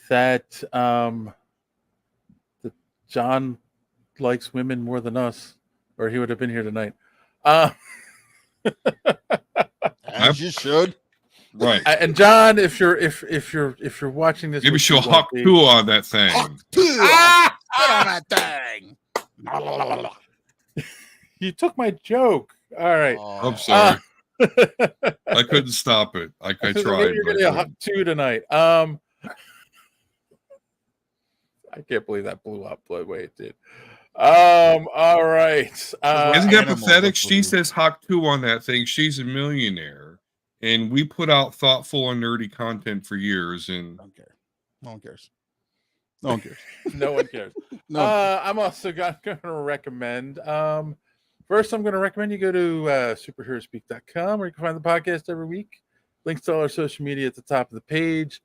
that that John likes women more than us, or he would have been here tonight. As you should. Right. And John, if you're watching this, Maybe she'll hawk two on that thing. Spit on that thing. You took my joke. All right. I'm sorry. I couldn't stop it. I tried. Maybe you're gonna hawk two tonight. I can't believe that blew up the way it did. All right. Isn't that pathetic? She says hawk two on that thing. She's a millionaire. And we put out thoughtful and nerdy content for years, and I don't care. No one cares. No one cares. No one cares. No. I'm also going to recommend. First, I'm going to recommend you go to superheroespeak.com, where you can find the podcast every week. Links to all our social media at the top of the page.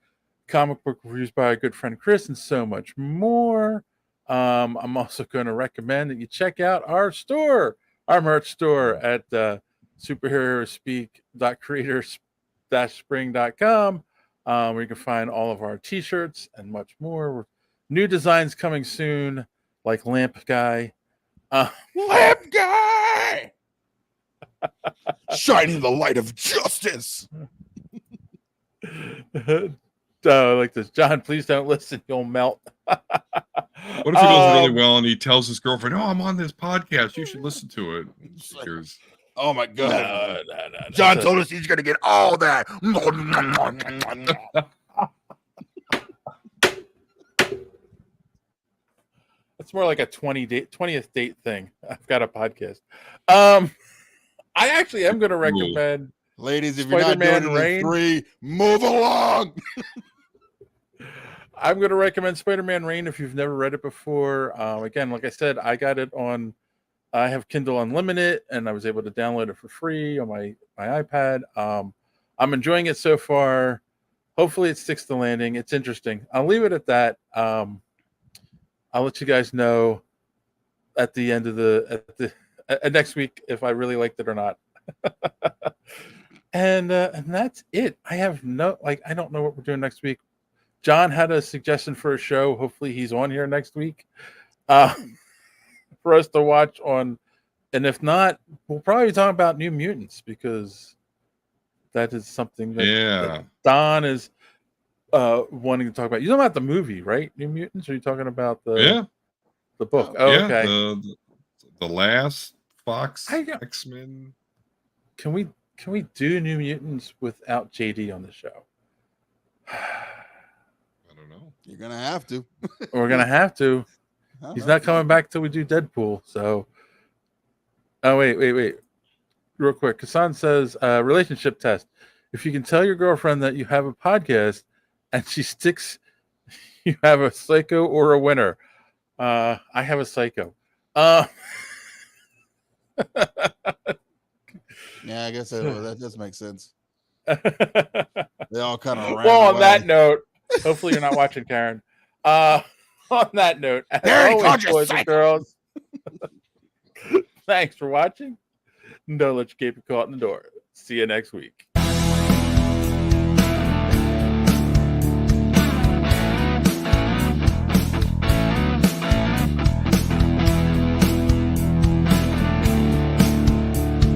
Comic book reviews by our good friend Chris, and so much more. I'm also going to recommend that you check out our store, our merch store at superheroespeak.creators-spring.com, where you can find all of our t-shirts and much more. New designs coming soon, like Lamp Guy. Lamp Guy! Shining the light of justice. Like this. John, please don't listen. You'll melt. What if he does really well and he tells his girlfriend, "Oh, I'm on this podcast. You should listen to it." Oh my god! No. John told us he's gonna get all that. It's more like a 20th date thing. I've got a podcast. I actually am going to recommend, ladies, if Spider-Man you're not doing it Reign. in 3, move along. I'm going to recommend Spider-Man Reign if you've never read it before. Again, like I said, I got it on. I have Kindle Unlimited, and I was able to download it for free on my iPad. I'm enjoying it so far. Hopefully, it sticks the landing. It's interesting. I'll leave it at that. I'll let you guys know at the end of the next week if I really liked it or not. and that's it. I have I don't know what we're doing next week. John had a suggestion for a show. Hopefully, he's on here next week. For us to watch on, and if not, we'll probably talk about New Mutants, because that is something that Don is wanting to talk about. You're talking about the movie, right? New Mutants? Or are you talking about the book? Oh, yeah, okay. The last Fox X-Men. Can we do New Mutants without JD on the show? I don't know. You're gonna have to. We're gonna have to. He's not coming back till we do Deadpool. So, wait. Real quick. Kassan says, relationship test. If you can tell your girlfriend that you have a podcast and she sticks, you have a psycho or a winner. I have a psycho. Yeah, I guess that does make sense. They all kind of ran Well, on away. that note, hopefully you're not watching, Karen. On that note, as always, boys and girls, thanks for watching. Don't let your cape be caught in the door. See you next week.